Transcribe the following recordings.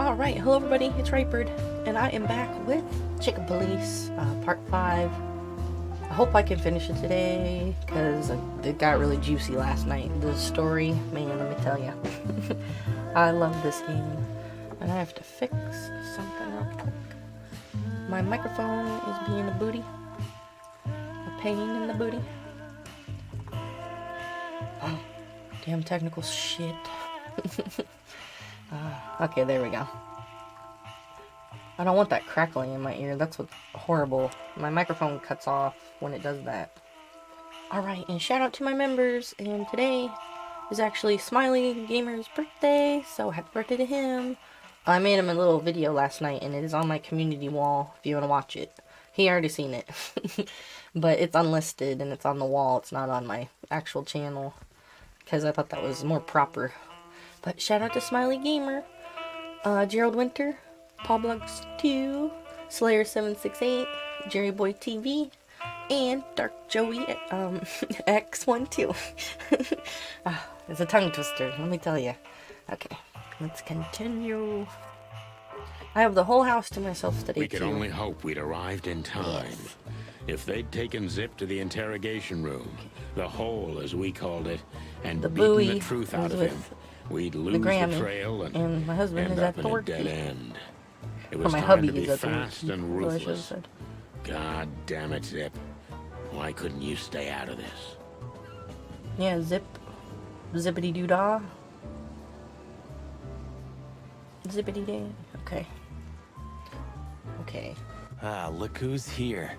Alright, hello everybody, it's Rayford, and I am back with Chicken Police, part 5. I hope I can finish it today, because it got really juicy last night. The story, man, let me tell you. I love this game, and I have to fix something real quick. My microphone is being a booty. A pain in the booty. Oh, damn technical shit. Okay, there we go. I don't want that crackling in my ear. That's what's horrible. My microphone cuts off when it does that. Alright, and shout out to my members. And today is actually Smiley Gamer's birthday, so happy birthday to him. I made him a little video last night, and it is on my community wall if you want to watch it. He already seen it. But it's unlisted, and it's on the wall. It's not on my actual channel, because I thought that was more proper. But shout out to Smiley Gamer, Gerald Winter, Paulblugs 2, Slayer 768, Jerry Boy TV, and Dark Joey X12. It's a tongue twister, let me tell you. Okay, let's continue. I have the whole house to myself today. We could only hope we'd arrived in time. Yes. If they'd taken Zip to the interrogation room, the hole as we called it, and The beaten buoy the truth out of was him, we'd lose the the Grammy, trail and my husband end is up at in the a dead work. end. It Or was my time hubby to be is at the fast work. and What I should have ruthless. said. God damn it, Zip. Why couldn't you stay out of this? Yeah, zippity doo dah. Zippity day. Okay. Okay. Ah, look who's here.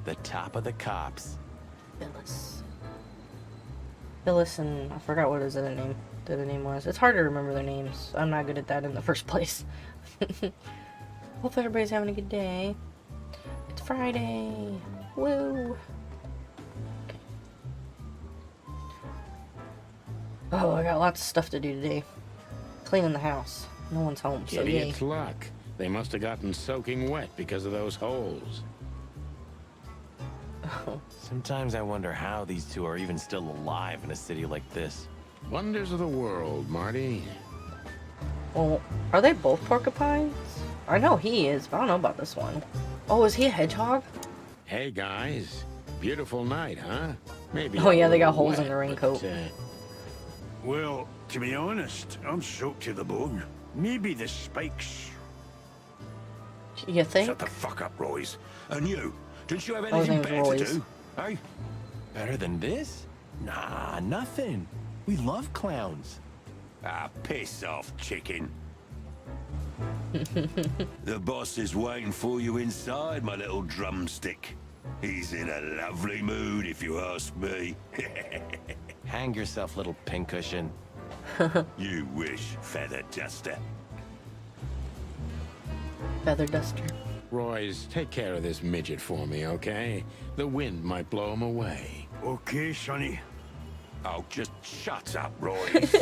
The top of the cops. Phyllis and I forgot what his other name. The other name was. It's hard to remember their names. I'm not good at that in the first place. Hope everybody's having a good day. It's Friday. Woo. Okay. Oh, I got lots of stuff to do today. Cleaning the house. No one's home, so yay. Idiot's luck. They must have gotten soaking wet because of those holes. Sometimes I wonder how these two are even still alive in a city like this. Wonders of the world, Marty. Well, are they both porcupines? I know he is, but I don't know about this one. Oh, is he a hedgehog? Hey, guys. Beautiful night, huh? Maybe. Oh, a yeah, they got little holes in wet, the raincoat. but, Well, to be honest, I'm soaked to the bone. Maybe the spikes. You think? Shut the fuck up, Royce. And you? Didn't you have Oh, his anything name's better to Royce. do? Hey? Better than this? Nah, nothing. We love clowns. Ah, piss off, chicken. The boss is waiting for you inside, my little drumstick. He's in a lovely mood, if you ask me. Hang yourself, little pincushion. You wish, feather duster. Feather duster. Royce, take care of this midget for me, okay? The wind might blow him away. Okay, sonny. Oh, just shut up, Royce.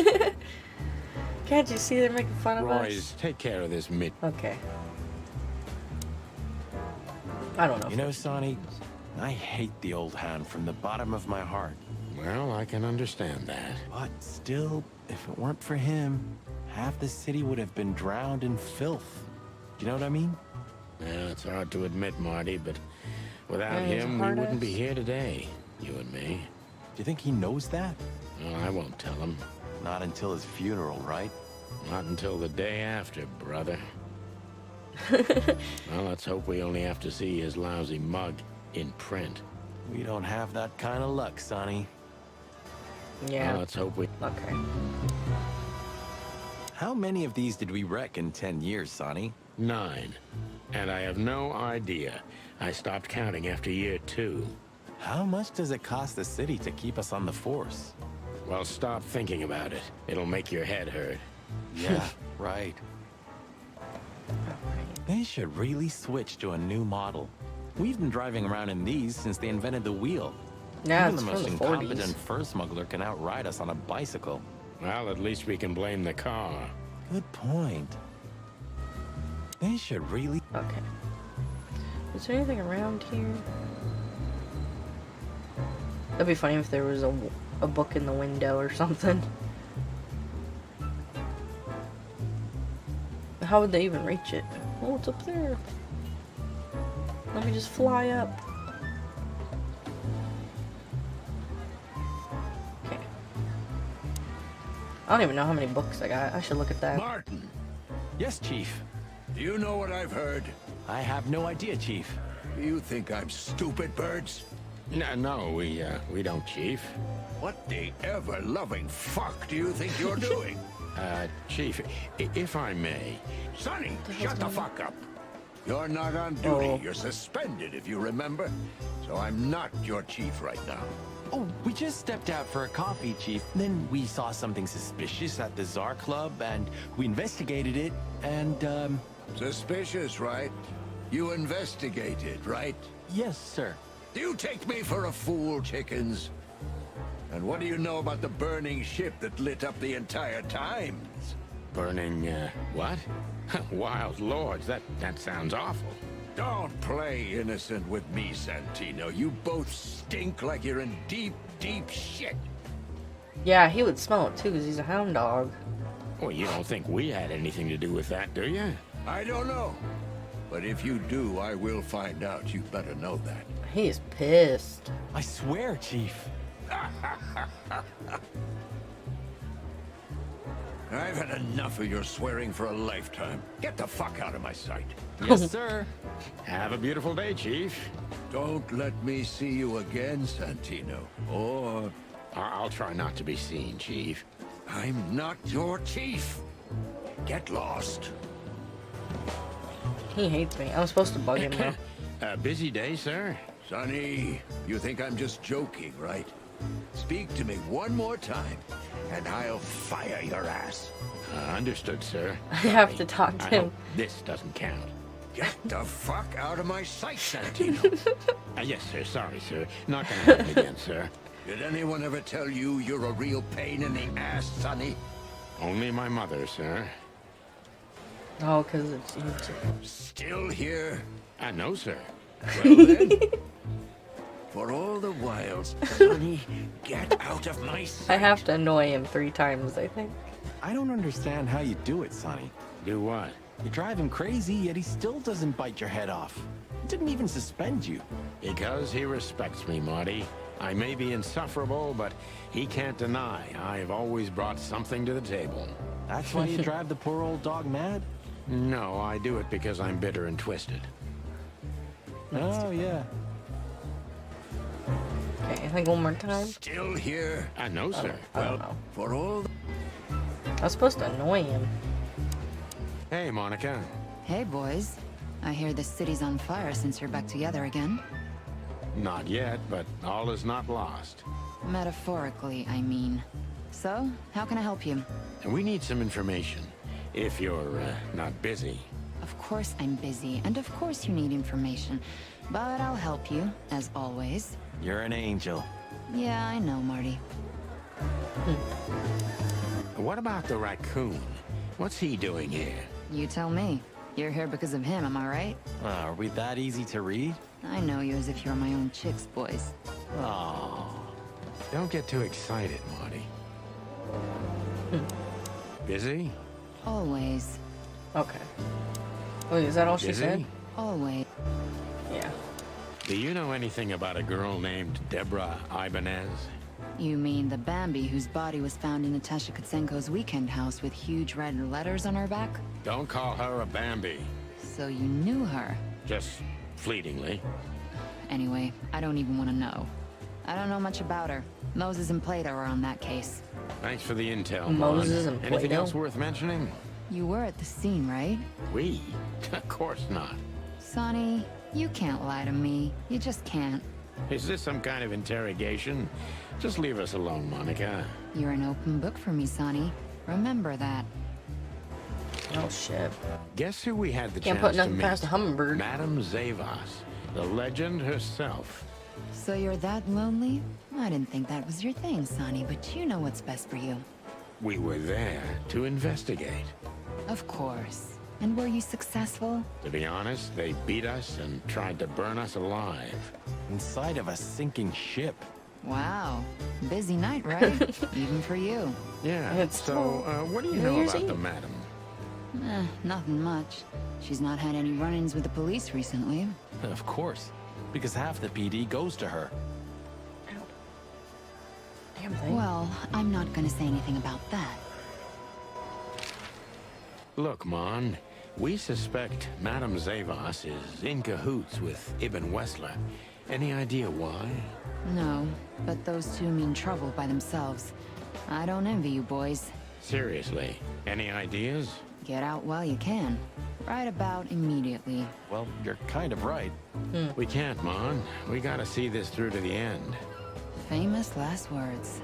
Can't you see they're making fun of Royce, us? take care of this midget. Okay. I don't know. You know, Sonny, I hate the old hound from the bottom of my heart. Well, I can understand that. But still, if it weren't for him, half the city would have been drowned in filth. Do you know what I mean? Yeah, it's hard to admit, Marty, but without Yeah, he's a him, we hard wouldn't be ass. here today, you and me. Do you think he knows that? Well, I won't tell him. Not until his funeral, right? Not until the day after, brother. Well, let's hope we only have to see his lousy mug in print. We don't have that kind of luck, Sonny. Yeah. Well, let's hope we... Okay. How many of these did we wreck in 10 years, Sonny? 9. And I have no idea. I stopped counting after year 2. How much does it cost the city to keep us on the force? Well, stop thinking about it. It'll make your head hurt. Yeah, right. They should really switch to a new model. We've been driving around in these since they invented the wheel. Yeah, Even it's the from most the 40s. incompetent fur smuggler can outride us on a bicycle. Well, at least we can blame the car. Good point. They should really... Okay. Is there anything around here? That'd be funny if there was a book in the window or something. How would they even reach it? Oh, it's up there. Let me just fly up. Okay. I don't even know how many books I got. I should look at that. Martin, Yes, Chief. do you know what I've heard? I have no idea, Chief. You think I'm stupid, birds? No, we don't, Chief. What the ever-loving fuck do you think you're doing? Chief, if I may. Sonny, shut the fuck up. You're not on duty. Oh. You're suspended, if you remember. So I'm not your chief right now. Oh, we just stepped out for a coffee, Chief. Then we saw something suspicious at the Czar Club, and we investigated it, and, Suspicious, right? You investigated, right? yes, sir. Do you take me for a fool, chickens? And what do you know about the burning ship that lit up the entire Times? Burning, what? Wild lords, that sounds awful. Don't play innocent with me, Santino. You both stink like you're in deep, deep shit. Yeah, he would smell it too, because he's a hound dog. Well, you don't think we had anything to do with that, do you? I don't know. But if you do, I will find out. You better know that. He is pissed. I swear, Chief. I've had enough of your swearing for a lifetime. Get the fuck out of my sight. Yes, sir. Have a beautiful day, Chief. Don't let me see you again, Santino. Or I'll try not to be seen, Chief. I'm not your chief. Get lost. He hates me. I'm supposed to bug him though. A busy day, sir? Sonny, you think I'm just joking, right? Speak to me one more time, and I'll fire your ass. Understood, sir. I have to talk to I him. hope this doesn't count. Get the fuck out of my sight, Santino. Yes, sir. Sorry, sir. Not gonna happen again, sir. Did anyone ever tell you you're a real pain in the ass, Sonny? Only my mother, sir. Oh, because it's YouTube. Still here? No, sir. Well then, for all the wiles, Sonny, get out of my sight. I have to annoy him 3 times, I think. I don't understand how you do it, Sonny. Do what? You drive him crazy, yet he still doesn't bite your head off. He didn't even suspend you. Because he respects me, Marty. I may be insufferable, but he can't deny I've always brought something to the table. That's why you drive the poor old dog mad? No, I do it because I'm bitter and twisted. Oh, yeah. Okay, I think one more time. Still here? No, sir. I don't know. For all the... I was supposed to annoy him. Hey, Monica. Hey, boys. I hear the city's on fire since you're back together again. Not yet, but all is not lost. Metaphorically, I mean. So, how can I help you? We need some information, if you're not busy. Of course I'm busy, and of course you need information. But I'll help you, as always. You're an angel. Yeah, I know, Marty. What about the raccoon? What's he doing here? You tell me. You're here because of him, am I right? Are we that easy to read? I know you as if you're my own chicks, boys. Oh. Don't get too excited, Marty. Busy? Always. Okay. Wait, is that all she Busy? said? Always. Yeah. Do you know anything about a girl named Deborah Ibanez? You mean the Bambi whose body was found in Natasha Kutsenko's weekend house with huge red letters on her back? Don't call her a Bambi. So you knew her. Just fleetingly. Anyway, I don't even want to know. I don't know much about her. Moses and Plato are on that case. Thanks for the intel, Moses Mon. and Anything Plato? else worth mentioning? You were at the scene, right? We? Of course not. Sonny, you can't lie to me. You just can't. Is this some kind of interrogation? Just leave us alone, Monica. You're an open book for me, Sonny. Remember that. Oh shit. Guess who we had the Can't chance put nothing to meet? past a hummingbird. Madame Zavas, the legend herself. So you're that lonely? I didn't think that was your thing, Sonny, but you know what's best for you. We were there to investigate. Of course. And were you successful? To be honest, they beat us and tried to burn us alive. Inside of a sinking ship. Wow. Busy night, right? Even for you. Yeah, It's so, what do you New know Year's about Eve. the madam? Nothing much. She's not had any run-ins with the police recently. Of course, because half the PD goes to her. Ow. Damn thing. Well, I'm not gonna say anything about that. Look, Mon, we suspect Madame Zavos is in cahoots with Ibn Wessler. Any idea why? No, but those two mean trouble by themselves. I don't envy you boys. Seriously, any ideas? Get out while you can. Right about immediately. Well, you're kind of right. We can't, Mon. We gotta see this through to the end. Famous last words.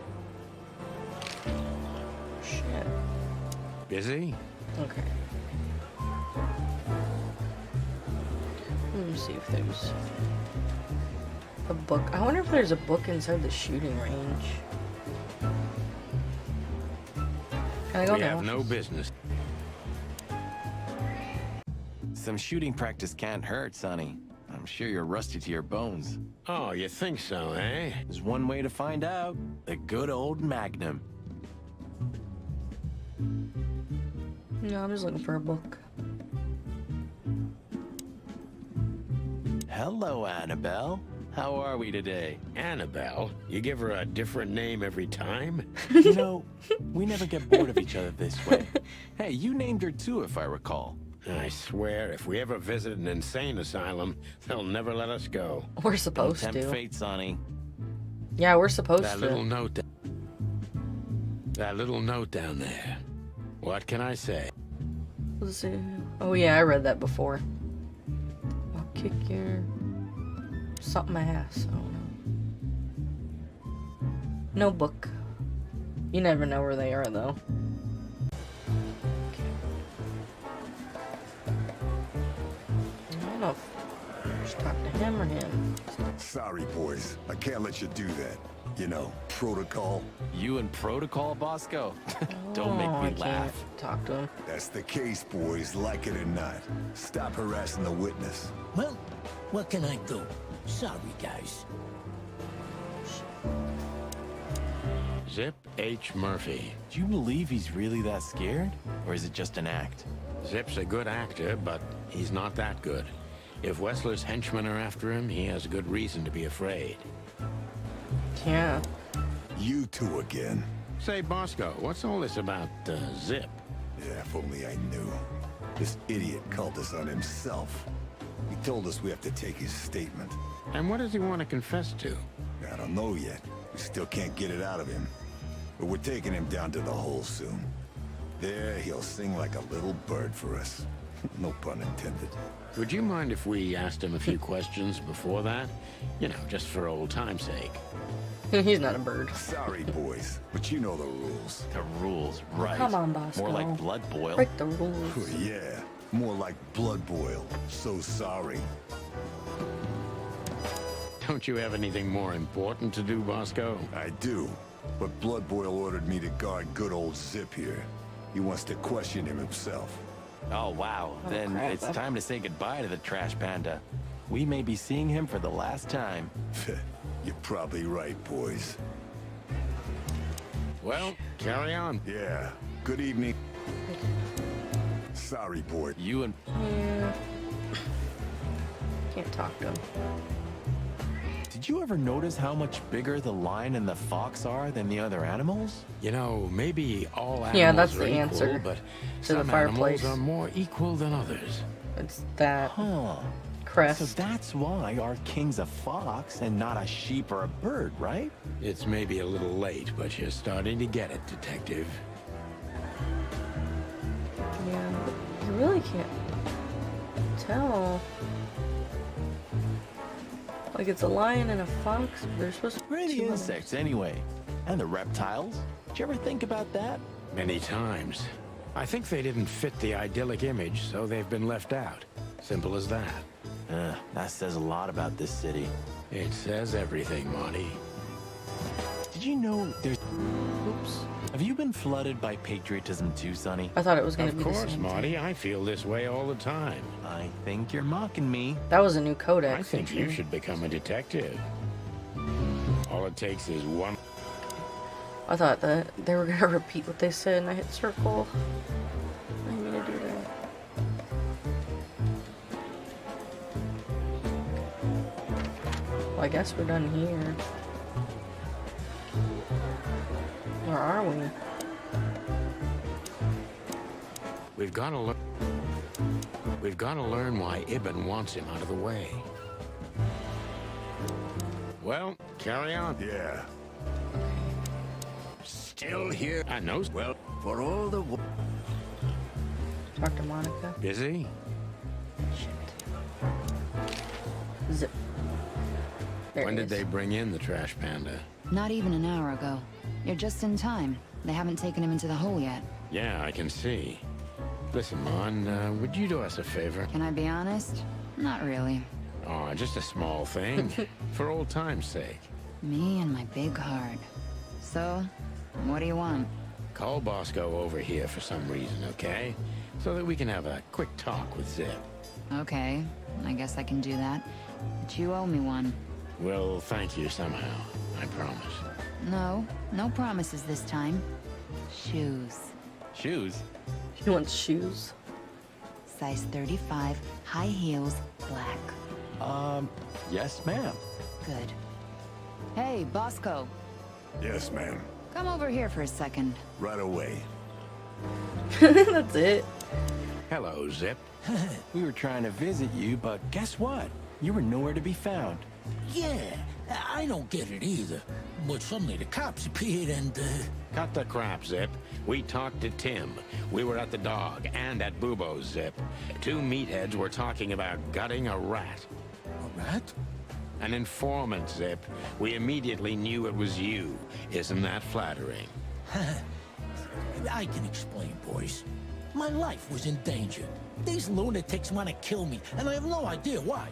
Shit. Busy? Okay. Let me see if there's a book. I wonder if there's a book inside the shooting range. Can I go We now? have no business. Some shooting practice can't hurt, Sonny. I'm sure you're rusty to your bones. Oh, you think so, eh? There's one way to find out. The good old Magnum. No, I'm just looking for a book. Hello, Annabelle. How are we today? Annabelle? You give her a different name every time? You know, we never get bored of each other this way. Hey, you named her too, if I recall. I swear, if we ever visit an insane asylum, they'll never let us go. We're Don't supposed tempt to. fate, Sonny. Yeah, we're supposed That to. little note. That little note down there. What can I say? Let's see. Oh yeah, I read that before. I'll kick your something ass. I don't know. No book. You never know where they are though. I don't know if I should talk to him or him. Sorry, boys. I can't let you do that. You know, protocol. You and Protocol, Bosco? Don't make Oh, I me can't laugh. talk to him. That's the case, boys, like it or not. Stop harassing the witness. Well, what can I do? Sorry, guys. Zip H. Murphy. Do you believe he's really that scared? Or is it just an act? Zip's a good actor, but he's not that good. If Wessler's henchmen are after him, he has good reason to be afraid. Yeah. You two again. Say, Bosco, what's all this about, Zip? Yeah, if only I knew. This idiot called us on himself. He told us we have to take his statement. And what does he want to confess to? I don't know yet. We still can't get it out of him. But we're taking him down to the hole soon. There, he'll sing like a little bird for us. No pun intended. Would you mind if we asked him a few questions before that? You know, just for old time's sake. He's not a bird. Sorry, boys, but you know the rules. The rules, right. Come on, Bosco. More like blood boil. Break the rules. Oh, yeah, more like blood boil. So sorry. Don't you have anything more important to do, Bosco? I do, but Blood Boil ordered me to guard good old Zip here. He wants to question him himself. Oh, wow. Oh, Then crap. it's time to say goodbye to the trash panda. We may be seeing him for the last time. You're probably right, boys. Well, carry on. Yeah, good evening. Sorry, boy. You and... Yeah. Can't talk to him. Did you ever notice how much bigger the lion and the fox are than the other animals? You know, maybe all animals Yeah, that's are the equal, answer but to the some fireplace. animals are more equal than others. It's that Huh. crest. So that's why our king's a fox and not a sheep or a bird, right? It's maybe a little late, but you're starting to get it, Detective. Yeah, you really can't tell. Like it's a lion and a fox. They're supposed to Where are be the two insects anyway? And the reptiles? Did you ever think about that? Many times. I think they didn't fit the idyllic image, so they've been left out. Simple as that. That says a lot about this city. It says everything, Monty. Did you know there's... Oops. Have you been flooded by patriotism too, Sonny? I thought it was gonna Of be the course, same Marty. I feel this way all the time. I think you're mocking me. That was a new codex. I think you should become a detective. All it takes is one... I thought that they were gonna repeat what they said, and I hit circle. I didn't mean to do that. I guess we're done here. Where are we? We've got to learn why Ibn wants him out of the way. Well, carry on. Yeah. Still here? I know. Well, for all the... Talk to Monica. Busy? Shit. Zip. There When it did they is. bring in the trash panda? Not even an hour ago. You're just in time. They haven't taken him into the hole yet. Yeah, I can see. Listen, Mon, would you do us a favor? Can I be honest? Not really. Oh, just a small thing. For old time's sake. Me and my big heart. So, what do you want? Call Bosco over here for some reason, okay? So that we can have a quick talk with Zip. Okay, I guess I can do that. But you owe me one. We'll thank you somehow, I promise. No, no promises this time. Shoes. Shoes? He wants shoes. Size 35, high heels, black. Yes, ma'am. Good. Hey, Bosco. Yes, ma'am. Come over here for a second. Right away. That's it. Hello, Zip. We were trying to visit you, but guess what? You were nowhere to be found. Yeah, I don't get it either. But suddenly the cops appeared and, Cut the crap, Zip. We talked to Tim. We were at the dog and at Bubo's, Zip. Two meatheads were talking about gutting a rat. a rat? An informant, Zip. We immediately knew it was you. Isn't that flattering? I can explain, boys. My life was in danger. These lunatics want to kill me, and I have no idea why.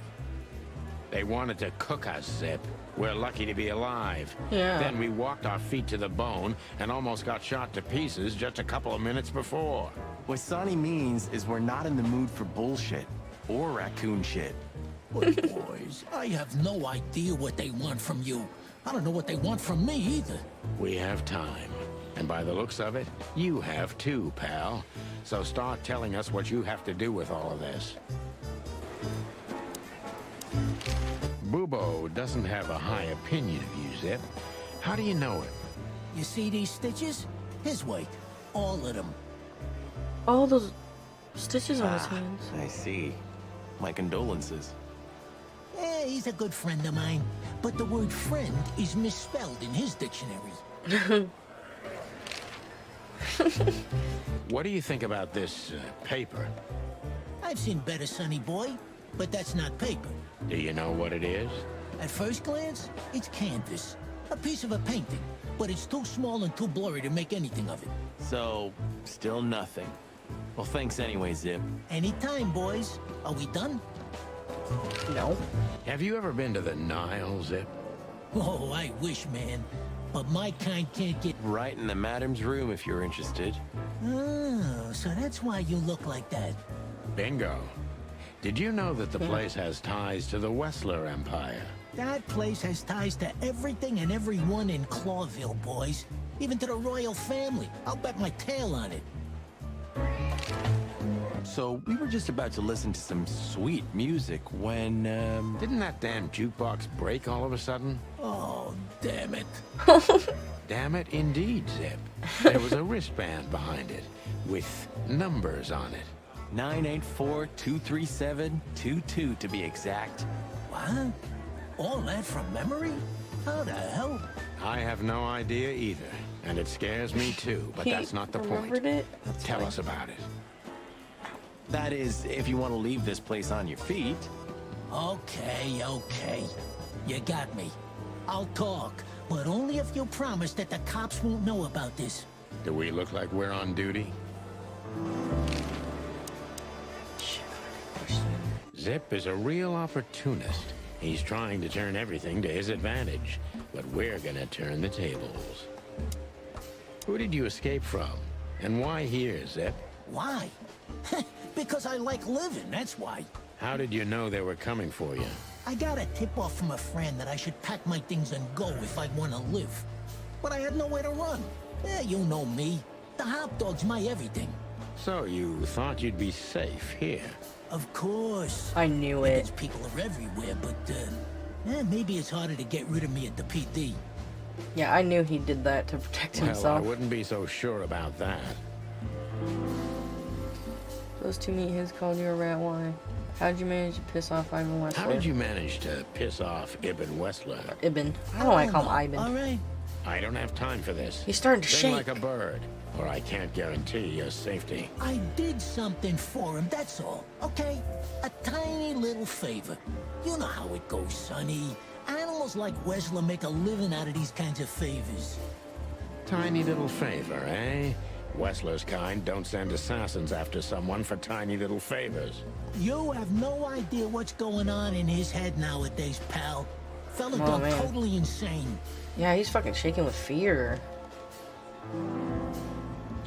They wanted to cook us, Zip. We're lucky to be alive. Yeah. Then we walked our feet to the bone and almost got shot to pieces just a couple of minutes before. What Sonny means is we're not in the mood for bullshit. Or raccoon shit. But boys, I have no idea what they want from you. I don't know what they want from me either. We have time. And by the looks of it, you have too, pal. So start telling us what you have to do with all of this. Bubo doesn't have a high opinion of you, Zip. How do you know him? You see these stitches? His way. All of them. All those stitches on his Ah, hands. I see. My condolences. Eh, he's a good friend of mine. But the word friend is misspelled in his dictionary. What do you think about this paper? I've seen better, Sonny boy. But that's not paper. Do you know what it is? At first glance, it's canvas. A piece of a painting. But it's too small and too blurry to make anything of it. So, still nothing. Well, thanks anyway, Zip. Anytime, boys. Are we done? No. Have you ever been to the Nile, Zip? Oh, I wish, man. But my kind can't get... Right in the madam's room if you're interested. Oh, so that's why you look like that. Bingo. Did you know that the place has ties to the Wessler Empire? That place has ties to everything and everyone in Clawville, boys. Even to the royal family. I'll bet my tail on it. So, we were just about to listen to some sweet music when, Didn't that damn jukebox break all of a sudden? Oh, damn it. Damn it, indeed, Zip. There was a wristband behind it, with numbers on it. 984-237-22 to be exact. What? All that from memory? How the hell? I have no idea either, and it scares me too, but He that's not the remembered point. it? That's Tell fine. us about it. That is, if you want to leave this place on your feet. Okay, okay. You got me. I'll talk, but only if you promise that the cops won't know about this. Do we look like we're on duty? Zip is a real opportunist. He's trying to turn everything to his advantage, but we're gonna turn the tables. Who did you escape from? And why here, Zip? Why? Because I like living, that's why. How did you know they were coming for you? I got a tip-off from a friend that I should pack my things and go if I want to live. But I had nowhere to run. You know me. The hot dog's my everything. So you thought you'd be safe here? Of course. I knew Because it. people are everywhere, but, Maybe it's harder to get rid of me at the PD. Yeah, I knew he did that to protect Well, I himself. wouldn't be so sure about that. Those two meet his called you a rat. Why? How'd you manage to piss off Ivan Wessler? How did you manage to piss off Ibn Wessler? Ibn. I don't know why I call him Ivan. All right. I don't have time for this. He's starting to Sing shake. like a bird, or I can't guarantee your safety. I did something for him, that's all, okay? A tiny little favor. You know how it goes, Sonny. Animals like Wessler make a living out of these kinds of favors. Tiny little favor, eh? Wessler's kind don't send assassins after someone for tiny little favors. You have no idea what's going on in his head nowadays, pal. Fella Oh, gone man. totally insane. Yeah, he's fucking shaking with fear.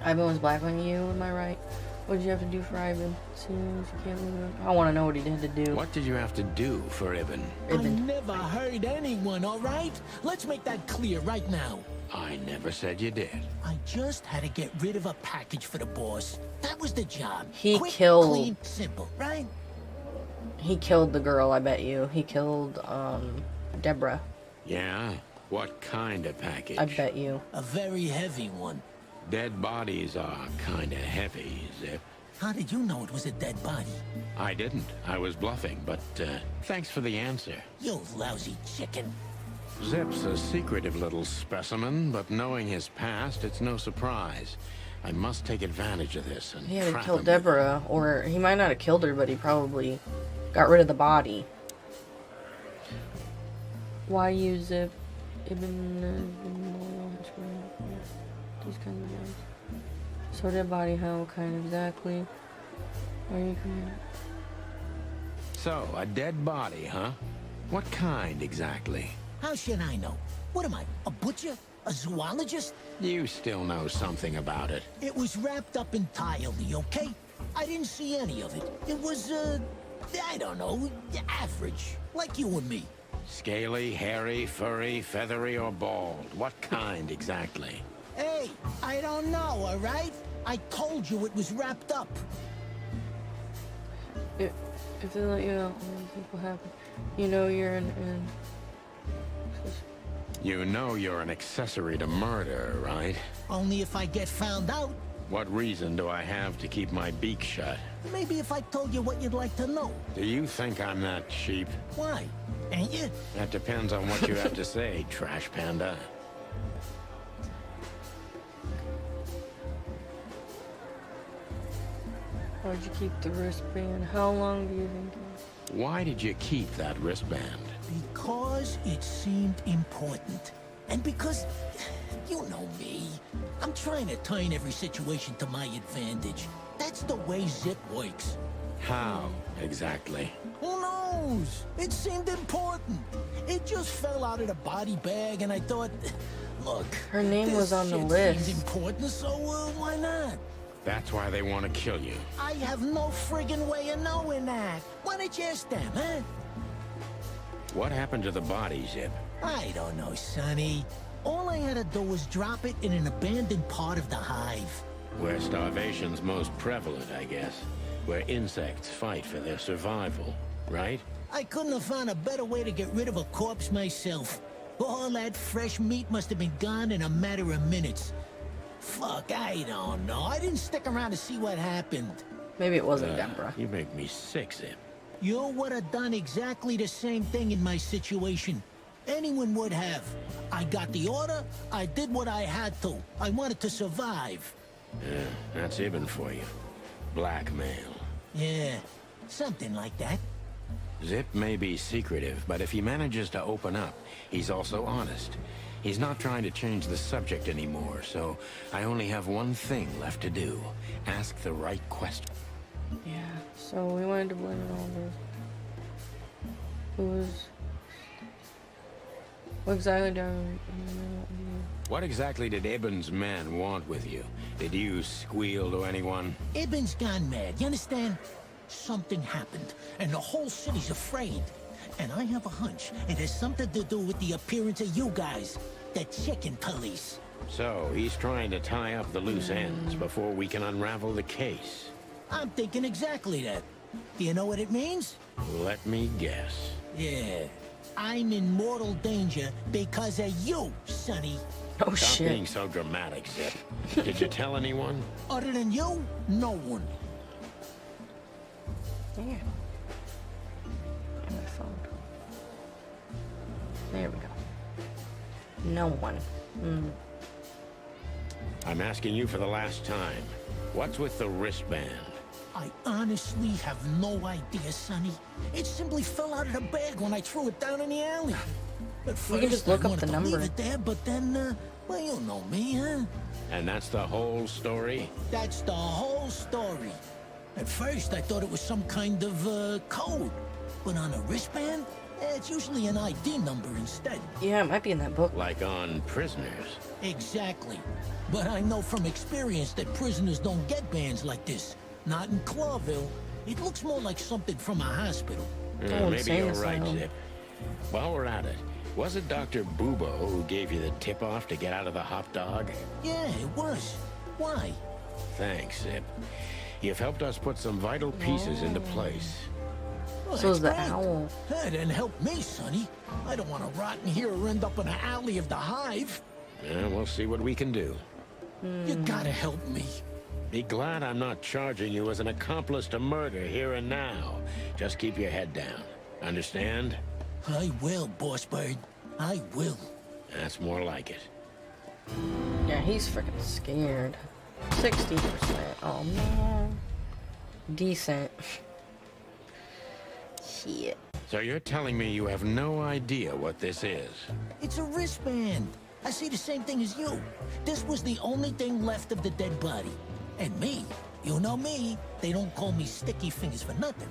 Ivan was blackmailing you, am I right? What did you have to do for Ivan? Seems you can't live it. I want to know what he had to do. What did you have to do for Ibn? I Ibn. never hurt anyone, all right? Let's make that clear right now. I never said you did. I just had to get rid of a package for the boss. That was the job. He Quick, killed- clean, simple, right? He killed the girl, I bet you. He killed, Deborah. Yeah? What kind of package? I bet you. A very heavy one. Dead bodies are kinda heavy, Zip. How did you know it was a dead body? I didn't. I was bluffing, but, thanks for the answer. You lousy chicken. Zip's a secretive little specimen, but knowing his past, it's no surprise. I must take advantage of this and He had to trap kill him. Deborah, or he might not have killed her, but he probably got rid of the body. Why use it? These kind of guys. So dead body, how kind exactly? Are you coming? So, a dead body, huh? What kind exactly? How should I know? What am I, a butcher? A zoologist? You still know something about it. It was wrapped up entirely, okay? I didn't see any of it. It was, I don't know, average. Like you and me. Scaly, hairy, furry, feathery, or bald? What kind exactly? Hey, I don't know, all right? I told you it was wrapped up. If they let you out, what will happen? You know you're You know you're an accessory to murder, right? Only if I get found out. What reason do I have to keep my beak shut? Maybe if I told you what you'd like to know. Do you think I'm that cheap? Why? Ain't you? That depends on what you have to say, trash panda. Why'd you keep the wristband? How long do you think? Why did you keep that wristband? Because it seemed important. And because, you know me, I'm trying to turn every situation to my advantage. That's the way Zip works. How, exactly? Who knows? It seemed important. It just fell out of the body bag, and I thought, look, Her name this was on the shit list. seems important, so why not? That's why they want to kill you. I have no friggin' way of knowing that. Why don't you ask them, huh? What happened to the body, Zip? I don't know, Sonny. All I had to do was drop it in an abandoned part of the hive. Where starvation's most prevalent, I guess. Where insects fight for their survival, right? I couldn't have found a better way to get rid of a corpse myself. All that fresh meat must have been gone in a matter of minutes. Fuck, I don't know. I didn't stick around to see what happened. Maybe it wasn't Deborah. You make me sick, Zip. You would have done exactly the same thing in my situation. Anyone would have. I got the order, I did what I had to. I wanted to survive. Yeah, that's Ibn for you. Blackmail. Yeah, something like that. Zip may be secretive, but if he manages to open up, he's also honest. He's not trying to change the subject anymore, so I only have one thing left to do. Ask the right question. Yeah, so we wanted to blame it on this. Who was... What exactly do What exactly did Ibn's men want with you? Did you squeal to anyone? Ibn's gone mad, you understand? Something happened, and the whole city's afraid. And I have a hunch it has something to do with the appearance of you guys, the chicken police. So, he's trying to tie up the loose ends before we can unravel the case. I'm thinking exactly that. Do you know what it means? Let me guess. Yeah. I'm in mortal danger because of you, Sonny. Oh Stop shit. being so dramatic, Zip. Did you tell anyone? Other than you, no one. Yeah. And my phone. There we go. No one. I'm asking you for the last time. What's with the wristband? I honestly have no idea, Sonny. It simply fell out of the bag when I threw it down in the alley. At first, You can just look I up wanted the to leave number. it there, but then, well, you know me, huh? And that's the whole story? That's the whole story. At first, I thought it was some kind of, code. But on a wristband, it's usually an ID number instead. Yeah, it might be in that book. Like on prisoners? Exactly. But I know from experience that prisoners don't get bands like this. Not in Clawville. It looks more like something from a hospital. Oh, Maybe insane you're right, asylum. Zip. While we're at it, was it Dr. Bubo who gave you the tip-off to get out of the hot dog? Yeah, it was. Why? Thanks, Zip. You've helped us put some vital pieces into place. Well, So is the that's great. owl. Hey, then help me, Sonny. I don't want to rot in here or end up in the alley of the hive. Yeah, we'll see what we can do. You gotta help me. Be glad I'm not charging you as an accomplice to murder here and now. Just keep your head down. Understand? I will, Boss Bird. I will. That's more like it. Yeah, he's freaking scared. 60%. Oh man. Decent. Shit. So you're telling me you have no idea what this is? It's a wristband. I see the same thing as you. This was the only thing left of the dead body. And me, you know me, they don't call me Sticky Fingers for nothing.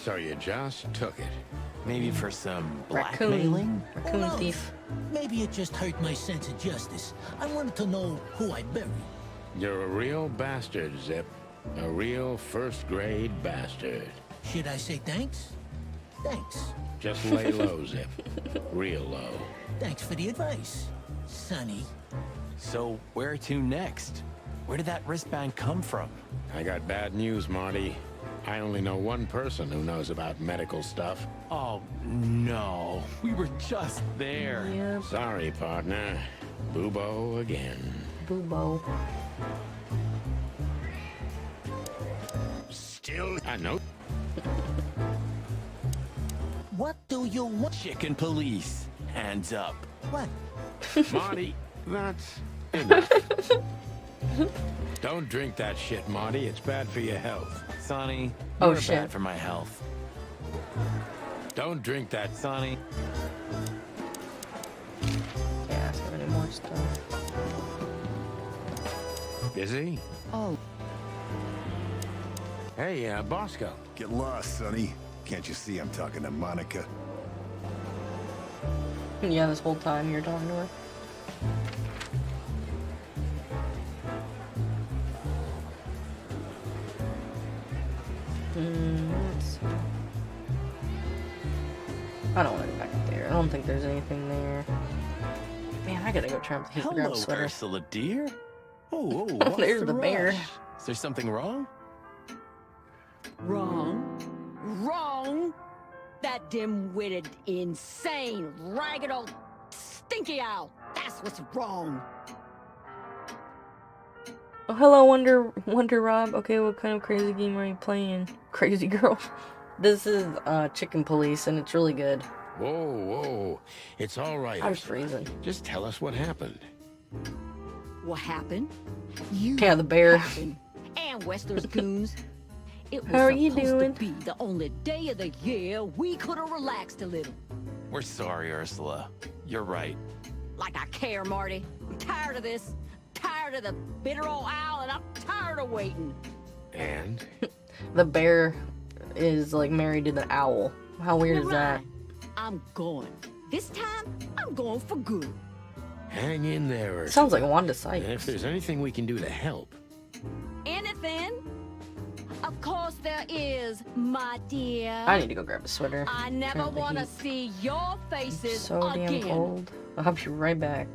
So you just took it. Maybe for some Raccoon. blackmailing? Who Raccoon knows? thief. Maybe it just hurt my sense of justice. I wanted to know who I buried. You're a real bastard, Zip. A real first-grade bastard. Should I say thanks? Thanks. Just lay low, Zip. Real low. Thanks for the advice, Sonny. So where to next? Where did that wristband come from? I got bad news, Marty. I only know one person who knows about medical stuff. Oh, no. We were just there. Yeah, Sorry, partner. Bubo again. Boobo. Still, I know. What do you want? Chicken police. Hands up. What? Marty, that's enough. Don't drink that shit, Marty. It's bad for your health. Sonny, Oh, you're shit. bad for my health. Don't drink that. Sonny, Yeah, so many more stuff. Busy? Oh, Hey, Bosco. Get lost, Sonny. Can't you see I'm talking to Monica? Yeah, this whole time you're talking to her. Let's see. I don't want to go back there. I don't think there's anything there. Man, I gotta go try to grab hello, a sweater. Ursula, dear. Oh, what's There's the bear. rush? Is there something wrong? Wrong. Wrong. That dim-witted, insane, ragged old stinky owl. That's what's wrong. Oh, hello, Wonder Rob. Okay, what kind of crazy game are you playing? Crazy girl. This is Chicken Police, and it's really good. Whoa, whoa. It's all right. I'm freezing. Just tell us what happened. What happened? You Yeah, the bear. happened. And Westler's goons. It was How are you supposed doing? to be the only day of the year we could have relaxed a little. We're sorry, Ursula. You're right. Like I care, Marty. I'm tired of this. Tired of the bitter old owl, and I'm tired of waiting. And? The bear is like married to the owl. How weird You're is that? right. I'm going. This time, I'm going for good. Hang in there, Ursula. Sounds like Wanda And if Sykes. there's anything we can do to help. Anything? Of course there is, my dear. I need to go grab a sweater. I never Turn the want to heat. see your faces So damn again. cold. I'll be right back.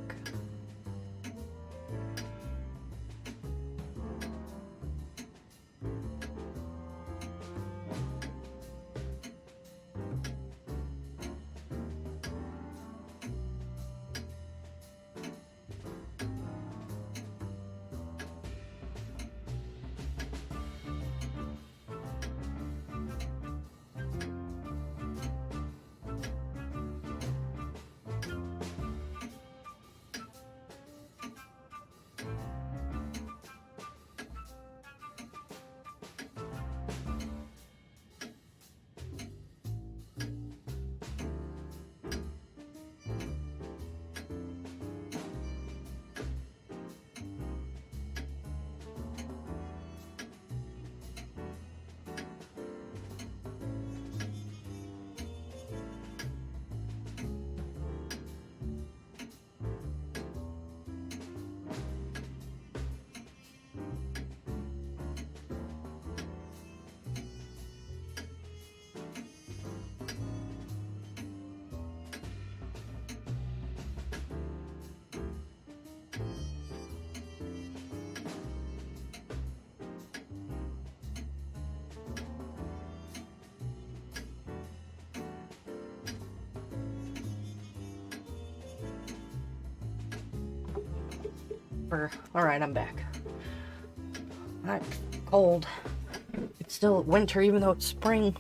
Alright, I'm back. I'm cold. It's still winter even though it's spring.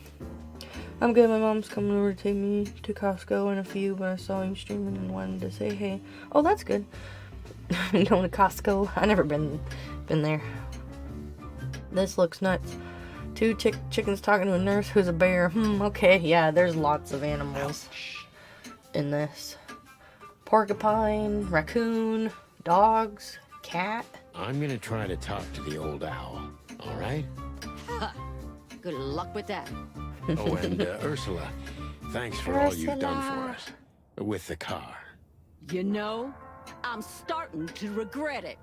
I'm good. My mom's coming over to take me to Costco in a few, but I saw you streaming and wanted to say hey. Oh, that's good. Going to Costco. I never been there. This looks nuts. Two chickens talking to a nurse who's a bear. Okay, yeah, there's lots of animals in this. Porcupine, raccoon, dogs, cat. I'm gonna try to talk to the old owl, all right? Good luck with that. Oh, and Ursula, thanks for all you've done for us. With the car. You know, I'm starting to regret it.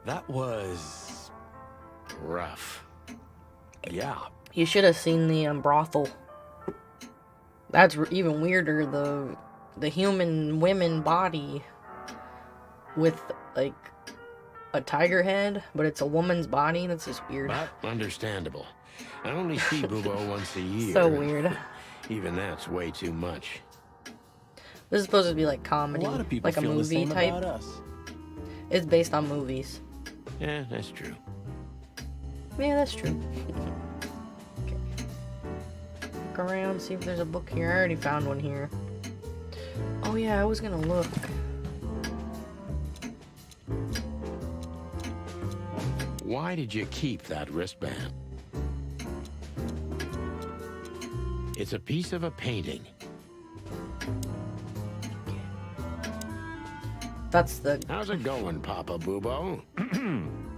That was Rough. yeah. You should have seen the brothel. That's even weirder. The human women body with like a tiger head, but it's a woman's body. That's just weird. But understandable. I only see Bubo once a year. So weird. Even that's way too much. This is supposed to be like A comedy, lot of people like a feel the movie same type. about us. It's based on movies. Yeah, that's true. Yeah, that's true. Okay. Look around, see if there's a book here. I already found one here. Oh yeah, I was gonna look. Why did you keep that wristband? It's a piece of a painting. That's the... How's it going, Papa Bubo?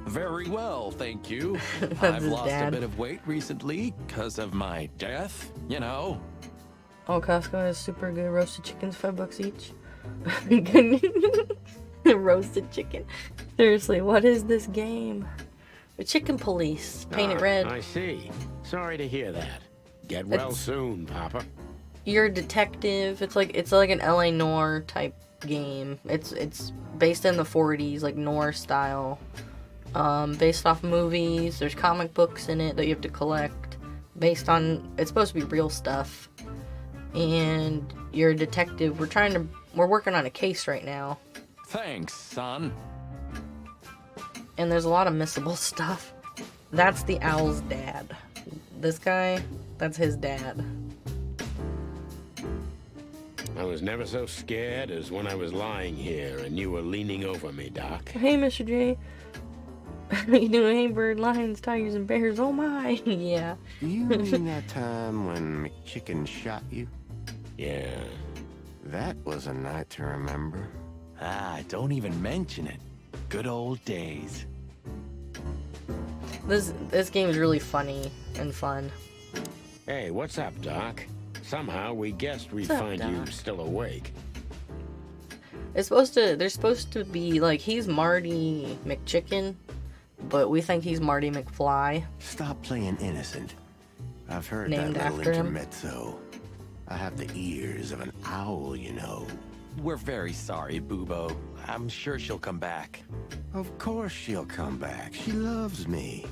Very well, thank you. That's I've his lost dad. a bit of weight recently because of my death, you know. Oh, Costco has super good roasted chickens, $5 each. Roasted chicken. Seriously, what is this game? The Chicken Police. Paint it red. I see. Sorry to hear that. Get well It's- soon, Papa. You're a detective. It's like an LA Noir type game. It's based in the 40s, like Noir style. Based off movies. There's comic books in it that you have to collect. Based on, it's supposed to be real stuff. And you're a detective. We're working on a case right now. Thanks, son. And there's a lot of missable stuff. That's the owl's dad. This guy, that's his dad. I was never so scared as when I was lying here and you were leaning over me, Doc. Hey, Mr. J. How you doing? Hey, bird, lions, tigers, and bears. Oh my, yeah. You mean that time when McChicken shot you? Yeah. That was a night to remember. Ah, don't even mention it. Good old days. This game is really funny and fun. Hey, what's up, Doc? Somehow we guessed we'd What's up, find you Doc? still awake. They're supposed to be like, he's Marty McChicken, but we think he's Marty McFly. Stop playing innocent. I've heard Named that little after him. intermezzo. I have the ears of an owl, you know. We're very sorry, Bubo. I'm sure she'll come back. Of course she'll come back. She loves me.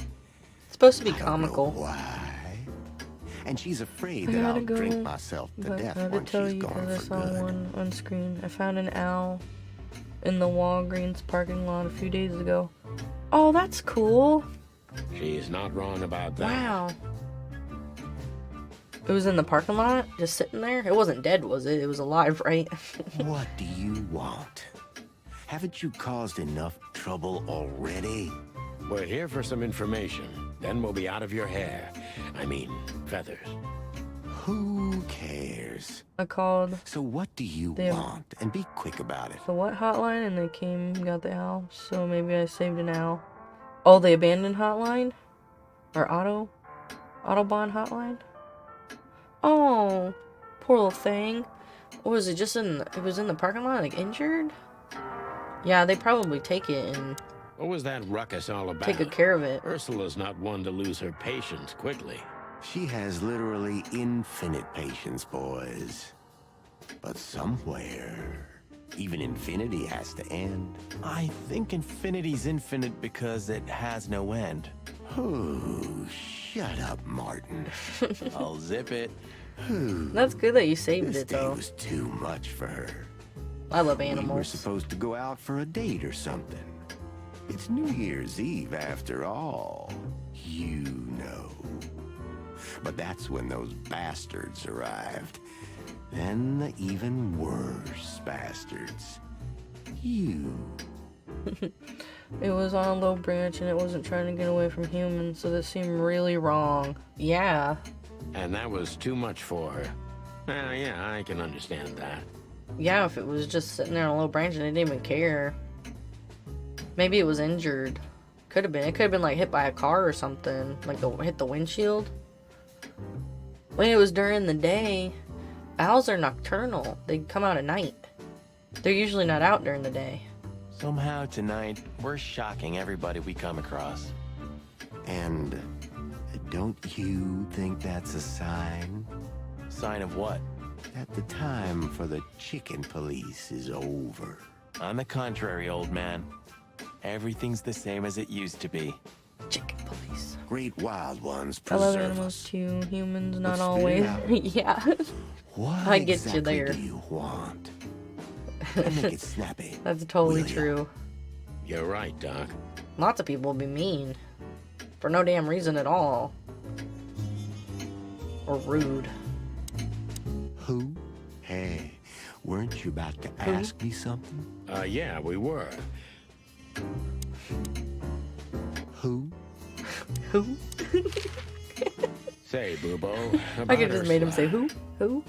It's supposed to be I don't comical. know why. And she's afraid I that gotta I'll go, drink myself to but death I had to once tell she's you gone because I for saw good. one on screen. I found an owl in the Walgreens parking lot a few days ago. Oh, that's cool. She's not wrong about that. Wow. It was in the parking lot, just sitting there. It wasn't dead, was it? It was alive, right? What do you want? Haven't you caused enough trouble already? We're here for some information. Then we'll be out of your hair. I mean, feathers. Who cares? I called So what do you They have- want? And be quick about it. the what hotline and they came and got the owl. So maybe I saved an owl. Oh, the abandoned hotline? Or Autobahn hotline? Oh, poor little thing. What was it, it was in the parking lot, like injured? Yeah, they probably take it and What was that ruckus all about? take good care of it. Ursula's not one to lose her patience quickly. She has literally infinite patience, boys. But somewhere, even infinity has to end. I think infinity's infinite because it has no end. Oh, shut up, Martin. I'll zip it. That's good that you saved This it, day though. was too much for her. I love We were animals. supposed to go out for a date or something. It's New Year's Eve after all. You know. But that's when those bastards arrived. Then the even worse bastards. You. It was on a low branch and it wasn't trying to get away from humans, so that seemed really wrong. Yeah. And that was too much for her. Yeah, I can understand that. Yeah, if it was just sitting there on a low branch and it didn't even care. Maybe it was injured. Could have been. It could have been like hit by a car or something. Like hit the windshield. When it was during the day, owls are nocturnal. They come out at night. They're usually not out during the day. Somehow tonight, we're shocking everybody we come across. And don't you think that's a sign? Sign of what? That the time for the chicken police is over. On the contrary, old man. Everything's the same as it used to be. Chicken police. Great wild ones I love preserve animals us. too. Humans, not Let's always. spit it Yeah. What I get you exactly there. do you want? Make it snappy. That's totally will ya? true. You're right, Doc. Lots of people be mean. For no damn reason at all. Or rude. Who? Hey, weren't you about to ask me something? Yeah, we were. Who? Who? Say, Boobo. I could just made him say who? Who?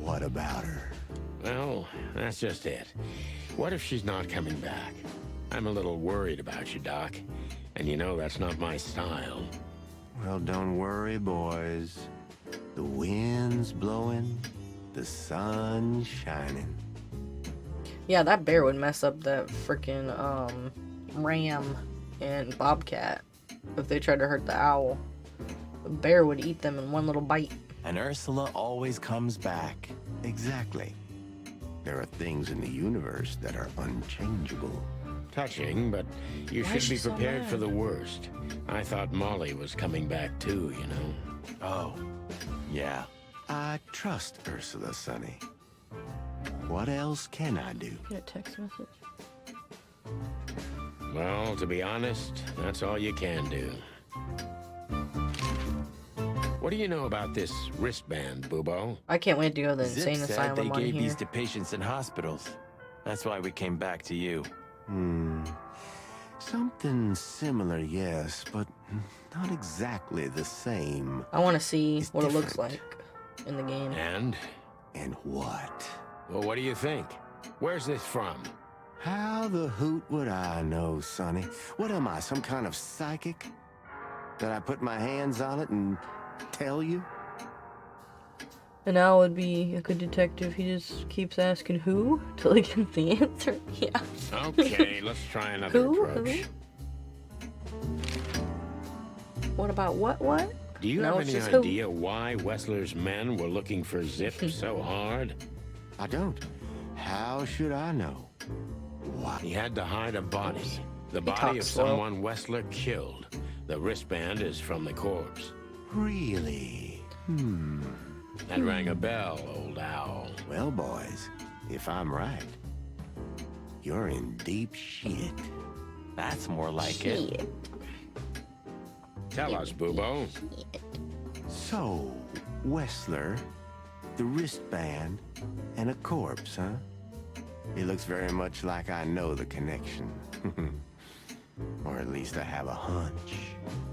What about her? Well, that's just it. What if she's not coming back? I'm a little worried about you, Doc. And you know that's not my style. Well, don't worry, boys. The wind's blowing, the sun's shining. Yeah, that bear would mess up that freaking ram and bobcat if they tried to hurt the owl. The bear would eat them in one little bite. And Ursula always comes back. Exactly. There are things in the universe that are unchangeable. Touching, but you Why should is be she so prepared mad? for the worst. I thought Molly was coming back too, you know. Oh, yeah. I trust Ursula, Sonny. What else can I do? Get a text message. Well, to be honest, that's all you can do. What do you know about this wristband, Boobo? I can't wait to go to the Zip insane said asylum they on gave here. these to patients in hospitals. That's why we came back to you. Something similar, yes, but not exactly the same. I want to see It's what it looks different. like in the game. And? And what? Well, what do you think? Where's this from? How the hoot would I know, Sonny? What am I, some kind of psychic? That I put my hands on it and tell you? An owl would be a good detective. He just keeps asking who till he gets the answer. Yeah. Okay, let's try another Who? approach. What about what? What? Do you No, have it's any just who. idea why Wessler's men were looking for Zip so hard? I don't. How should I know? Why? He had to hide a body. The body talks of slow. someone Wessler killed. The wristband is from the corpse. Really? That rang a bell, old owl. Well, boys, if I'm right, you're in deep shit. That's more like it. Shit. Tell us, Boobo. So, Wessler, the wristband, and a corpse, huh? It looks very much like I know the connection. Or at least I have a hunch.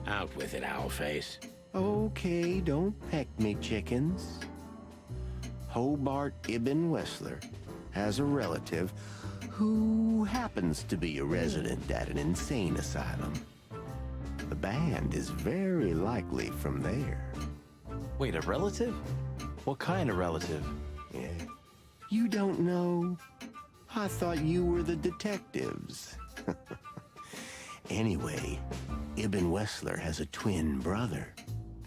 Out with it, Owlface. Okay, don't peck me, chickens. Hobart Ibn Wessler has a relative who happens to be a resident at an insane asylum. The band is very likely from there. Wait, a relative? What kind of relative? Yeah. You don't know? I thought you were the detectives. Anyway, Ibn Wessler has a twin brother,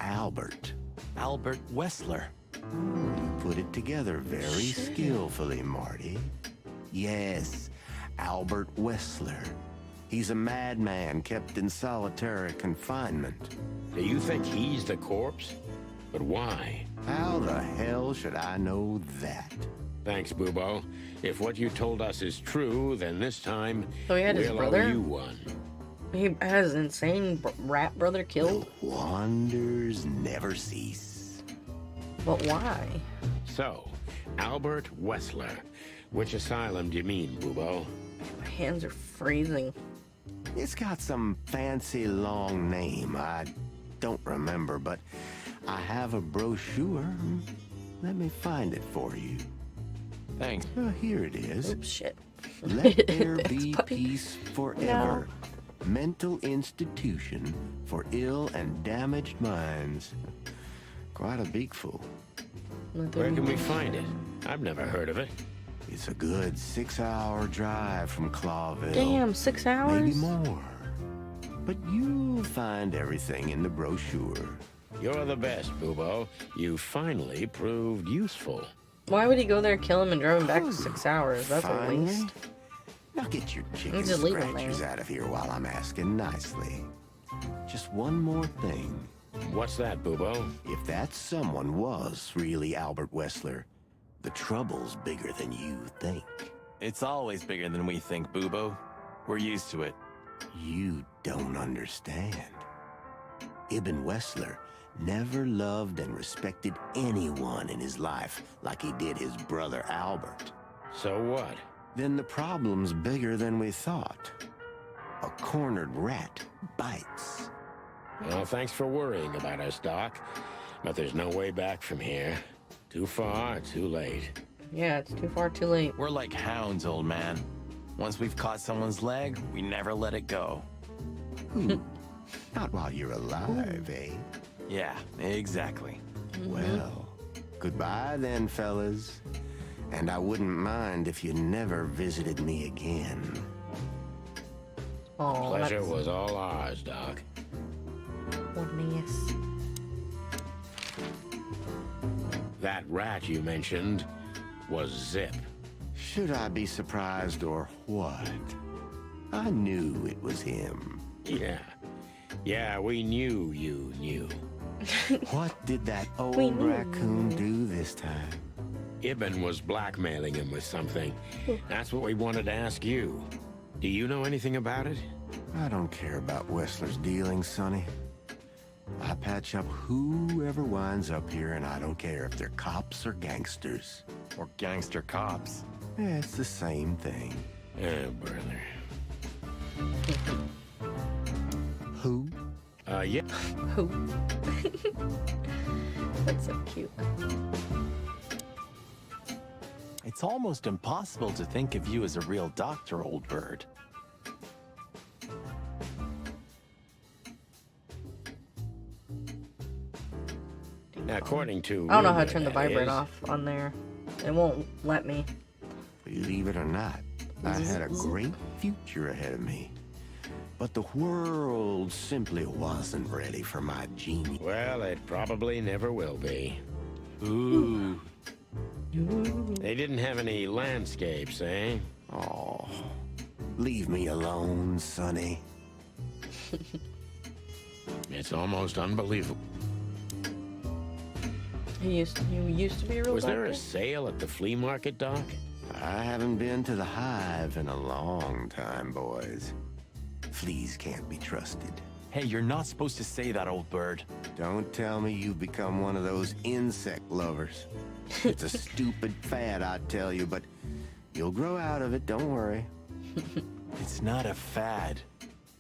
Albert. Albert Wessler. You put it together very skillfully, Marty. Yes, Albert Wessler. He's a madman kept in solitary confinement. Do you think he's the corpse? But why? How the hell should I know that? Thanks, Bubo. If what you told us is true, then this time So he had his we'll brother? owe you one. He has his insane rat brother killed? The wonders never cease. But why? So, Albert Wessler. Which asylum do you mean, Bubo? My hands are freezing. It's got some fancy long name. I don't remember, but I have a brochure. Let me find it for you. Thanks. Here it is. Oops, shit. Let there It's be puppy. peace forever. Mental institution for ill and damaged minds. Quite a beakful. Where can we find it? I've never heard of it. It's a good 6-hour drive from Clawville. Damn, 6 hours? Maybe more. But you'll find everything in the brochure. You're the best, Bubo. You finally proved useful. Why would he go there, kill him, and drive him back 6 hours? That's a Finally? waste. Now get your chicken just leave him scratchers there. out of here while I'm asking nicely. Just one more thing. What's that, Bubo? If that someone was really Albert Wessler, the trouble's bigger than you think. It's always bigger than we think, Bubo. We're used to it. You don't understand. Ibn Wessler never loved and respected anyone in his life like he did his brother Albert. So what? Then the problem's bigger than we thought. A cornered rat bites. Well, thanks for worrying about us, Doc. But there's no way back from here. Too far, too late. Yeah, it's too far, too late. We're like hounds, old man. Once we've caught someone's leg, we never let it go. Not while you're alive, eh? Yeah, exactly. Well, goodbye then, fellas. And I wouldn't mind if you never visited me again. Oh, Pleasure that's was all ours, Doc. nice. That rat you mentioned was Zip. Should I be surprised or what? I knew it was him. Yeah. Yeah, we knew you knew. What did that We old knew. raccoon do this time? Ibn was blackmailing him with something. That's what we wanted to ask you. Do you know anything about it? I don't care about Wessler's dealings, Sonny. I patch up whoever winds up here, and I don't care if they're cops or gangsters. Or gangster cops. Yeah, it's the same thing. Oh, brother. Who? Yeah. Who? That's so cute. It's almost impossible to think of you as a real doctor, old bird. According to I don't know how to rumor, turn the that vibrate is. off on there. It won't let me. Believe it or not, I had a great future ahead of me. But the world simply wasn't ready for my genius. Well, it probably never will be. Ooh. They didn't have any landscapes, eh? Oh, leave me alone, Sonny. It's almost unbelievable. You used to be a real Was there a doctor? sale at the flea market, Doc? I haven't been to the hive in a long time, boys. Fleas can't be trusted. Hey, you're not supposed to say that, old bird. Don't tell me you've become one of those insect lovers. It's a stupid fad, I tell you, but you'll grow out of it, don't worry. It's not a fad.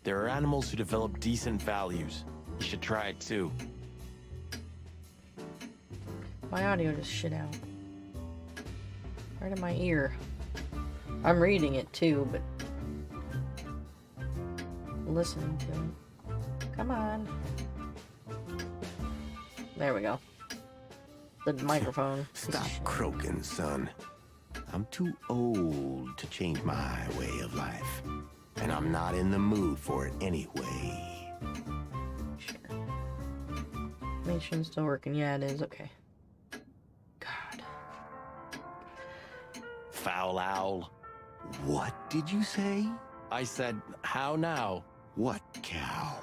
There are animals who develop decent values. You should try it too. My audio just shit out. Right in my ear. I'm reading it too, but listening to it. Come on. There we go. The microphone. Stop croaking, son. I'm too old to change my way of life. And I'm not in the mood for it anyway. Sure. Nation's still working. Yeah, it is. Okay. God. Foul owl. What did you say? I said, how now? What cow?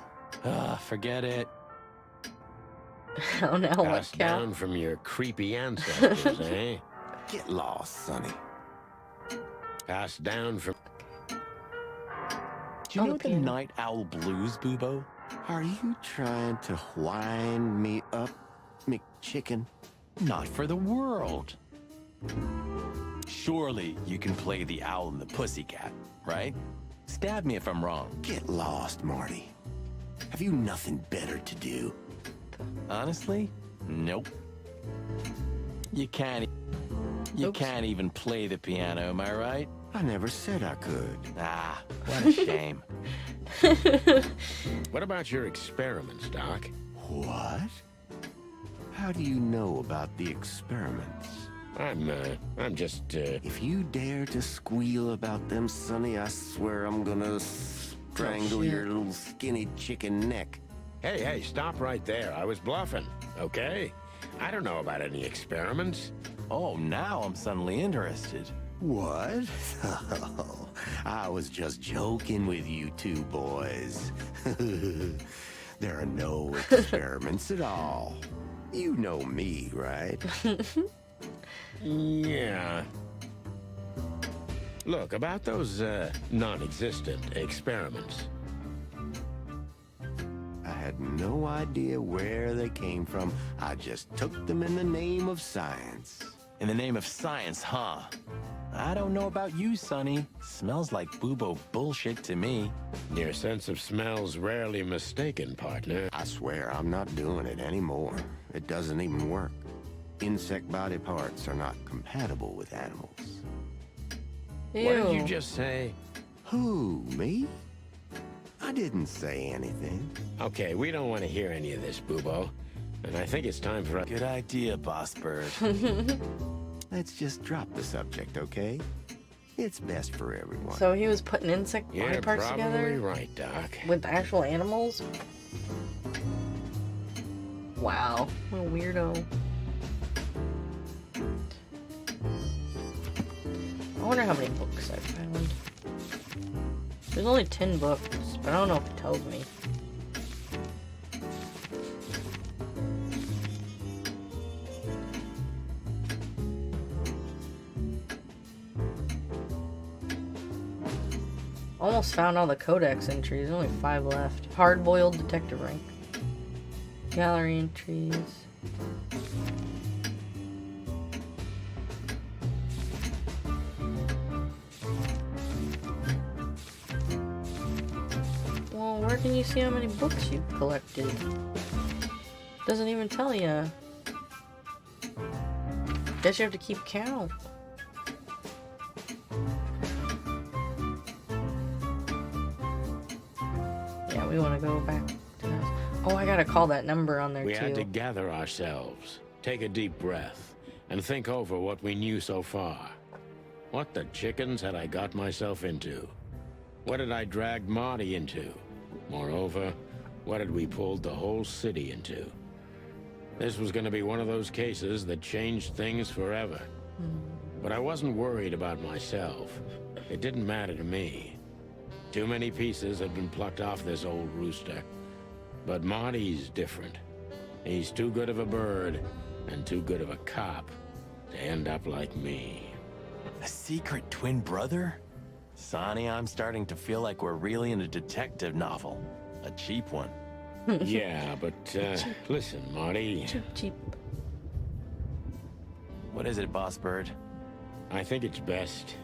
Forget it. Oh, now what Passed cow? down from your creepy ancestors, eh? Get lost, Sonny. Passed down from... Do you Oh, know the the piano. Night Owl Blues, Boobo? Are you trying to wind me up, McChicken? Not for the world. Surely you can play the owl and the pussycat, right? Stab me if I'm wrong. Get lost, Marty. Have you nothing better to do? Honestly, nope. You can't even play the piano, am I right? I never said I could. Ah, what a shame. What about your experiments, Doc? What? How do you know about the experiments? I'm just, If you dare to squeal about them, Sonny, I swear I'm gonna strangle your little skinny chicken neck. Hey, stop right there. I was bluffing, okay? I don't know about any experiments. Oh, now I'm suddenly interested. What? Oh, I was just joking with you two boys. There are no experiments at all. You know me, right? Yeah. Look, about those, non-existent experiments. I had no idea where they came from. I just took them in the name of science. In the name of science, huh? I don't know about you, Sonny. Smells like Boobo bullshit to me. Your sense of smell's rarely mistaken, partner. I swear I'm not doing it anymore. It doesn't even work. Insect body parts are not compatible with animals. Ew. What did you just say? Who, me? I didn't say anything. Okay, we don't want to hear any of this, Boobo. And I think it's time for us... Good idea, Boss Bird. Let's just drop the subject, okay? It's best for everyone. So he was putting insect body You're parts probably together right, Doc. with actual animals? Wow, what a weirdo. I wonder how many books I found. There's only 10 books, but I don't know if it tells me. Almost found all the codex entries, only 5 left. Hard-boiled detective rank. Gallery entries. Well, where can you see how many books you've collected? Doesn't even tell you. Guess you have to keep count. Yeah, we want to go back to that. Oh, I gotta call that number on there We too. had to gather ourselves, take a deep breath, and think over what we knew so far. What the chickens had I got myself into? What had I dragged Marty into? Moreover, what had we pulled the whole city into? This was going to be one of those cases that changed things forever. But I wasn't worried about myself. It didn't matter to me. Too many pieces had been plucked off this old rooster. But Marty's different. He's too good of a bird and too good of a cop to end up like me. A secret twin brother? Sonny, I'm starting to feel like we're really in a detective novel. A cheap one. Yeah, but listen, Marty. Cheap. What is it, Boss Bird? I think it's best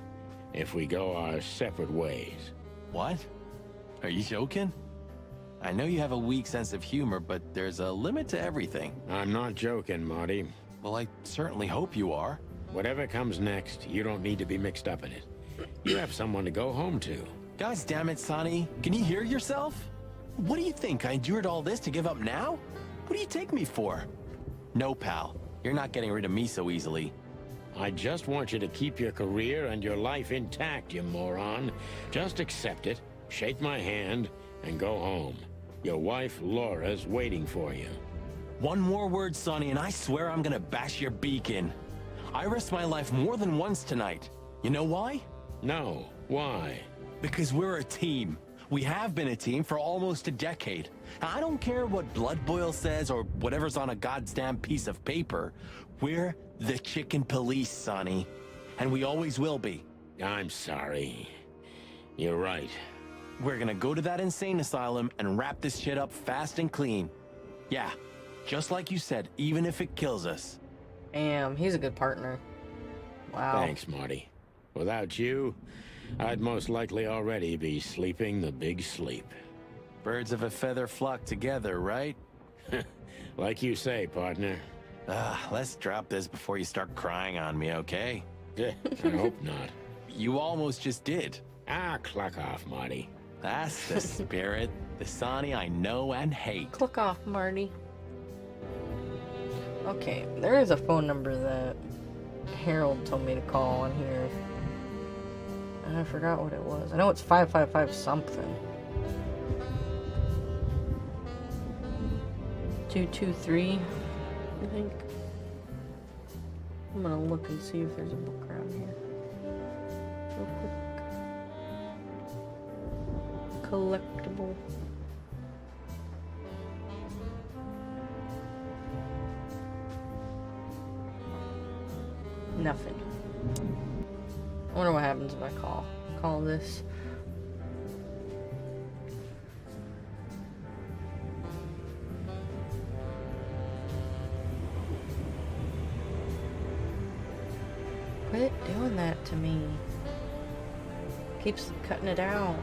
if we go our separate ways. What? Are you joking? I know you have a weak sense of humor, but there's a limit to everything. I'm not joking, Marty. Well, I certainly hope you are. Whatever comes next, you don't need to be mixed up in it. You have someone to go home to. Gosh damn it, Sonny. Can you hear yourself? What do you think? I endured all this to give up now? What do you take me for? No, pal. You're not getting rid of me so easily. I just want you to keep your career and your life intact, you moron. Just accept it, shake my hand, and go home. Your wife, Laura's waiting for you. One more word, Sonny, and I swear I'm gonna bash your beak in. I risked my life more than once tonight. You know why? No. Why? Because we're a team. We have been a team for almost a decade. I don't care what Blood Boil says or whatever's on a goddamn piece of paper. We're The chicken police, Sonny. And we always will be. I'm sorry. You're right. We're gonna go to that insane asylum and wrap this shit up fast and clean. Yeah, just like you said, even if it kills us. Damn, he's a good partner. Wow. Thanks, Marty. Without you, I'd most likely already be sleeping the big sleep. Birds of a feather flock together, right? Like you say, partner. Let's drop this before you start crying on me, okay? I hope not. You almost just did. Clock off, Marty. That's the spirit, the Sonny I know and hate. Click off, Marty. Okay, there is a phone number that Harold told me to call on here. And I forgot what it was. I know it's 555 something. 223, I think. I'm gonna look and see if there's a book around here. Real quick. Collectible. Nothing. I wonder what happens if I call this. Quit doing that to me. Keeps cutting it out.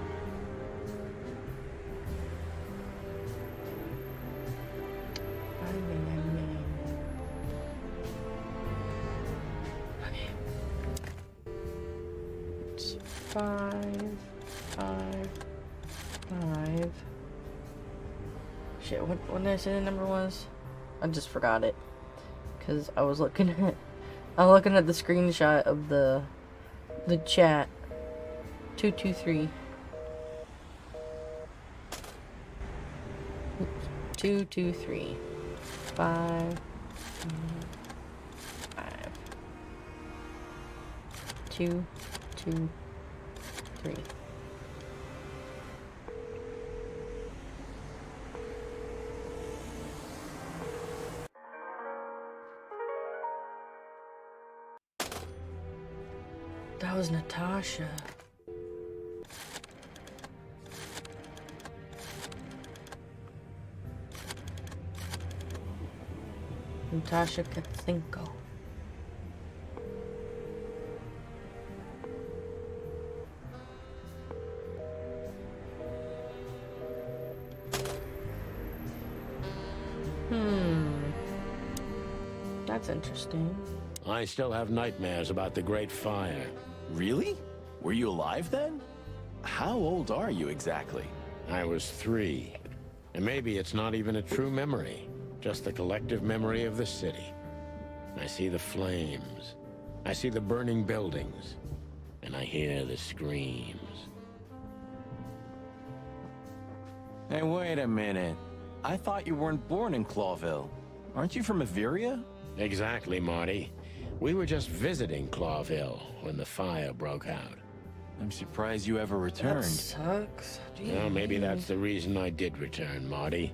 It's 555. Shit, what did I say the number was? I just forgot it. Cause I was looking at the screenshot of the chat. 223. Oops. 223. 5. 2, 2, 3. That was Natasha. Natasha Katsenko. That's interesting. I still have nightmares about the Great Fire. Really? Were you alive then? How old are you exactly? I was 3. And maybe it's not even a true memory, just the collective memory of the city. I see the flames. I see the burning buildings. And I hear the screams. Hey, wait a minute. I thought you weren't born in Clawville. Aren't you from Averia? Exactly, Marty. We were just visiting Clawville when the fire broke out. I'm surprised you ever returned. That sucks. Well, maybe that's the reason I did return, Marty.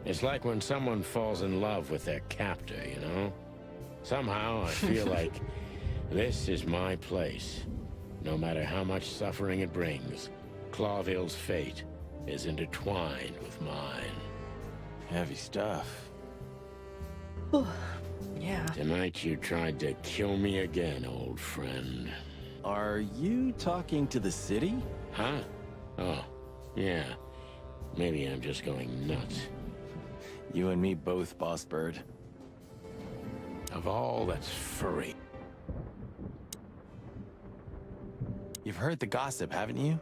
It's like when someone falls in love with their captor, you know? Somehow I feel like this is my place. No matter how much suffering it brings, Clawville's fate is intertwined with mine. Heavy stuff. Yeah. Tonight you tried to kill me again, old friend. Are you talking to the city? Huh? Oh, yeah. Maybe I'm just going nuts. You and me both, Boss Bird. Of all that's furry. You've heard the gossip, haven't you?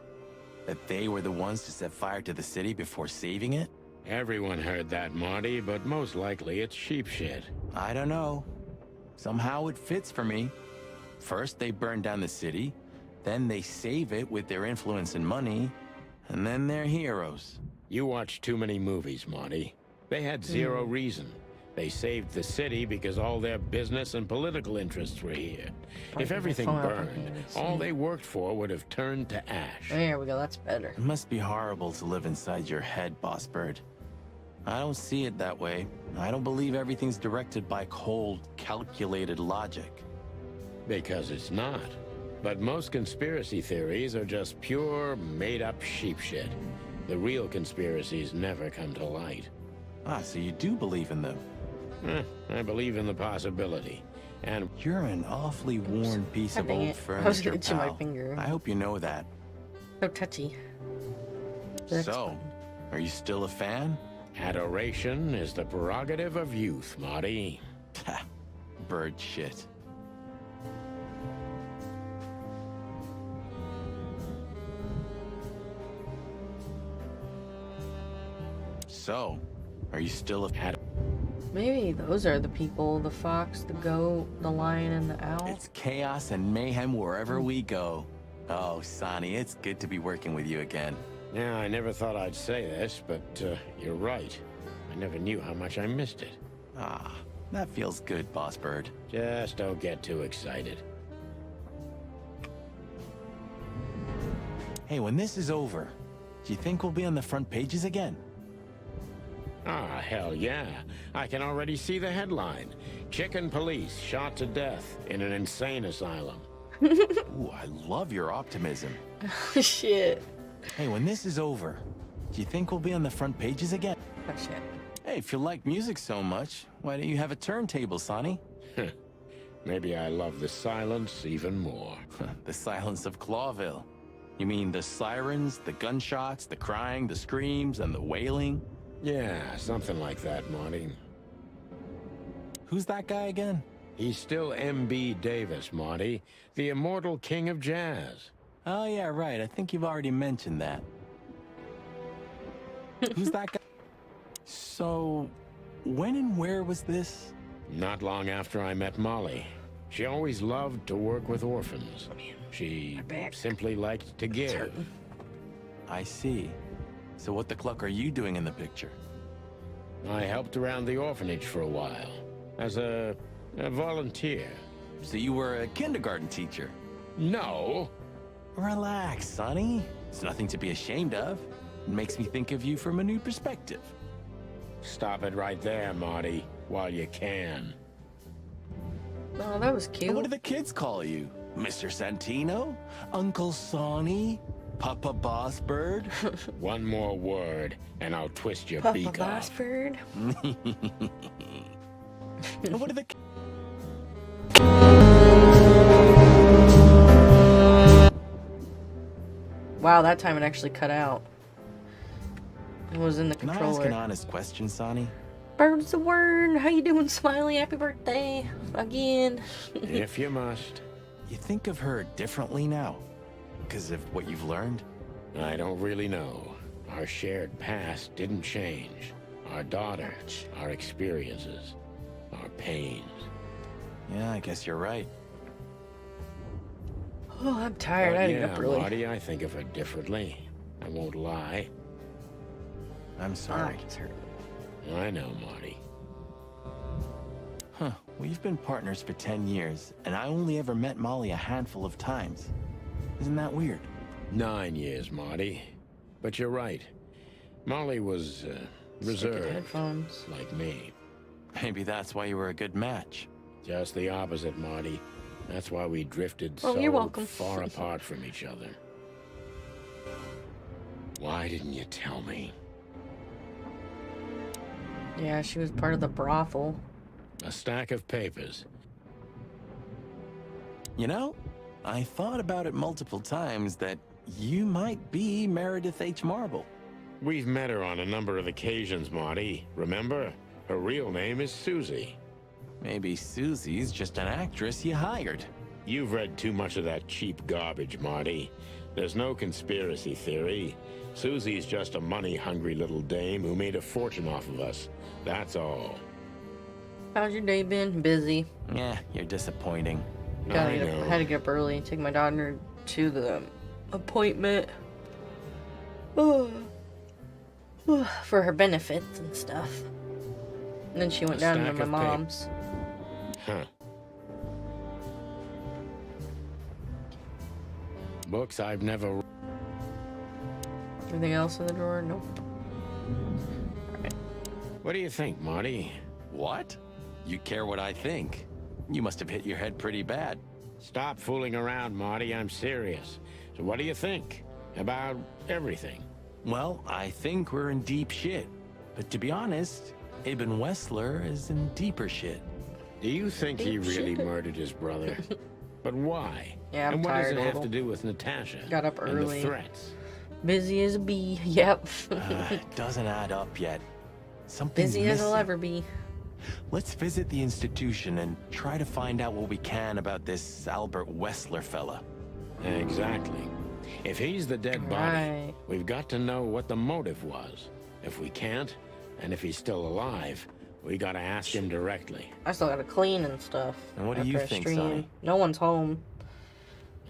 That they were the ones to set fire to the city before saving it? Everyone heard that, Marty, but most likely it's sheep shit. I don't know. Somehow it fits for me. First, they burn down the city. Then they save it with their influence and money. And then they're heroes. You watch too many movies, Marty. They had zero reason. They saved the city because all their business and political interests were here. If everything burned, all they worked for would have turned to ash. There we go, that's better. It must be horrible to live inside your head, Boss Bird. I don't see it that way. I don't believe everything's directed by cold, calculated logic. Because it's not. But most conspiracy theories are just pure, made-up sheep shit. The real conspiracies never come to light. Ah, so you do believe in them. I believe in the possibility. And You're an awfully worn piece God of dang old it. I was furniture, itching my pal. finger. I hope you know that. So touchy. That's So, fine. are you still a fan? adoration is the prerogative of youth, Marty. Ha, bird shit. So, are you still a fan? Maybe those are the people, the fox, the goat, the lion, and the owl. It's chaos and mayhem wherever we go. Oh, Sonny, it's good to be working with you again. Yeah, I never thought I'd say this, but you're right. I never knew how much I missed it. Ah, that feels good, Boss Bird. Just don't get too excited. Hey, when this is over, do you think we'll be on the front pages again? Ah, hell yeah. I can already see the headline. Chicken police shot to death in an insane asylum. Ooh, I love your optimism. Shit. Hey, when this is over, do you think we'll be on the front pages again? Oh, shit. Hey, if you like music so much, why don't you have a turntable, Sonny? Maybe I love the silence even more. The silence of Clawville. You mean the sirens, the gunshots, the crying, the screams, and the wailing? Yeah, something like that, Marty. Who's that guy again? He's still M.B. Davis, Marty, the immortal king of jazz. Oh, yeah, right. I think you've already mentioned that. Who's that guy? So, when and where was this? Not long after I met Molly. She always loved to work with orphans. She simply liked to give. I see. So what the cluck are you doing in the picture? I helped around the orphanage for a while, as a volunteer. So you were a kindergarten teacher? No! Relax, Sonny. It's nothing to be ashamed of. It makes me think of you from a new perspective. Stop it right there, Marty, while you can. Oh, that was cute. And what do the kids call you? Mr. Santino? Uncle Sonny? Papa Boss Bird? One more word, and I'll twist your Papa beak Boss off. Bird? And what do the... Wow, that time it actually cut out. It was in the Can I ask an controller. honest question, Sonny? Bird's the word. How you doing, Smiley? Happy birthday. Again. If you must. You think of her differently now? Because of what you've learned? I don't really know. Our shared past didn't change. Our daughter, our experiences, our pains. Yeah, I guess you're right. Oh, I'm tired. I had to Yeah, get up early. Marty, I think of her differently. I won't lie. I'm sorry. It's hurting. I know, Marty. Huh. We've been partners for 10 years, and I only ever met Molly a handful of times. Isn't that weird? 9 years, Marty. But you're right. Molly was reserved, Headphones. like me. Maybe that's why you were a good match. Just the opposite, Marty. That's why we drifted Oh, so you're welcome. far apart from each other. Why didn't you tell me? Yeah, she was part of the brothel. A stack of papers. You know, I thought about it multiple times that you might be Meredith H. Marble. We've met her on a number of occasions, Marty. Remember? Her real name is Susie. Maybe Susie's just an actress you hired. You've read too much of that cheap garbage, Marty. There's no conspiracy theory. Susie's just a money-hungry little dame who made a fortune off of us. That's all. How's your day been? Busy. Yeah, you're disappointing. Gotta I get know. up, had to get up early. Take my daughter to the appointment. For her benefits and stuff. And then she went A down to stack my of mom's. Huh. Books I've never... Anything else in the drawer? Nope. Alright. What do you think, Marty? What? You care what I think? You must have hit your head pretty bad. Stop fooling around, Marty. I'm serious. So what do you think about everything? Well, I think we're in deep shit. But to be honest, Ibn Wessler is in deeper shit. Do you think he Deep really shit. murdered his brother? But why? Yeah, I'm and what does tired it a have little. to do with Natasha? Got up and early. the threats? Busy as a bee. Yep. It doesn't add up yet. Something's Busy as missing. I'll ever be. Let's visit the institution and try to find out what we can about this Albert Wessler fella. Exactly. If he's the dead body, Right. we've got to know what the motive was. If we can't, and if he's still alive, we gotta ask him directly. I still gotta clean and stuff. And what do after you I think, stream. Sonny? No one's home.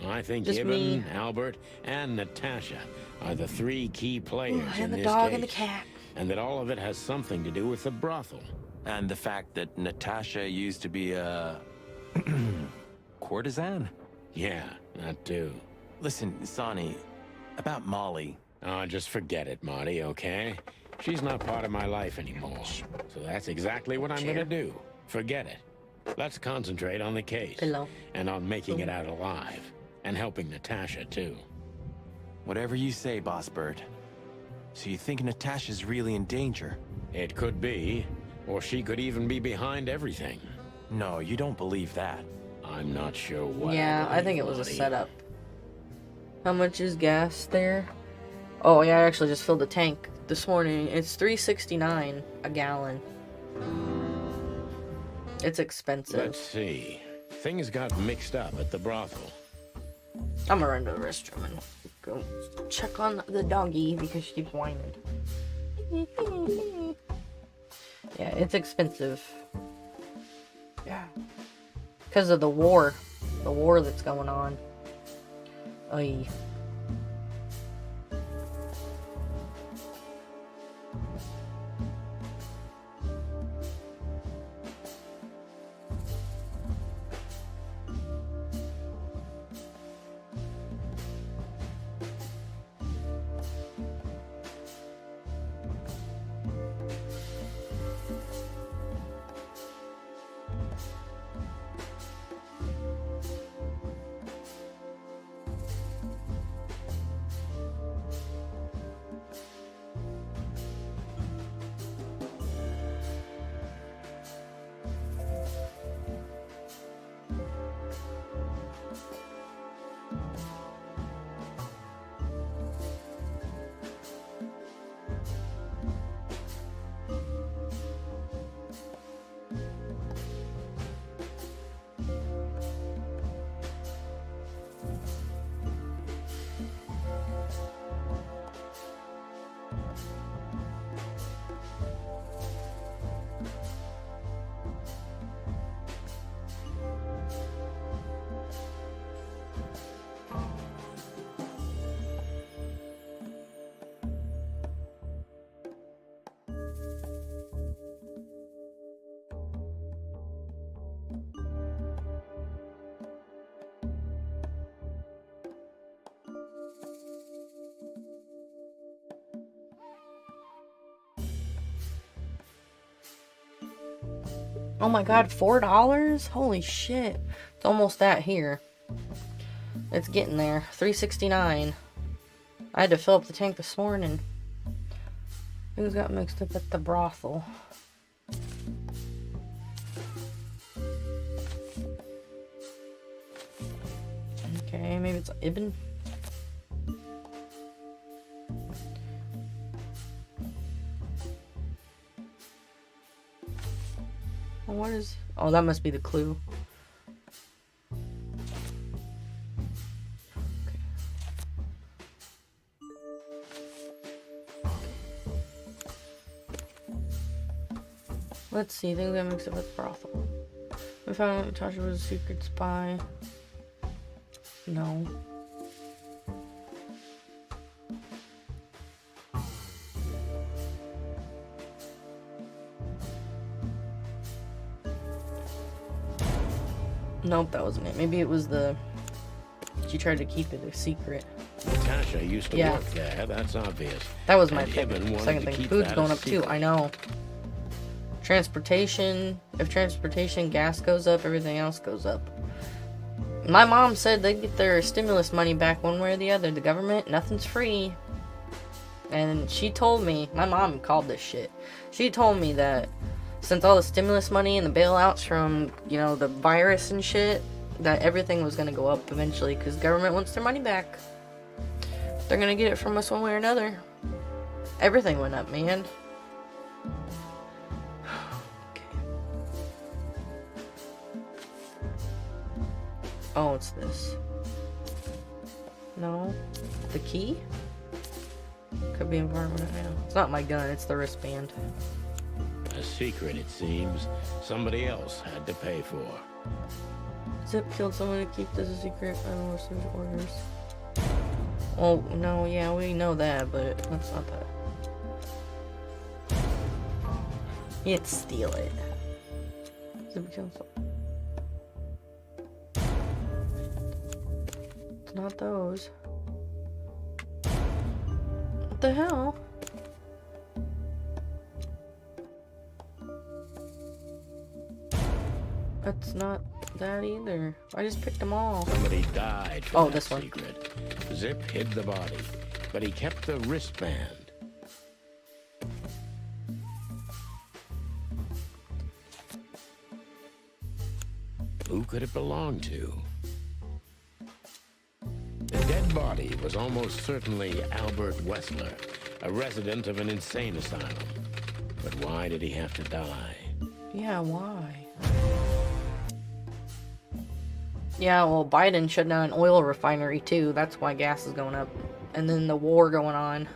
I think Just Ibn, me. Albert, and Natasha are the three key players in And the this dog case. and the cat. And that all of it has something to do with the brothel. And the fact that Natasha used to be a courtesan? Yeah, that too. Listen, Sonny, about Molly. Oh, just forget it, Marty, okay? She's not part of my life anymore. So that's exactly what I'm gonna do. Forget it. Let's concentrate on the case. Pillow. And on making it out alive. And helping Natasha, too. Whatever you say, Boss Bird. So you think Natasha's really in danger? It could be. Or she could even be behind everything. No, you don't believe that. I'm not sure what. Yeah, I think it believe, was a Marty. setup. How much is gas there? Oh yeah, I actually just filled the tank this morning. It's $3.69 a gallon. It's expensive. Let's see. Things got mixed up at the brothel. I'm gonna run to the restroom and go check on the doggy because she keeps whining. Yeah, it's expensive. Yeah. Because of the war. The war that's going on. Oy. Oh my god, $4? Holy shit. It's almost that here. It's getting there. $3.69. I had to fill up the tank this morning. Things got mixed up at the brothel. Okay, maybe it's Ibn. What is... Oh, that must be the clue. Let's see, things got mixed up with brothel. We found out Natasha was a secret spy. No. Nope, that wasn't it. Maybe it was the... She tried to keep it a secret. Natasha used to Yeah. work there, that's obvious. That was my And pick. Ibn wanted Second to thing. keep Food's that going a up too. secret. I know. Transportation, if transportation, gas goes up, everything else goes up. My mom said they'd get their stimulus money back one way or the other. The government, nothing's free. And she told me, my mom called this shit. She told me that since all the stimulus money and the bailouts from, you know, the virus and shit, that everything was going to go up eventually because the government wants their money back. They're going to get it from us one way or another. Everything went up, man. Okay. Oh, it's this. No. The key? Could be environment now. It's not my gun, it's the wristband. A secret, it seems. Somebody else had to pay for. Zip killed someone to keep this a secret. I don't know what orders. Oh, no, yeah, we know that, but that's not that. You didn't steal it. Zip killed someone. It's not those. What the hell? That's not that either. I just picked them all. Somebody died from that this one. secret. Zip hid the body, but he kept the wristband. Who could it belong to? The dead body was almost certainly Albert Wessler, a resident of an insane asylum. But why did he have to die? Yeah, why? Yeah, well, Biden shut down an oil refinery too. That's why gas is going up. And then the war going on.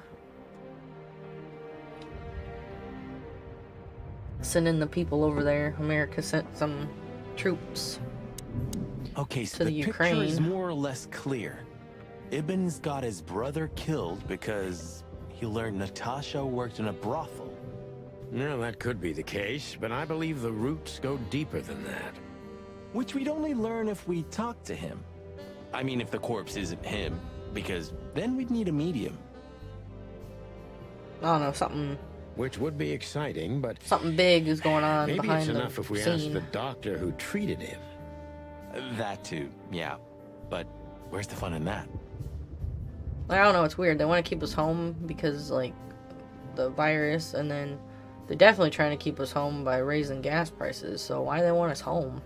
Sending the people over there. America sent some troops. Okay, so to the the picture Ukraine. is more or less clear. Ibn's got his brother killed because he learned Natasha worked in a brothel. Well, that could be the case, but I believe the roots go deeper than that. Which we'd only learn if we talked to him. I mean, if the corpse isn't him, because then we'd need a medium. I don't know, something Which would be exciting, but big is going on maybe behind it's the enough if we scene. ask the doctor who treated him. That too, yeah. But where's the fun in that? I don't know, it's weird. They want to keep us home because, like, the virus, and then they're definitely trying to keep us home by raising gas prices. So why do they want us home?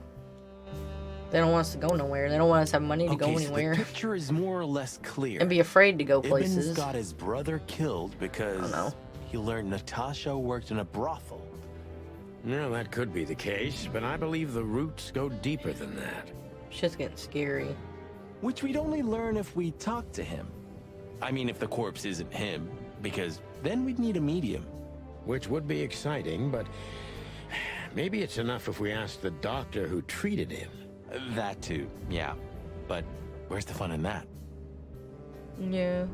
They don't want us to go nowhere. They don't want us to have money to go anywhere. So the picture is more or less clear. And be afraid to go Ibn's places. got his brother killed because he learned Natasha worked in a brothel. Well, that could be the case, but I believe the roots go deeper than that. Shit's getting scary. Which we'd only learn if we talked to him. I mean, if the corpse isn't him, because then we'd need a medium. Which would be exciting, but maybe it's enough if we ask the doctor who treated him. That too, yeah. But where's the fun in that? Yeah.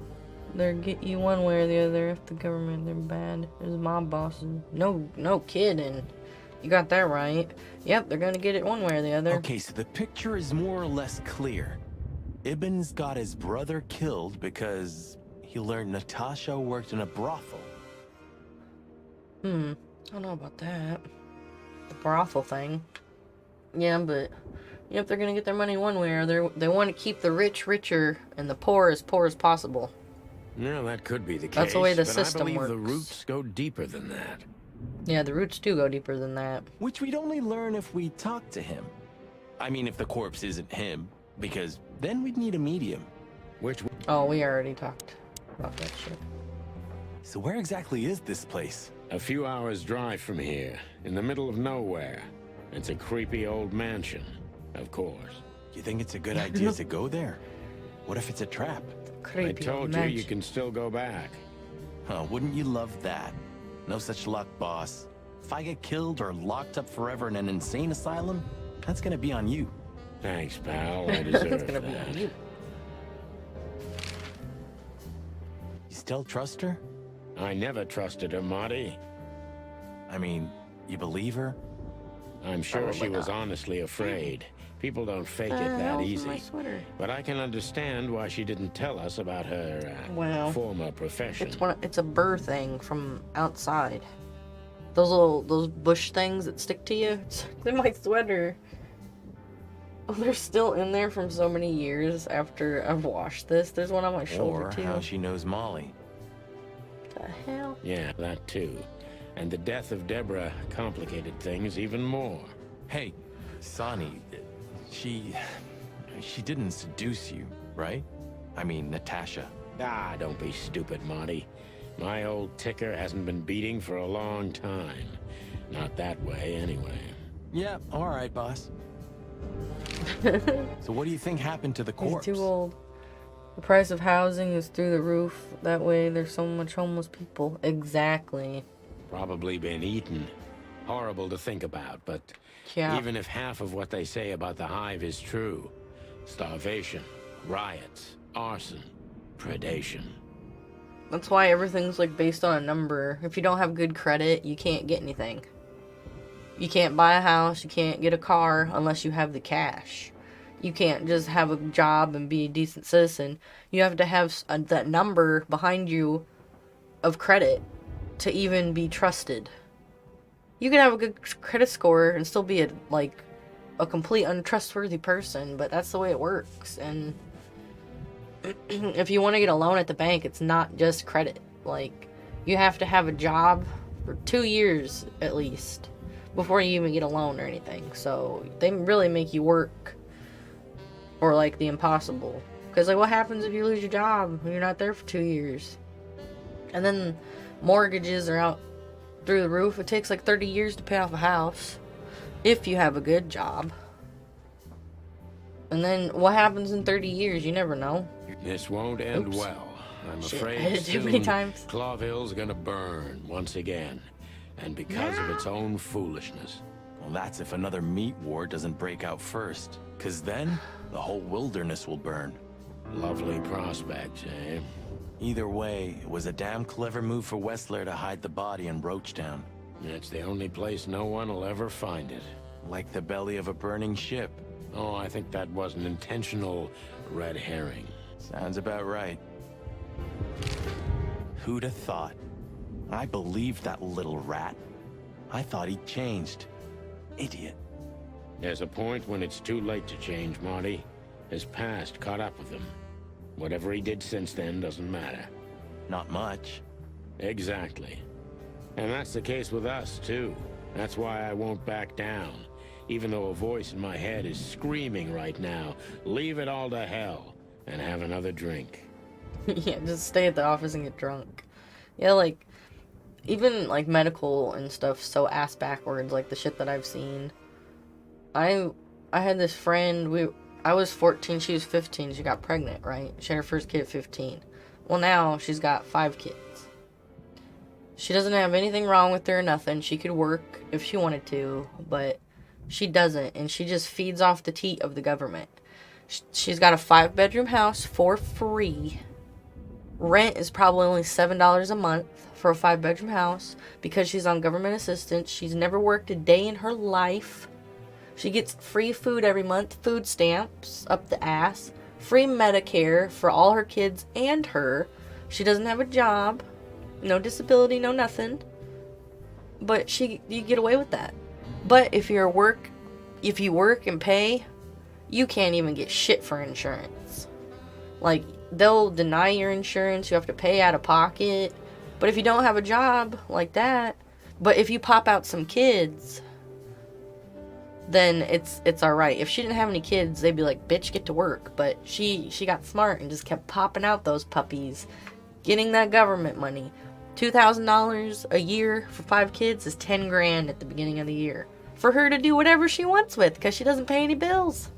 They're get you one way or the other if the government, they're bad. There's mob bosses. No kidding. You got that right. Yep, they're gonna get it one way or the other. Okay, so the picture is more or less clear. Ibn's got his brother killed because he learned Natasha worked in a brothel. I don't know about that. The brothel thing. Yeah, but yep, they're gonna get their money one way or they want to keep the rich richer and the poor as possible. No, that could be the case. That's the way the but system I believe works. the roots go deeper than that. Yeah, the roots do go deeper than that. Which we'd only learn if we talked to him. I mean, if the corpse isn't him, because then we'd need a medium. Oh, we already talked about that shit. So where exactly is this place? A few hours drive from here, in the middle of nowhere. It's a creepy old mansion, of course. You think it's a good idea to go there? What if it's a trap? Creepy I told old you you mansion. can still go back. Oh, wouldn't you love that? No such luck, boss. If I get killed or locked up forever in an insane asylum, that's gonna be on you. Thanks, pal. I deserve It's gonna be that. on you. You still trust her? I never trusted her, Marty. I mean, you believe her? I'm sure Probably she was not. honestly afraid. People don't fake The it that hell's my easy. sweater? But I can understand why she didn't tell us about her Well, former profession. It's a burr thing from outside. those bush things that stick to you. It's in my sweater. Oh, they're still in there from so many years after I've washed this. There's one on my shoulder, Or too. how she knows Molly. What the hell? Yeah, that too. And the death of Deborah complicated things even more. Hey, Sonny, she didn't seduce you, right? I mean, Natasha. Ah, don't be stupid, Monty. My old ticker hasn't been beating for a long time. Not that way, anyway. Yeah, all right, boss. So what do you think happened to the He's corpse? too old. The price of housing is through the roof. That way there's so much homeless people. Exactly. Probably been eaten. Horrible to think about, but Yeah. even if half of what they say about the hive is true, starvation, riots, arson, predation. That's why everything's like based on a number. If you don't have good credit, you can't get anything. You can't buy a house, you can't get a car unless you have the cash. You can't just have a job and be a decent citizen. You have to have that number behind you of credit to even be trusted. You can have a good credit score and still be a complete untrustworthy person, but that's the way it works. And if you want to get a loan at the bank, it's not just credit. Like, you have to have a job for 2 years at least before you even get a loan or anything. So they really make you work for like the impossible. Because like, what happens if you lose your job when you're not there for 2 years? And then mortgages are out through the roof. It takes like 30 years to pay off a house if you have a good job. And then what happens in 30 years? You never know. This won't end Oops. well. I'm Shit, I afraid hit it too many soon times. Clawville's gonna burn once again. And because of its own foolishness. Well, that's if another meat war doesn't break out first. 'Cause then, the whole wilderness will burn. Lovely prospects, eh? Either way, it was a damn clever move for Wessler to hide the body in Roachtown. It's the only place no one will ever find it. Like the belly of a burning ship. Oh, I think that was an intentional red herring. Sounds about right. Who'd have thought? I believed that little rat. I thought he'd changed. Idiot. There's a point when it's too late to change, Marty. His past caught up with him. Whatever he did since then doesn't matter. Not much. Exactly. And that's the case with us, too. That's why I won't back down. Even though a voice in my head is screaming right now, leave it all to hell and have another drink. Yeah, just stay at the office and get drunk. Yeah, like, even like medical and stuff so ass backwards, like the shit that I've seen. I had this friend, I was 14, she was 15, she got pregnant, right? She had her first kid at 15. Well, now she's got 5 kids. She doesn't have anything wrong with her or nothing. She could work if she wanted to, but she doesn't, and she just feeds off the teat of the government. She's got a 5-bedroom house for free. Rent is probably only $7 a month for a 5-bedroom house because she's on government assistance. She's never worked a day in her life. She gets free food every month, food stamps up the ass, free Medicare for all her kids and her. She doesn't have a job, no disability, no nothing. But you get away with that. But if you work and pay, you can't even get shit for insurance. Like, they'll deny your insurance, you have to pay out of pocket. But if you don't have a job like that, but if you pop out some kids, then it's alright. If she didn't have any kids, they'd be like, bitch, get to work. But she got smart and just kept popping out those puppies, getting that government money. $2,000 a year for 5 kids is $10 grand at the beginning of the year for her to do whatever she wants with, because she doesn't pay any bills.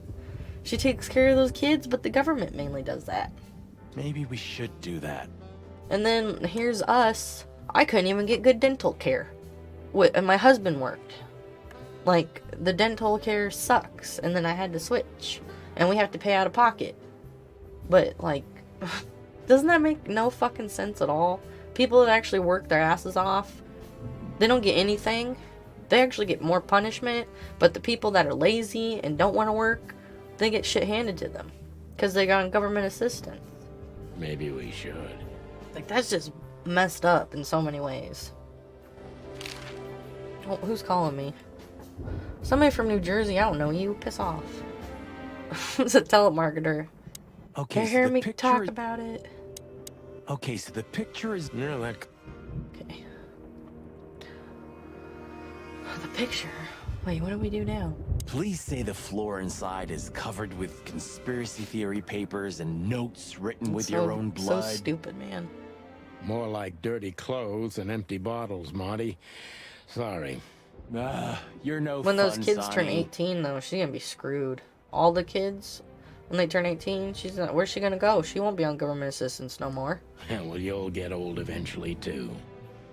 She takes care of those kids, but the government mainly does that. Maybe we should do that. And then here's us. I couldn't even get good dental care. And my husband worked. Like, the dental care sucks, and then I had to switch, and we have to pay out of pocket. But, like, doesn't that make no fucking sense at all? People that actually work their asses off, they don't get anything. They actually get more punishment, but the people that are lazy and don't want to work, they get shit handed to them because they got government assistance. Maybe we should. Like, that's just messed up in so many ways. Oh, who's calling me? Somebody from New Jersey. I don't know you. Piss off. It's a telemarketer. Okay, They so hear the me picture talk is... about it. Okay, so the picture is... No, that... Okay. The picture. Wait, what do we do now? Please say the floor inside is covered with conspiracy theory papers and notes written with your own blood. So stupid, man. More like dirty clothes and empty bottles, Marty. Sorry. You're no When fun, those kids turn Sonny. 18, though, she's gonna be screwed. All the kids, when they turn 18, she's not, where's she gonna go? She won't be on government assistance no more. Well, you'll get old eventually, too.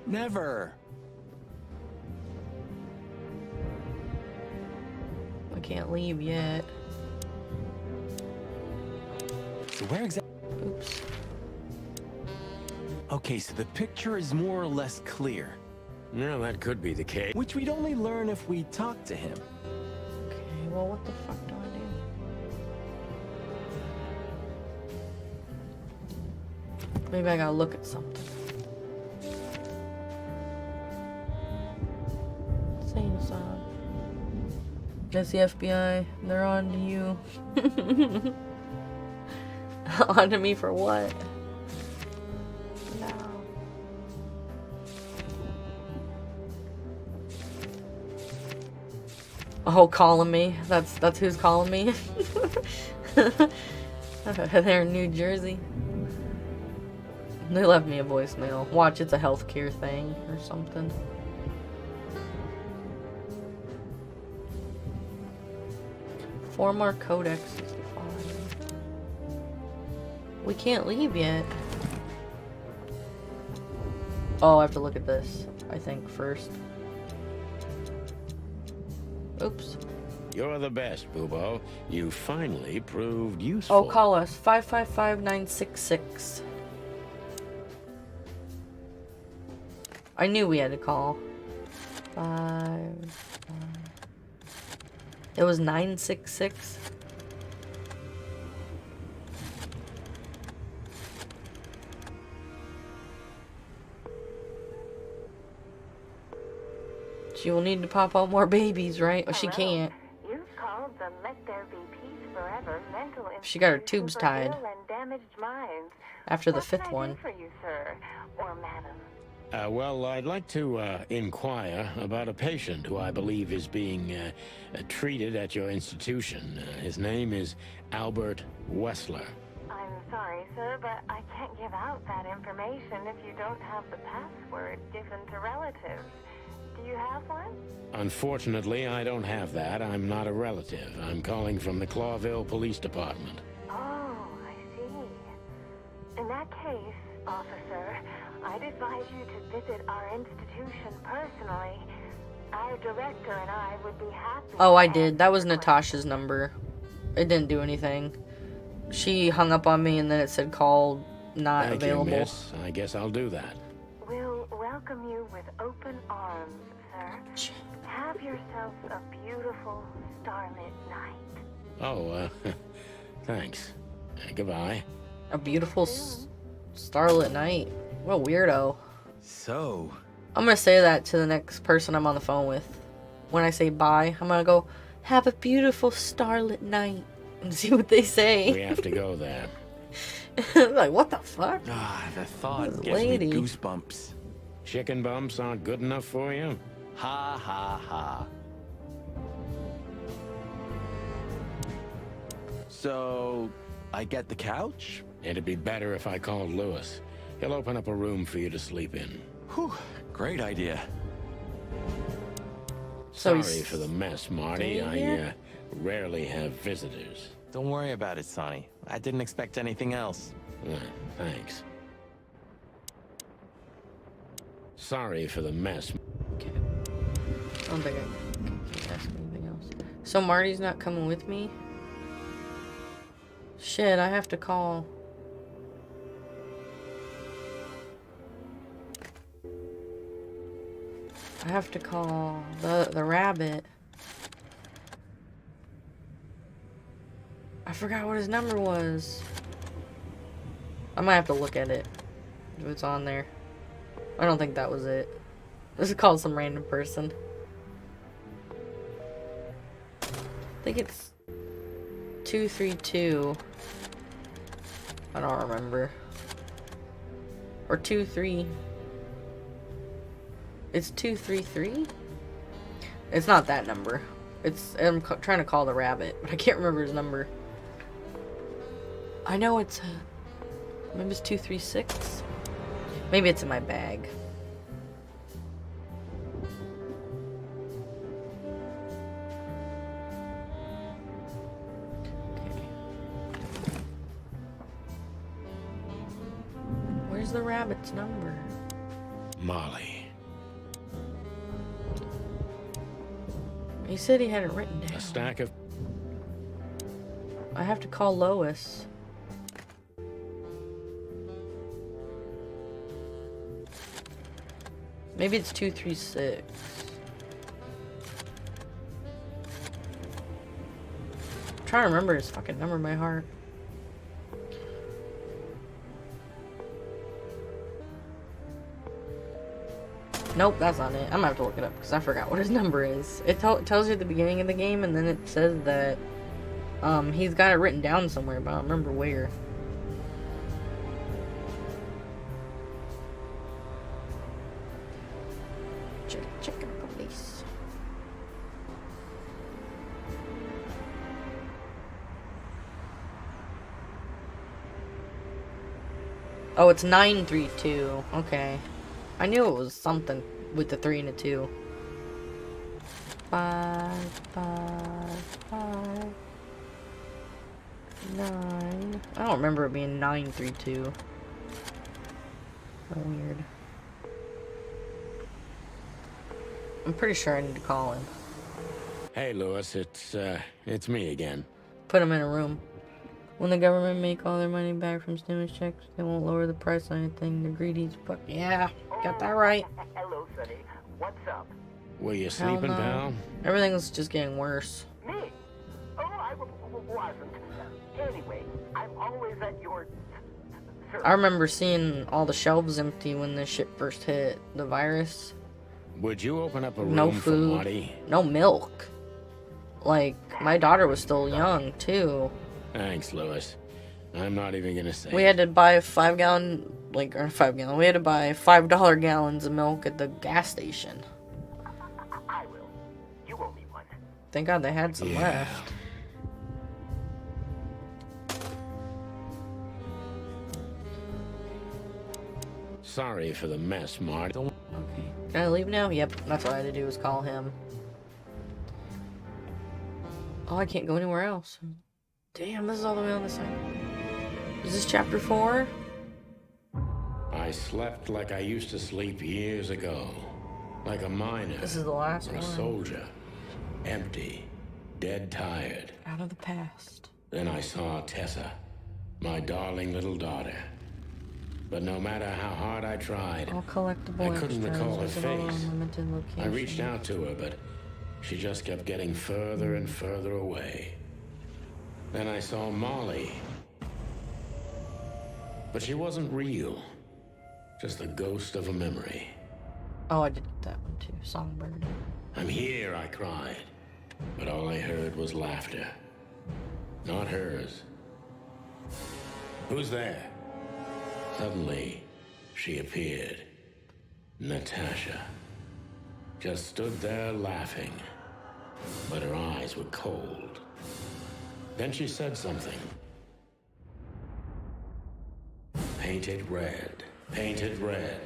Never. I can't leave yet. So where exactly... Oops. Okay, so the picture is more or less clear, No, that could be the case. which we'd only learn if we talked to him. Okay, well, what the fuck do I do? Maybe I gotta look at something. Same song. That's the FBI. They're on to you. On to me for what? No. Oh, calling me. That's who's calling me. They're in New Jersey. They left me a voicemail. Watch, it's a healthcare thing or something. Former Codex 65. We can't leave yet. Oh, I have to look at this, I think, first. Oops. You're the best, Bubo. You finally proved useful. Oh, call us. 555-966. I knew we had to call. It was 966. She will need to pop out more babies, right? Oh, she can't. You've called the Let There Be Peace Forever mental She got her institution tubes for tied. ill and damaged minds. After the What fifth can I do one. for you, sir, or madam? Well, I'd like to inquire about a patient who I believe is being treated at your institution. His name is Albert Wessler. I'm sorry, sir, but I can't give out that information if you don't have the password given to relatives. Do you have one? Unfortunately, I don't have that. I'm not a relative. I'm calling from the Clawville Police Department. Oh, I see. In that case, officer, I'd advise you to visit our institution personally. Our director and I would be happy. Oh, I to did. That was answer Natasha's number. It didn't do anything. She hung up on me and then it said call not Thank available. you, miss. I guess I'll do that. We'll welcome you with open arms, sir. Have yourself a beautiful starlit night. Oh, thanks. Goodbye. A beautiful starlit night. What a weirdo. So, I'm gonna say that to the next person I'm on the phone with. When I say bye, I'm gonna go, have a beautiful starlit night. And see what they We say. have to go there. Like, what the fuck? the thought This gives lady. me goosebumps. Chicken bumps aren't good enough for you? Ha ha ha. So, I get the couch? It'd be better if I called Lewis. He'll open up a room for you to sleep in. Whew, great idea. So Sorry he's for the mess, Marty. staying I here? rarely have visitors. Don't worry about it, Sonny. I didn't expect anything else. Thanks. Sorry for the mess. Okay. I don't think I can ask anything else. So Marty's not coming with me? Shit, I have to call. I have to call the rabbit. I forgot what his number was. I might have to look at it if it's on there. I don't think that was it. This is called some random person. I think it's 232. I don't remember. Or 23. It's 233? It's not that number. I'm trying to call the rabbit, but I can't remember his number. I know it's maybe it's 236. Maybe it's in my bag. Okay. Where's the rabbit's number? Molly. He said he had it written down. A stack of... I have to call Lois. Maybe it's 236. I'm trying to remember his fucking number by heart. Nope, that's not it. I'm gonna have to look it up because I forgot what his number is. It tells you at the beginning of the game, and then it says that he's got it written down somewhere, but I don't remember where. Check the police. Oh, it's 932. Okay. I knew it was something with the 3 and a 2. 5, 9. I don't remember it being 932. So weird. I'm pretty sure I need to call him. Hey, Lewis, it's me again. Put him in a room. When the government make all their money back from stimulus checks, they won't lower the price on anything. The greedies, fuck yeah, got that right. Hello, Sonny. What's up? Were you sleeping, no. pal? Everything's just getting worse. Me? Oh, I wasn't. Anyway, I'm always at your service. I remember seeing all the shelves empty when this shit first hit, the virus. Would you open up a room No for food, Marty? no milk. Like, my daughter was still young, too. Thanks, Lewis. I'm not even gonna say. We had to buy 5 gallon, like, or 5 gallon, we had to buy $5 gallons of milk at the gas station. I will. You owe me one. Thank God they had some left. Sorry for the mess, Marty. Okay. Can I leave now? Yep, that's what I had to do was call him. Oh, I can't go anywhere else. Damn, this is all the way on the side. Is this chapter 4? I slept like I used to sleep years ago. Like a miner. This is the last or one. a soldier. Empty. Dead tired. Out of the past. Then I saw Tessa. My darling little daughter. But no matter how hard I tried, All collectible I couldn't recall her extras, visible face. on limited location. I reached out to her, but she just kept getting further and further away. Then I saw Molly. But she wasn't real. Just the ghost of a memory. Oh, I did that one too. Songbird. I'm here, I cried. But all I heard was laughter. Not hers. Who's there? Suddenly, she appeared. Natasha. Just stood there laughing. But her eyes were cold. Then she said something. Painted red. Painted red.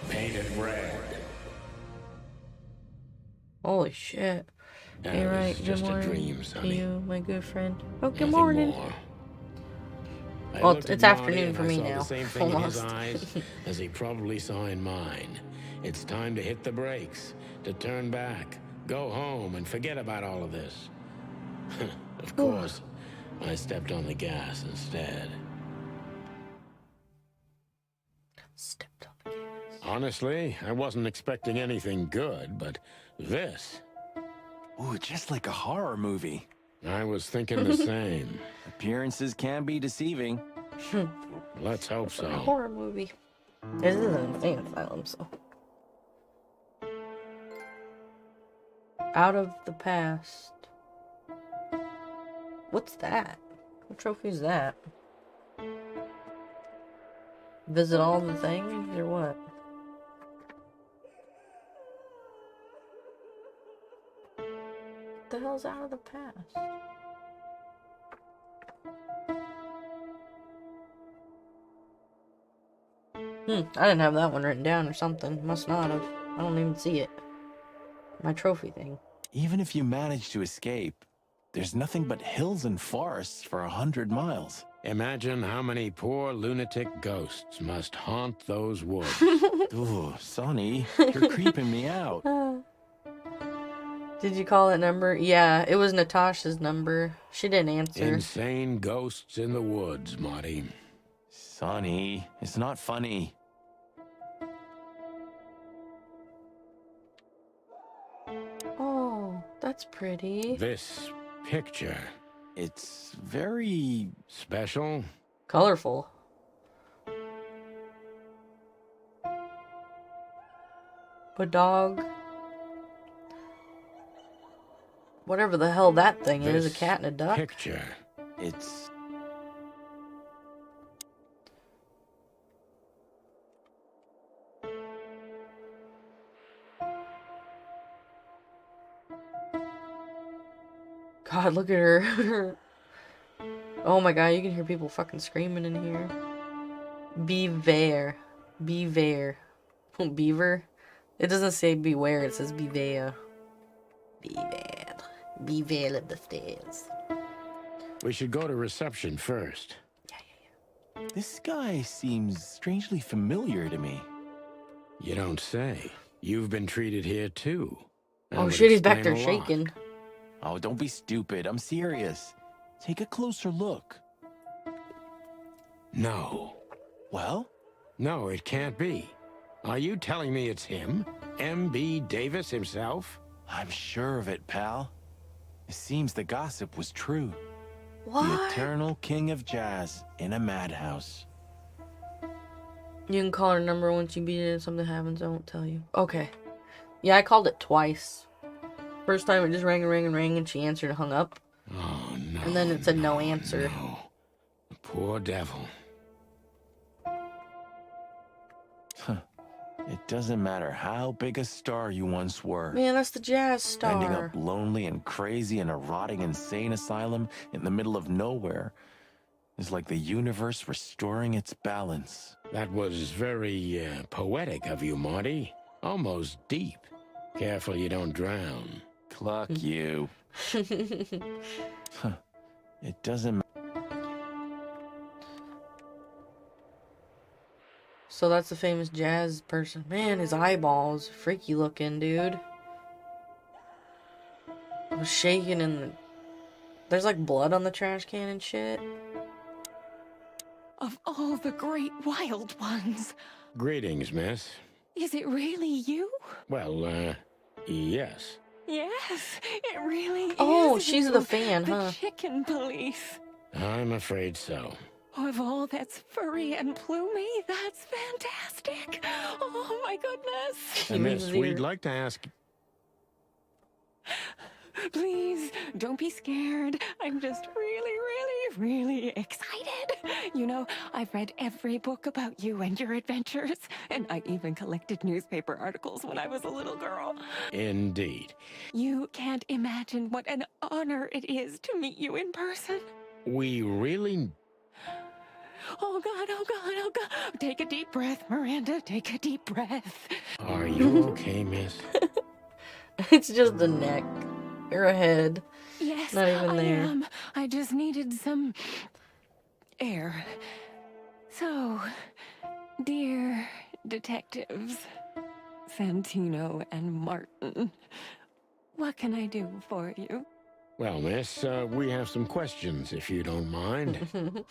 Painted red. Holy shit. That You're was right. Good just a morning dream, to Sonny. you, my good friend. Oh, good Nothing morning. more. I Well, looked it's at Marty afternoon and for I me saw now. The same thing in his Almost. eyes as he probably saw in mine. It's time to hit the brakes, to turn back, go home, and forget about all of this. Of course, I stepped on the gas instead. Stepped on the gas. Honestly, I wasn't expecting anything good, but this, Ooh, just like a horror movie. I was thinking the same. Appearances can be deceiving. Let's hope A so. horror movie. This is an insane asylum, so. Out of the past. What's that? What trophy is that? Visit all the things, or what? What the hell's out of the past? I didn't have that one written down or something. Must not have. I don't even see it. My trophy thing. Even if you manage to escape, there's nothing but hills and forests for 100 miles. Imagine how many poor lunatic ghosts must haunt those woods. Ooh, Sonny, you're creeping me out. Did you call it number? Yeah, it was Natasha's number. She didn't answer. Insane ghosts in the woods, Marty. Sonny, it's not funny. Oh, that's pretty. This picture. It's very special. Colorful. A dog. Whatever the hell that thing is, a cat and a duck. Picture. It's... God, look at her. Oh my god, you can hear people fucking screaming in here. Beware. Beware. Beaver? It doesn't say beware, it says beware. Beware. Beware of the stairs. We should go to reception first. This guy seems strangely familiar to me. You don't say. You've been treated here too. That Oh would shit, he's back explain there a lot. shaking. Oh, don't be stupid. I'm serious. Take a closer look. No. Well? No, it can't be. Are you telling me it's him? M.B. Davis himself? I'm sure of it, pal. It seems the gossip was true. What? The eternal king of jazz in a madhouse. You can call her number once you beat it and something happens, I won't tell you. Okay. Yeah, I called it twice. First time it just rang and rang and rang and she answered and hung up. Oh, no. And then it said no answer. No. The poor devil. It doesn't matter how big a star you once were. Man, that's the jazz star. Ending up lonely and crazy in a rotting insane asylum in the middle of nowhere is like the universe restoring its balance. That was very poetic of you, Marty. Almost deep. Careful you don't drown. Cluck you. It doesn't matter. So that's the famous jazz person. Man, his eyeballs. Freaky looking, dude. I was shaking in the... There's like blood on the trash can and shit. Of all the great wild ones. Greetings, miss. Is it really you? Well, yes. Yes, it really is. Oh, she's you, the fan, huh? The chicken police. I'm afraid so. Of all that's furry and plumey, that's fantastic. Oh my goodness. Miss, we'd like to ask... Please, don't be scared. I'm just really excited. You know, I've read every book about you and your adventures, and I even collected newspaper articles when I was a little girl. Indeed. You can't imagine what an honor it is to meet you in person. We really... Oh God, oh God, oh God. Take a deep breath, Miranda. Take a deep breath. Are you okay, miss? It's just the neck. Or a head. Yes, Not even there. I am. I just needed some air. So, dear detectives, Santino and Martin, what can I do for you? Well, miss, we have some questions, if you don't mind.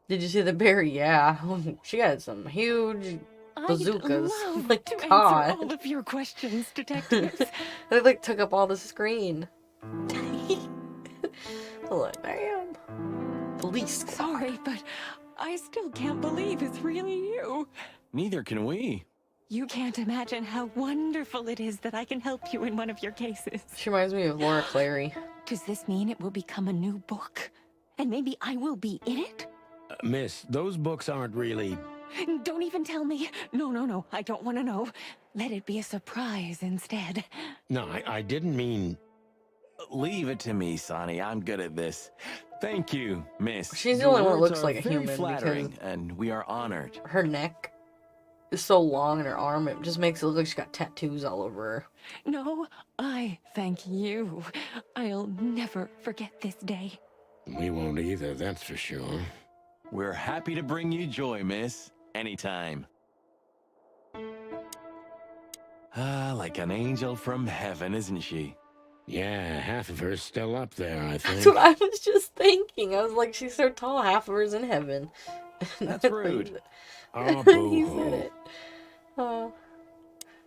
Did you see the bear? Yeah. She got some huge bazookas. I'd love My to God. answer all of your questions, detectives. They like took up all the screen. Look, damn. Police squad. Sorry, but I still can't believe it's really you. Neither can we. You can't imagine how wonderful it is that I can help you in one of your cases. She reminds me of Laura Clary. Does this mean it will become a new book? And maybe I will be in it? Miss, those books aren't really... Don't even tell me. No, I don't want to know. Let it be a surprise instead. No, I didn't mean... Leave it to me, Sonny. I'm good at this. Thank you, miss. She's the Your only one that words looks are like a very human flattering, because and we are honored. her neck is so long and her arm, it just makes it look like she's got tattoos all over her. No, I thank you. I'll never forget this day. We won't either, that's for sure. We're happy to bring you joy, miss. Anytime. Ah, like an angel from heaven, isn't she? Yeah, half of her's still up there, I think. That's what I was just thinking. I was like, she's so tall, half of her's in heaven. That's rude. Oh, He said it. Oh.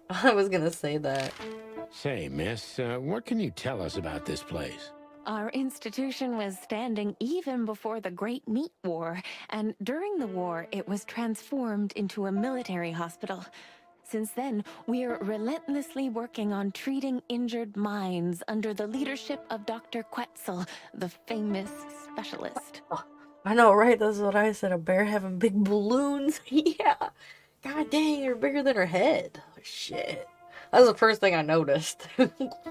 I was gonna say that. Say, miss, what can you tell us about this place? Our institution was standing even before the Great Meat War, and during the war, it was transformed into a military hospital. Since then, we're relentlessly working on treating injured minds under the leadership of Dr. Quetzal, the famous specialist. I know, right? That's what I said. A bear having big balloons. Yeah. God dang, they're bigger than her head. Oh, shit. That was the first thing I noticed.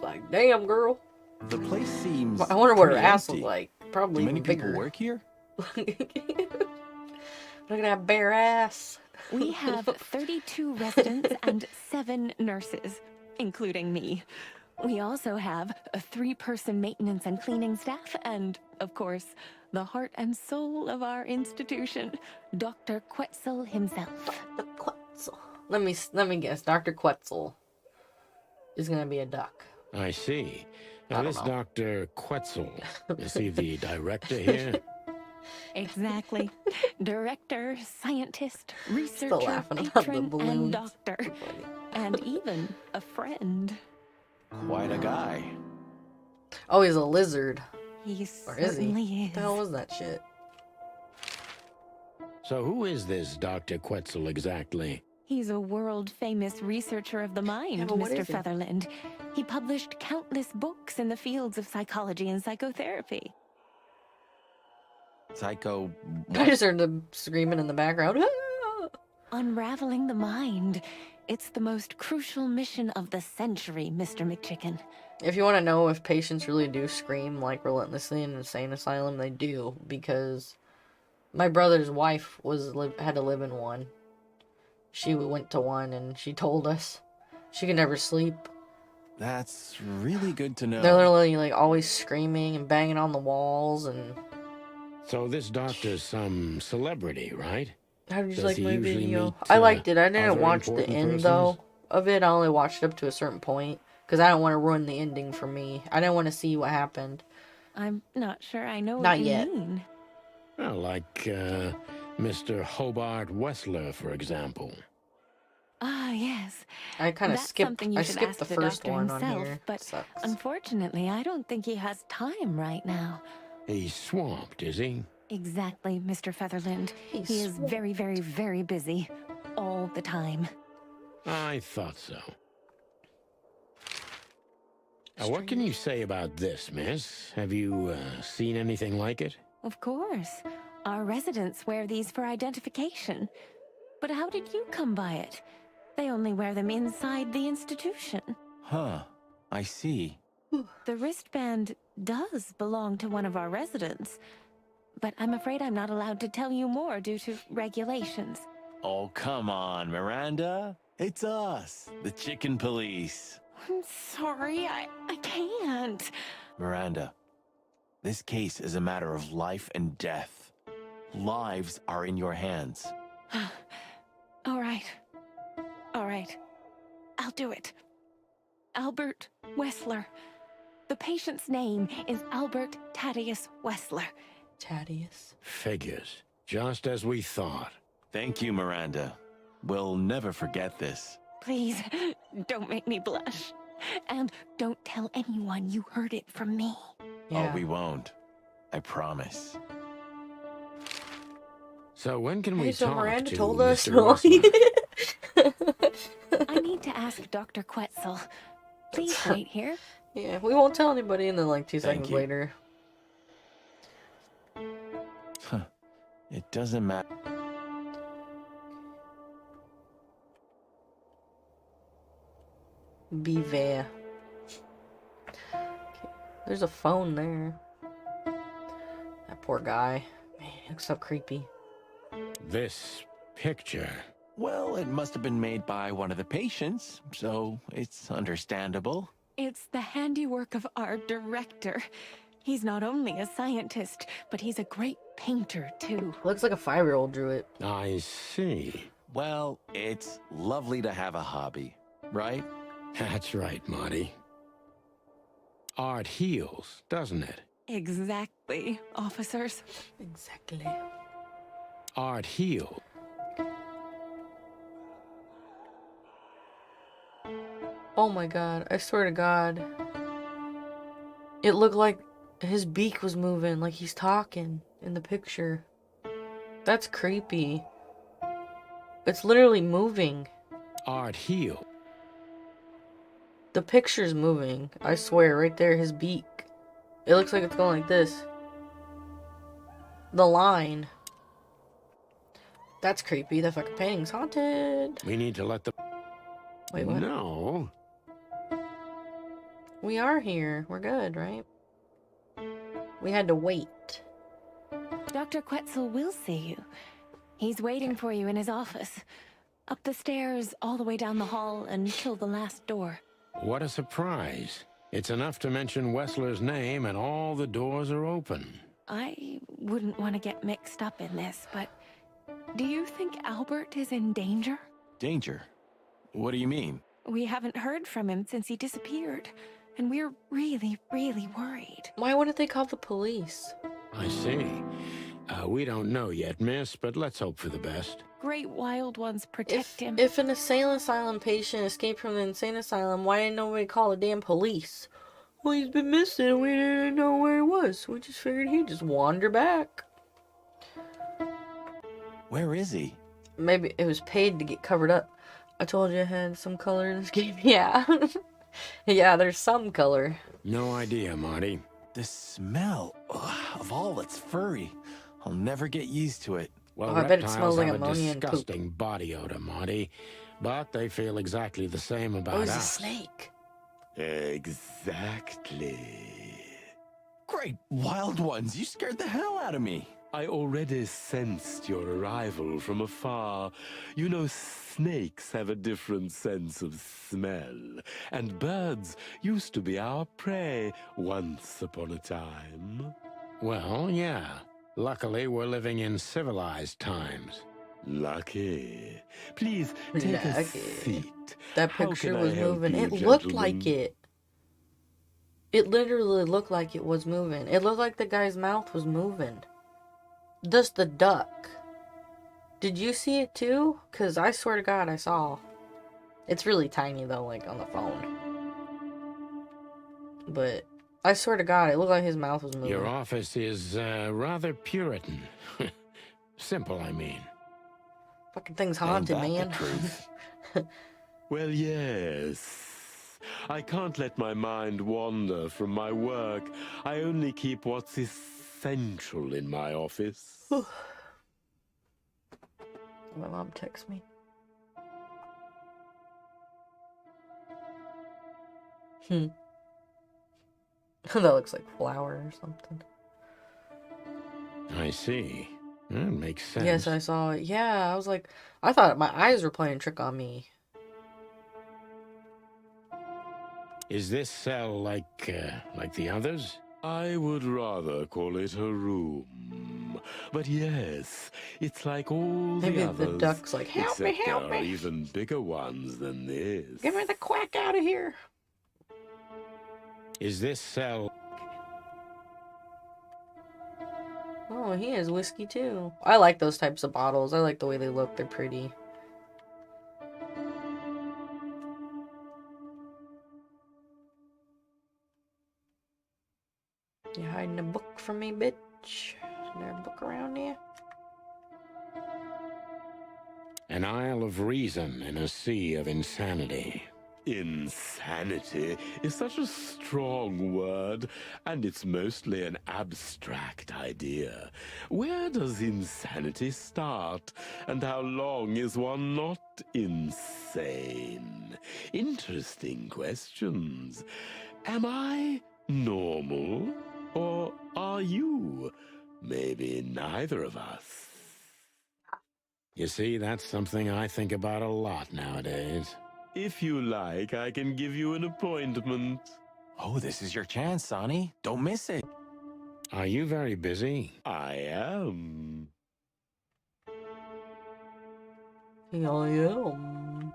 Like, damn, girl. The place seems I wonder what her pretty ass empty. was like. Probably Do many even people bigger. work here? Look at that bare ass. We have 32 residents and 7 nurses, including me. We also have a 3-person maintenance and cleaning staff, and, of course, the heart and soul of our institution, Dr. Quetzal himself. Dr. Quetzal. Let me guess. Dr. Quetzal is gonna be a duck. I see. Now, I don't this know. Dr. Quetzal, is he the director here? Exactly. Director, scientist, Still researcher, laughing about the patron, balloons. and doctor. And even a friend. Quite a guy. Oh, he's a lizard. He Or is he? certainly What is. the hell was that shit? So who is this Dr. Quetzal exactly? He's a world-famous researcher of the mind, Yeah, but what Mr. is he? Featherland. He published countless books in the fields of psychology and psychotherapy. Psycho... I just heard them screaming in the background. Ah! Unraveling the mind. It's the most crucial mission of the century, Mr. McChicken. If you want to know if patients really do scream like relentlessly in an insane asylum, they do, because my brother's wife had to live in one. She went to one and she told us she could never sleep. That's really good to know. They're literally like always screaming and banging on the walls. And So this doctor's some celebrity, right? how did you Does like he my usually video? meet, I liked it. I didn't other watch the important end persons? though of it. I only watched up to a certain point because I don't want to ruin the ending for me. I didn't want to see what happened. I'm not sure I know Not what you yet. mean. Well, like Mr. Hobart Wessler, for example. Ah, yes. I kind of That's skipped. something you I should skipped ask the the first doctor one on himself, here. but Sucks. unfortunately, I don't think he has time right now. He's swamped, is he? Exactly, Mr. Featherland. He's He is swamped. very, very, very busy. All the time. I thought so. Now, what can you say about this, miss? Have you seen anything like it? Of course. Our residents wear these for identification. But how did you come by it? They only wear them inside the institution. Huh. I see. The wristband does belong to one of our residents. But I'm afraid I'm not allowed to tell you more due to regulations. Oh, come on, Miranda. It's us, the chicken police. I'm sorry, I can't. Miranda, this case is a matter of life and death. Lives are in your hands. All right. All right. I'll do it. Albert Wessler. The patient's name is Albert Thaddeus Wessler. Thaddeus. Figures. Just as we thought. Thank you, Miranda. We'll never forget this. Please, don't make me blush. And don't tell anyone you heard it from me. Yeah. Oh, we won't. I promise. So when can we Hey, so talk Miranda to told us. Mr. Wessler? I need to ask Dr. Quetzal. Please wait here. Yeah, we won't tell anybody, and then like 2 seconds later. Huh. It doesn't matter. Beware. Okay. There's a phone there. That poor guy. Man, he looks so creepy. This picture. Well, it must have been made by one of the patients, so it's understandable. It's the handiwork of our director. He's not only a scientist, but he's a great painter, too. Looks like a 5-year-old drew it. I see. Well, it's lovely to have a hobby, right? That's right, Marty. Art heals, doesn't it? Exactly, officers. Exactly. Art heals. Oh my god, I swear to god. It looked like his beak was moving, like he's talking in the picture. That's creepy. It's literally moving. Art heal. The picture's moving. I swear, right there, his beak. It looks like it's going like this. The line. That's creepy. That fucking painting's haunted. We need to let the... Wait, what? No. We are here. We're good, right? We had to wait. Dr. Quetzal will see you. He's waiting for you in his office. Up the stairs, all the way down the hall, until the last door. What a surprise. It's enough to mention Wessler's name and all the doors are open. I wouldn't want to get mixed up in this, but do you think Albert is in danger? Danger? What do you mean? We haven't heard from him since he disappeared, and we're really, really worried. Why wouldn't they call the police? I see. We don't know yet, miss, but let's hope for the best. Great wild ones protect him. If an insane asylum patient escaped from the insane asylum, why didn't nobody call the damn police? Well, he's been missing and we didn't know where he was. We just figured he'd just wander back. Where is he? Maybe it was paid to get covered up. I told you I had some color in this game. Yeah. Yeah, there's some color. No idea, Marty. The smell of all that's furry. I'll never get used to it. Well, I bet it reptiles smells like have a ammonia and poop. disgusting body odor, Marty. But they feel exactly the same about Oh, he's a us. snake. Exactly. Great wild ones, you scared the hell out of me. I already sensed your arrival from afar. You know, snakes have a different sense of smell. And birds used to be our prey once upon a time. Well, yeah. Luckily, we're living in civilized times. Lucky. Please, take a seat. That How picture can I was help moving. you, It looked gentlemen? like it. It literally looked like it was moving. It looked like the guy's mouth was moving. Just the duck. Did you see it too? Because I swear to God, I saw. It's really tiny though, like on the phone. But I swear to God, it looked like his mouth was moving. Your office is rather Puritan. Simple, I mean. Fucking thing's haunted, man. Well, yes. I can't let my mind wander from my work. I only keep what's essential in my office. My mom texts me. That looks like flour or something. I see. That makes sense. Yes, I saw it. Yeah, I was like, I thought my eyes were playing a trick on me. Is this cell like the others? I would rather call it a room. But yes, it's like all Maybe the others. the duck's like, help me, except help there are me. even bigger ones than this. Get me the quack out of here. Is this cell... Oh, he has whiskey too. I like those types of bottles. I like the way they look. They're pretty. You hiding a book from me, bitch? Is there a book around here? An isle of reason in a sea of insanity. Insanity is such a strong word, and it's mostly an abstract idea. Where does insanity start, and how long is one not insane? Interesting questions. Am I normal, or are you? Maybe neither of us. You see, that's something I think about a lot nowadays. If you like, I can give you an appointment. Oh, this is your chance, Sonny. Don't miss it. Are you very busy? I am. Yeah, I am.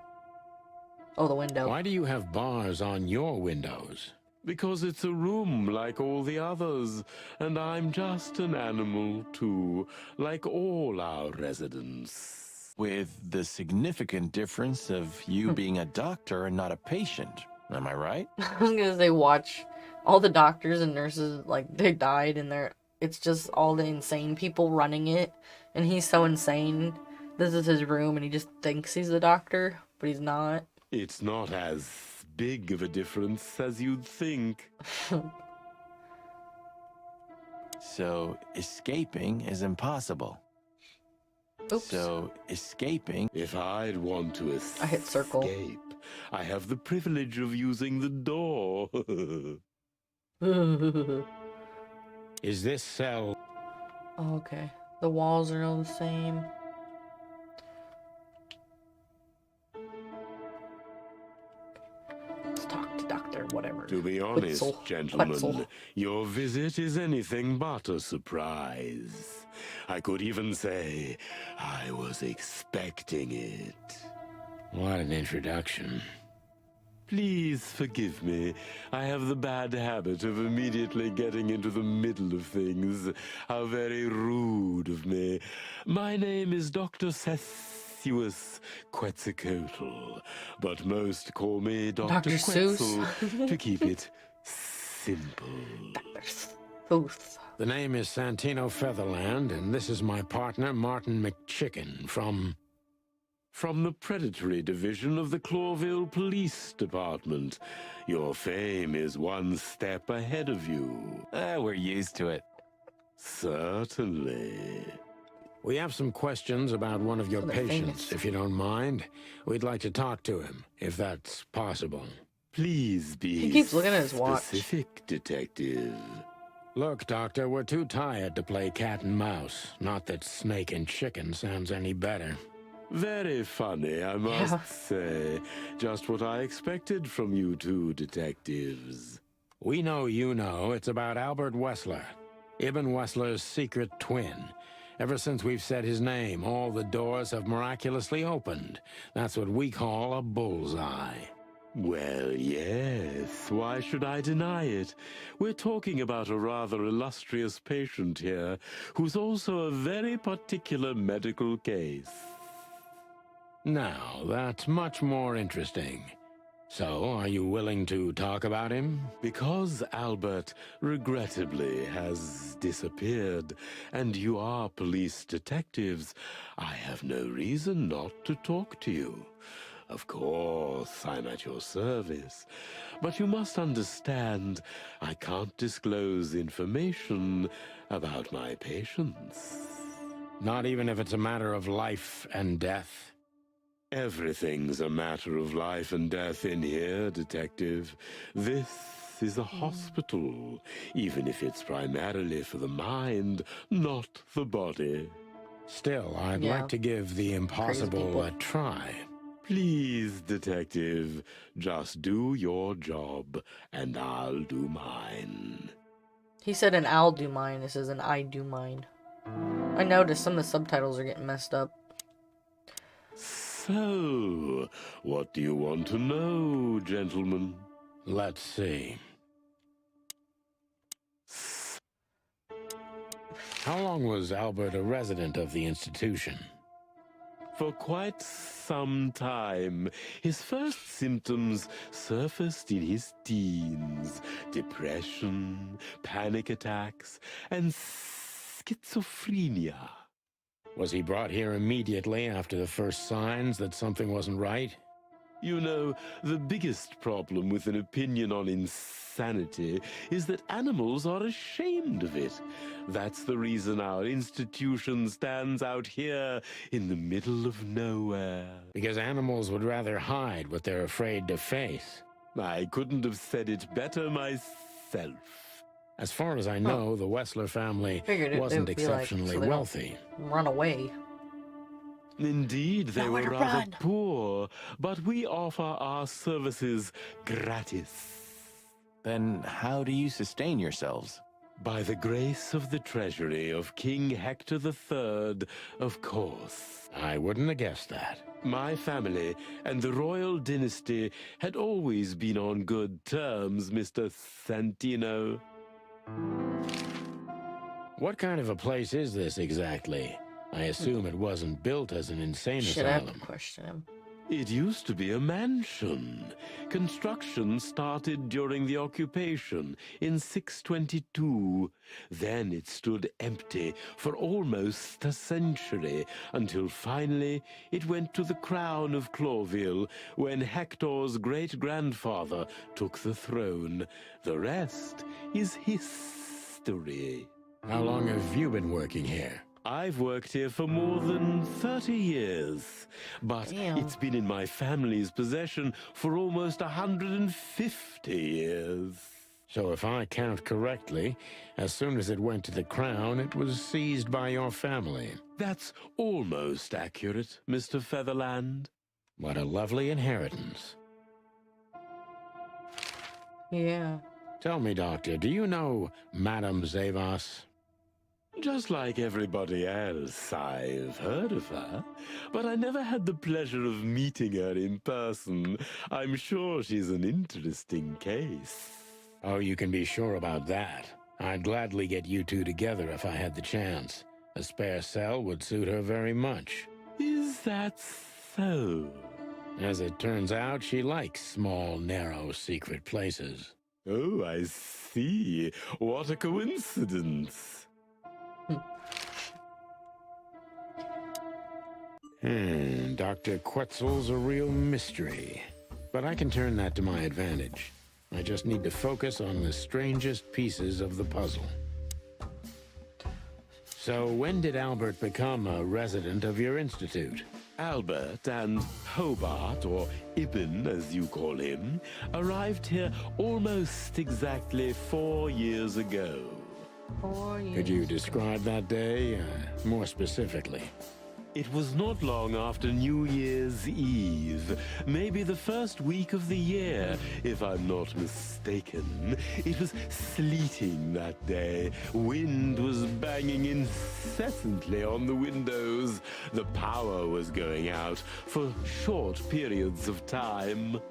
Oh, the window. Why do you have bars on your windows? Because it's a room like all the others, and I'm just an animal, too, like all our residents. With the significant difference of you being a doctor and not a patient. Am I right? I was gonna say, watch all the doctors and nurses, like, they died, and it's just all the insane people running it, and he's so insane. This is his room, and he just thinks he's the doctor, but he's not. It's not as big of a difference as you'd think. So, escaping is impossible. Oops. So, escaping... If I'd want to escape, I hit circle. I have the privilege of using the door. Is this cell... Oh, okay. The walls are all the same. Let's talk to Doctor whatever. To be honest, Quetzal. gentlemen, Quetzal. your visit is anything but a surprise. I could even say I was expecting it. What an introduction. Please forgive me. I have the bad habit of immediately getting into the middle of things. How very rude of me. My name is Dr. Sessuous Quetzalcoatl, but most call me Dr. Quetzal to keep it simple. The name is Santino Featherland, and this is my partner, Martin McChicken, from the Predatory Division of the Clawville Police Department. Your fame is one step ahead of you. We're used to it. Certainly. We have some questions about one of your they're patients, famous. if you don't mind. We'd like to talk to him, if that's possible. Please be He keeps looking at his watch. specific, detective. Look, Doctor, we're too tired to play cat and mouse. Not that snake and chicken sounds any better. Very funny, I must say. Just what I expected from you two detectives. We know you know it's about Albert Wessler, Ibn Wessler's secret twin. Ever since we've said his name, all the doors have miraculously opened. That's what we call a bullseye. Well, yes. Why should I deny it? We're talking about a rather illustrious patient here, who's also a very particular medical case. Now, that's much more interesting. So, are you willing to talk about him? Because Albert, regrettably, has disappeared, and you are police detectives, I have no reason not to talk to you. Of course, I'm at your service, but you must understand, I can't disclose information about my patients. Not even if it's a matter of life and death? Everything's a matter of life and death in here, detective. This is a hospital, even if it's primarily for the mind, not the body. Still, I'd like to give the impossible a try. Please, detective, just do your job, and I'll do mine. He said an I'll do mine. This is an I do mine. I noticed some of the subtitles are getting messed up. So, what do you want to know, gentlemen? Let's see. How long was Albert a resident of the institution? For quite some time. His first symptoms surfaced in his teens. Depression, panic attacks, and schizophrenia. Was he brought here immediately after the first signs that something wasn't right? You know, the biggest problem with an opinion on insanity is that animals are ashamed of it. That's the reason our institution stands out here in the middle of nowhere. Because animals would rather hide what they're afraid to face. I couldn't have said it better myself. As far as I know, the Wessler family wasn't exceptionally wealthy. Run away. Indeed, they Nowhere were to rather run. poor, but we offer our services gratis. Then how do you sustain yourselves? By the grace of the treasury of King Hector III, of course. I wouldn't have guessed that. My family and the royal dynasty had always been on good terms, Mr. Santino. What kind of a place is this exactly? I assume it wasn't built as an insane asylum. Question him. It used to be a mansion. Construction started during the occupation in 622. Then it stood empty for almost a century, until finally it went to the crown of Cloville when Hector's great-grandfather took the throne. The rest is history. How long have you been working here? I've worked here for more than 30 years, but it's been in my family's possession for almost 150 years. So if I count correctly, as soon as it went to the crown, it was seized by your family. That's almost accurate, Mr. Featherland. What a lovely inheritance. Yeah. Tell me, Doctor, do you know Madame Zavas? Just like everybody else, I've heard of her, but I never had the pleasure of meeting her in person. I'm sure she's an interesting case. Oh, you can be sure about that. I'd gladly get you two together if I had the chance. A spare cell would suit her very much. Is that so? As it turns out, she likes small, narrow, secret places. Oh, I see. What a coincidence. Dr. Quetzal's a real mystery. But I can turn that to my advantage. I just need to focus on the strangest pieces of the puzzle. So when did Albert become a resident of your institute? Albert and Hobart, or Ibn as you call him, arrived here almost exactly 4 years ago. 4 years. Could you describe that day more specifically? It was not long after New Year's Eve, maybe the first week of the year, if I'm not mistaken. It was sleeting that day. Wind was banging incessantly on the windows. The power was going out for short periods of time.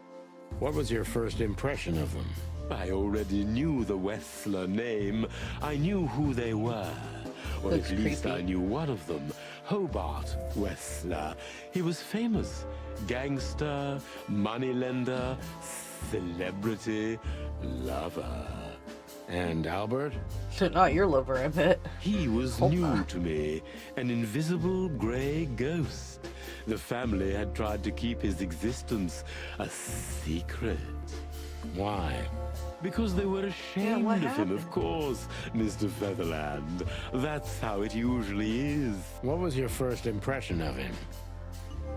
What was your first impression of them? I already knew the Wessler name. I knew who they were. Or Looks at least creepy. I knew one of them, Hobart Wessler. He was famous. Gangster, moneylender, celebrity, lover. And Albert? Not your lover, I bet. He was new to me, an invisible gray ghost. The family had tried to keep his existence a secret. Why? Because they were ashamed what of him, happened? of course, Mr. Featherland. That's how it usually is. What was your first impression of him?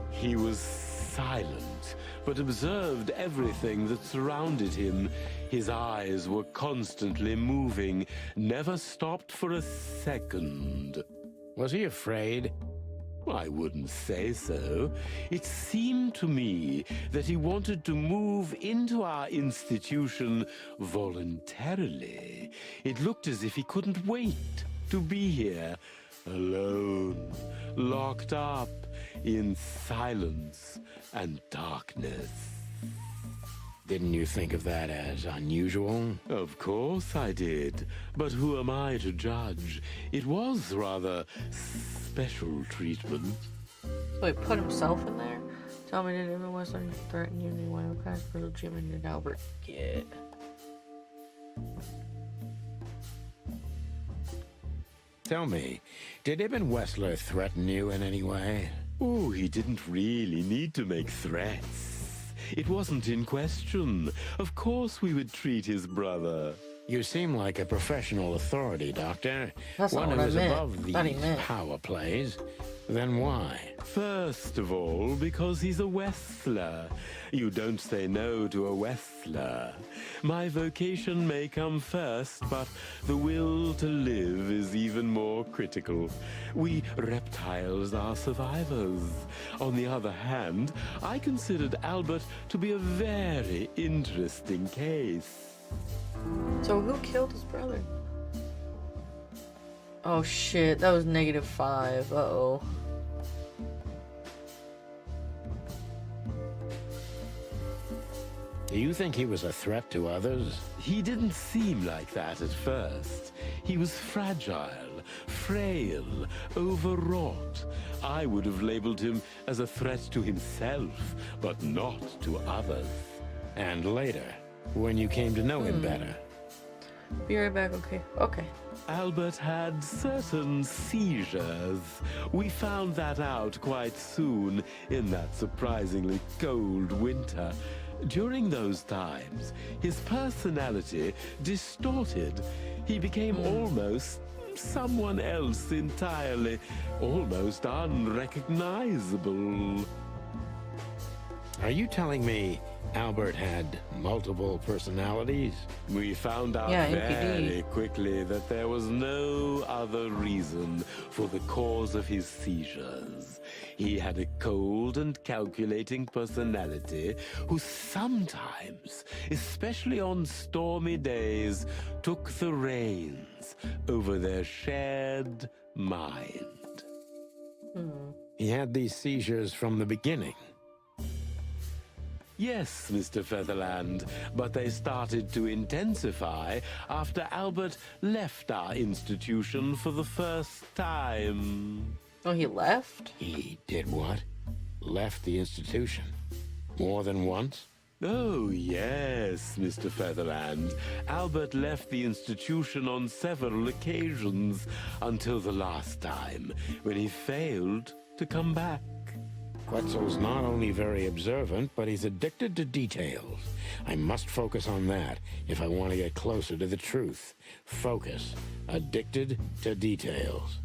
He was silent, but observed everything that surrounded him. His eyes were constantly moving, never stopped for a second. Was he afraid? I wouldn't say so. It seemed to me that he wanted to move into our institution voluntarily. It looked as if he couldn't wait to be here, alone, locked up in silence and darkness. Didn't you think of that as unusual? Of course I did, but who am I to judge? It was rather special treatment. So he put himself in there? Tell me, did Emma Western threaten you in any way? What kind of spiritual achievement did Albert get? Tell me, did Ibn Wessler threaten you in any way? Oh, he didn't really need to make threats. It wasn't in question. Of course we would treat his brother. You seem like a professional authority, Doctor. That's not One what who I is meant. above Thought he these meant. power plays. Then why? First of all, because he's a Westler. You don't say no to a Westler. My vocation may come first, but the will to live is even more critical. We reptiles are survivors. On the other hand, I considered Albert to be a very interesting case. So who killed his brother? Oh shit, that was -5. Uh-oh. Do you think he was a threat to others? He didn't seem like that at first. He was fragile, frail, overwrought. I would have labeled him as a threat to himself, but not to others. And later, when you came to know him better? Be right back, okay. Okay. Albert had certain seizures. We found that out quite soon in that surprisingly cold winter. During those times, his personality distorted. He became almost someone else entirely, almost unrecognizable. Are you telling me Albert had multiple personalities? We found out very quickly that there was no other reason for the cause of his seizures. He had a cold and calculating personality who sometimes, especially on stormy days, took the reins over their shared mind. He had these seizures from the beginning. Yes, Mr. Featherland, but they started to intensify after Albert left our institution for the first time. Oh, he left? He did what? Left the institution? More than once? Oh, yes, Mr. Featherland. Albert left the institution on several occasions until the last time, when he failed to come back. Quetzal's not only very observant, but he's addicted to details. I must focus on that if I want to get closer to the truth. Focus. Addicted to details.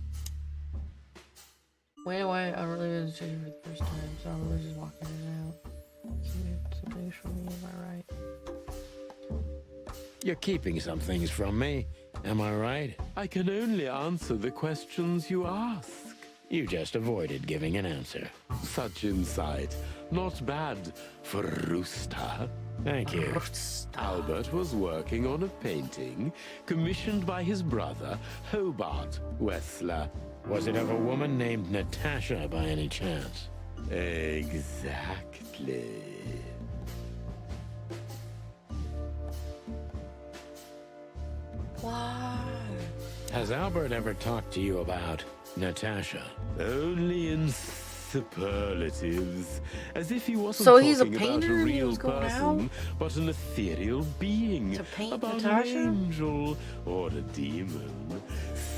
Wait, I really didn't see you for the first time, so I was just walking in and out. Something's from me, am I right? You're keeping some things from me, am I right? I can only answer the questions you ask. You just avoided giving an answer. Such insight. Not bad for a rooster. Thank you. Albert was working on a painting commissioned by his brother, Hobart Wessler. Was it of a woman named Natasha by any chance? Exactly. Why? Has Albert ever talked to you about Natasha? Only in superlatives, as if he wasn't So he's a talking about painter a and he real was going person, out? but an ethereal being, To paint about Natasha? an angel or a demon,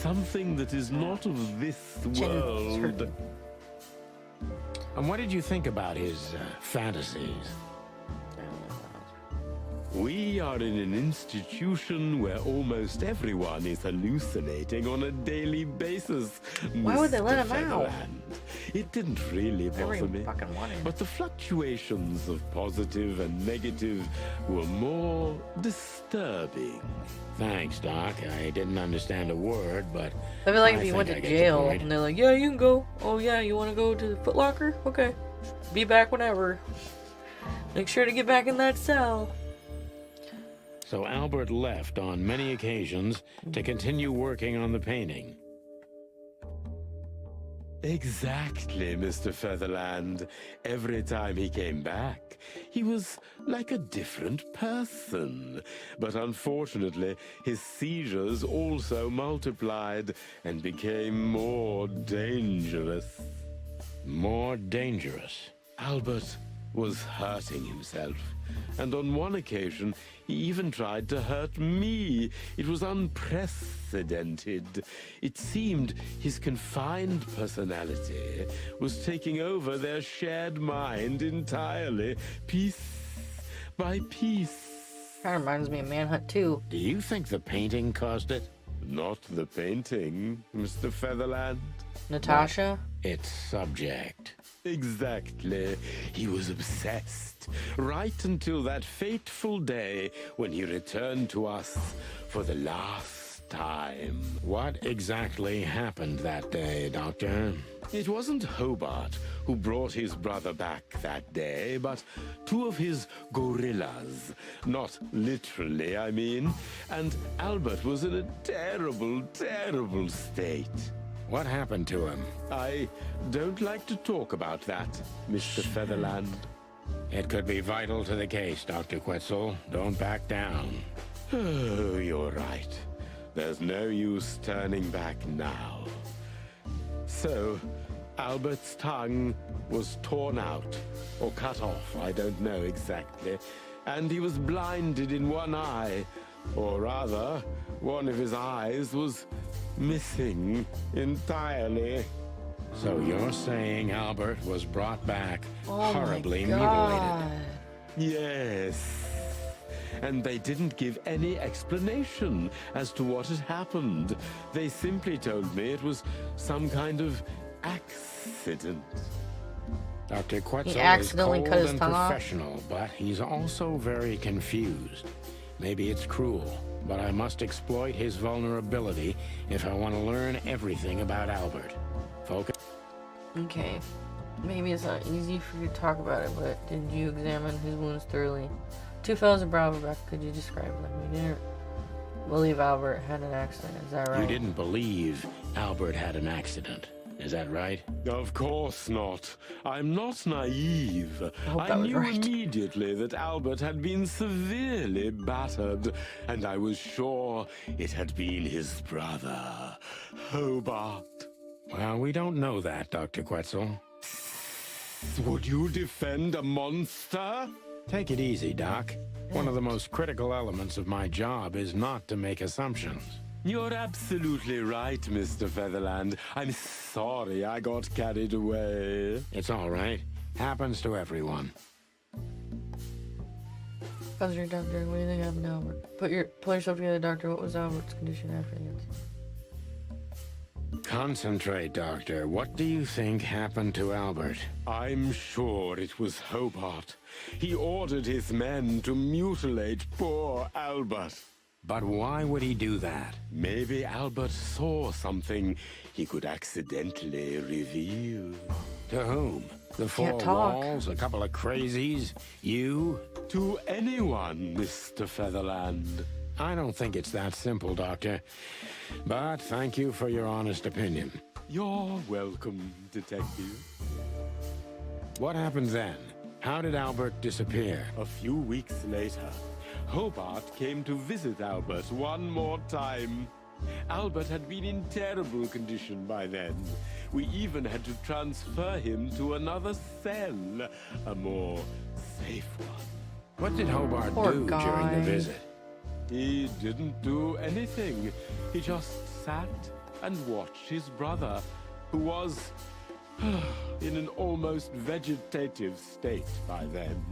something that is not of this world. And what did you think about his fantasies? We are in an institution where almost everyone is hallucinating on a daily basis. Why would they let Mr. him out? Featherland. It didn't really bother really me. fucking want him. But the fluctuations of positive and negative were more disturbing. Thanks, Doc. I didn't understand a word, but I feel like I if he went to think I get your jail point. and they're like, yeah, you can go. Oh, yeah, you want to go to the Foot Locker? Okay. Be back whenever. Make sure to get back in that cell. So Albert left on many occasions to continue working on the painting. Exactly, Mr. Featherland. Every time he came back, he was like a different person. But unfortunately, his seizures also multiplied and became more dangerous. More dangerous? Albert was hurting himself. And on one occasion, he even tried to hurt me. It was unprecedented. It seemed his confined personality was taking over their shared mind entirely, piece my peace. Kind of reminds me of Manhunt 2. Do you think the painting caused it? Not the painting, Mr. Featherland. Natasha? Its subject. Exactly. He was obsessed. Right until that fateful day when he returned to us for the last time. What exactly happened that day, Doctor? It wasn't Hobart who brought his brother back that day, but two of his gorillas. Not literally, I mean. And Albert was in a terrible, terrible state. What happened to him? I don't like to talk about that, Mr. Featherland. It could be vital to the case, Dr. Quetzal. Don't back down. Oh, you're right. There's no use turning back now. So, Albert's tongue was torn out, or cut off, I don't know exactly, and he was blinded in one eye, or rather, one of his eyes was missing entirely. So you're saying Albert was brought back Oh horribly my God. mutilated? Yes. And they didn't give any explanation as to what had happened. They simply told me it was some kind of accident. Dr. Quetzal He is accidentally cold cut his and tongue off? professional, but he's also very confused. Maybe it's cruel, but I must exploit his vulnerability if I want to learn everything about Albert. Focus. Okay. Maybe it's not easy for you to talk about it, but did you examine his wounds thoroughly? Two fellows in Bravo, could you describe them? You didn't believe Albert had an accident, is that right? You didn't believe Albert had an accident. Is that right? Of course not. I'm not naive. I was knew right. immediately that Albert had been severely battered, and I was sure it had been his brother, Hobart. Well, we don't know that, Dr. Quetzal. Would you defend a monster? Take it easy, Doc. One of the most critical elements of my job is not to make assumptions. You're absolutely right, Mr. Featherland. I'm sorry I got carried away. It's all right. Happens to everyone. How's your doctor? What do you think happened to Albert? Pull yourself together, doctor. What was Albert's condition after the incident? Concentrate, Doctor. What do you think happened to Albert? I'm sure it was Hobart. He ordered his men to mutilate poor Albert. But why would he do that? Maybe Albert saw something he could accidentally reveal. To whom? The four Can't talk. walls? A couple of crazies? You? To anyone, Mr. Featherland. I don't think it's that simple, Doctor. But thank you for your honest opinion. You're welcome, Detective. What happened then? How did Albert disappear? A few weeks later, Hobart came to visit Albert one more time. Albert had been in terrible condition by then. We even had to transfer him to another cell, a more safe one. What did Hobart Poor do guy. during the visit? He didn't do anything. He just sat and watched his brother, who was in an almost vegetative state by then.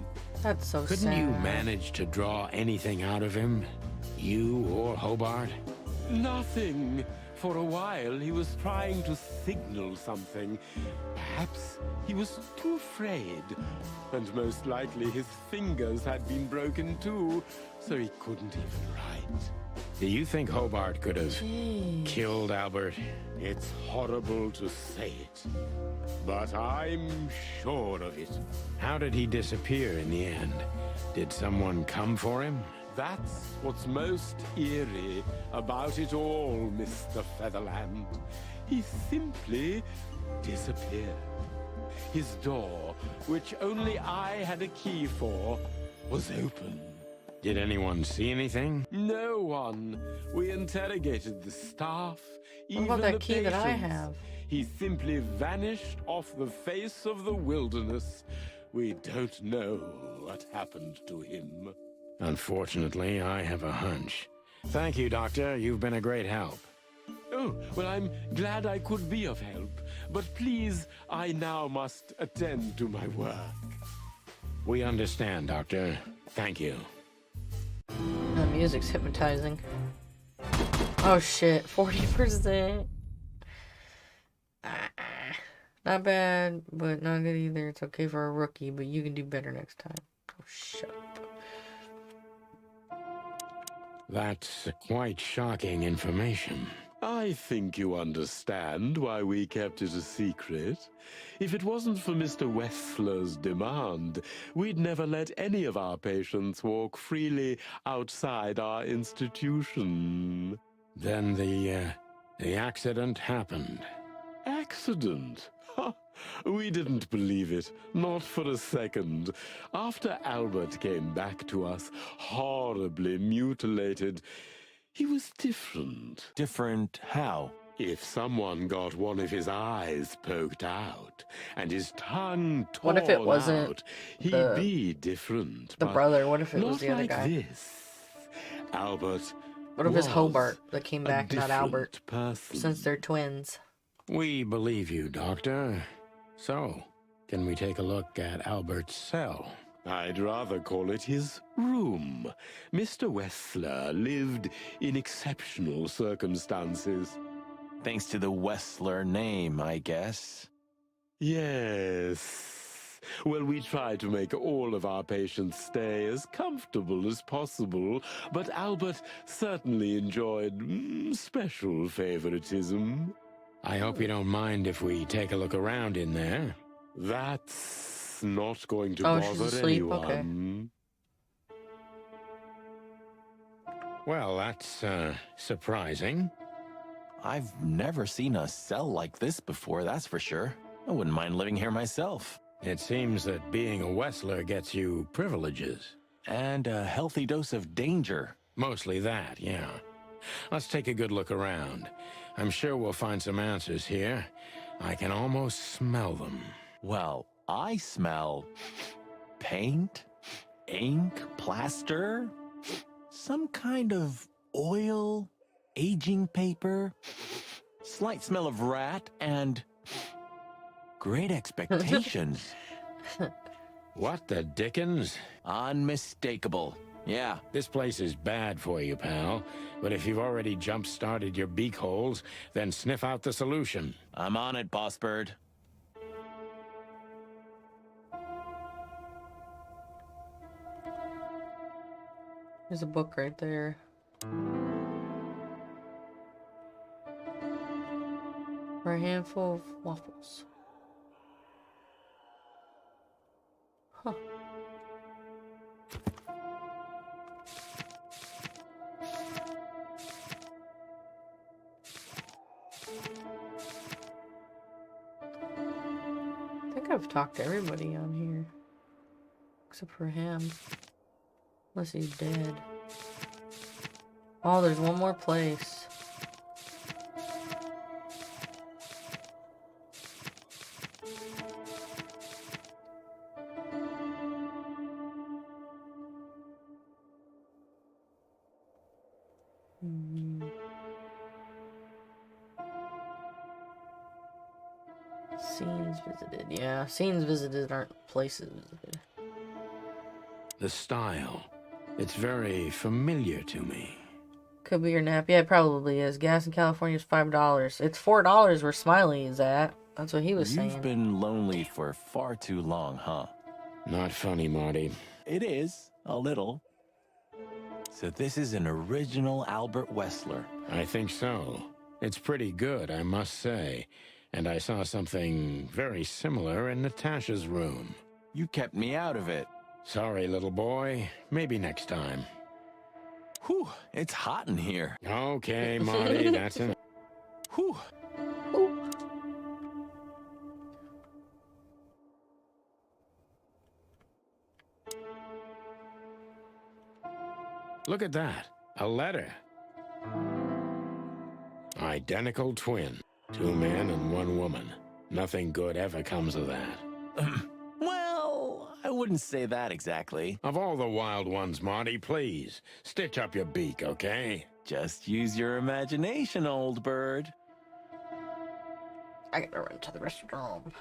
That's so Couldn't sad. you manage to draw anything out of him? You or Hobart? Nothing. For a while, he was trying to signal something. Perhaps he was too afraid. And most likely his fingers had been broken too, so he couldn't even write. Do you think Hobart could have killed Albert? It's horrible to say it, but I'm sure of it. How did he disappear in the end? Did someone come for him? That's what's most eerie about it all, Mr. Featherland. He simply disappeared. His door, which only I had a key for, was open. Did anyone see anything? No one. We interrogated the staff, even about that the key that I patients. have? He simply vanished off the face of the wilderness. We don't know what happened to him. Unfortunately, I have a hunch. Thank you, Doctor. You've been a great help. Oh, well, I'm glad I could be of help. But please, I now must attend to my work. We understand, Doctor. Thank you. The music's hypnotizing. Oh shit, 40%. Not bad, but not good either. It's okay for a rookie, but you can do better next time. Oh, shut up. That's quite shocking information. I think you understand why we kept it a secret. If it wasn't for Mr. Wessler's demand, we'd never let any of our patients walk freely outside our institution. Then the accident happened. Accident? Ha! We didn't believe it, not for a second. After Albert came back to us, horribly mutilated, he was different. Different how? If someone got one of his eyes poked out and his tongue torn What if it wasn't out, he'd be different. the but brother? What if it not was the other like guy? This. Albert. What if it's was Hobart that came a back, not Albert? different person. Since they're twins. We believe you, Doctor. So, can we take a look at Albert's cell? I'd rather call it his room. Mr. Wessler lived in exceptional circumstances. Thanks to the Wessler name, I guess. Yes. Well, we try to make all of our patients stay as comfortable as possible, but Albert certainly enjoyed special favoritism. I hope you don't mind if we take a look around in there. That's not going to Oh, she's bother asleep, anyone. Well, that's surprising. I've never seen a cell like this before, that's for sure. I wouldn't mind living here myself. It seems that being a Wessler gets you privileges. And a healthy dose of danger. Mostly that, yeah. Let's take a good look around. I'm sure we'll find some answers here. I can almost smell them. Well, I smell paint, ink, plaster, some kind of oil, aging paper, slight smell of rat, and great expectations. What the dickens? Unmistakable. Yeah. This place is bad for you, pal. But if you've already jump-started your beak holes, then sniff out the solution. I'm on it, Boss Bird. There's a book right there. For a handful of waffles. Huh. I think I've talked to everybody on here. Except for him. Unless he's dead. Oh, there's one more place. Scenes visited. Yeah, scenes visited aren't places visited. The style. It's very familiar to me. Could be your nap. Yeah, it probably is. Gas in California is $5. It's $4 where Smiley is at. That's what he was saying. You've been lonely for far too long, huh? Not funny, Marty. It is, a little. So this is an original Albert Wessler. I think so. It's pretty good, I must say. And I saw something very similar in Natasha's room. You kept me out of it. Sorry, little boy. Maybe next time. Whew, it's hot in here. Okay, Marty, that's enough. Whew. Look at that. A letter. Identical twin. 2 men and 1 woman. Nothing good ever comes of that. Well, I wouldn't say that exactly. Of all the wild ones, Marty, please, stitch up your beak, okay? Just use your imagination, old bird. I gotta run to the restroom.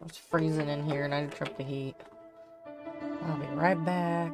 It's freezing in here and I need to turn up the heat. I'll be right back.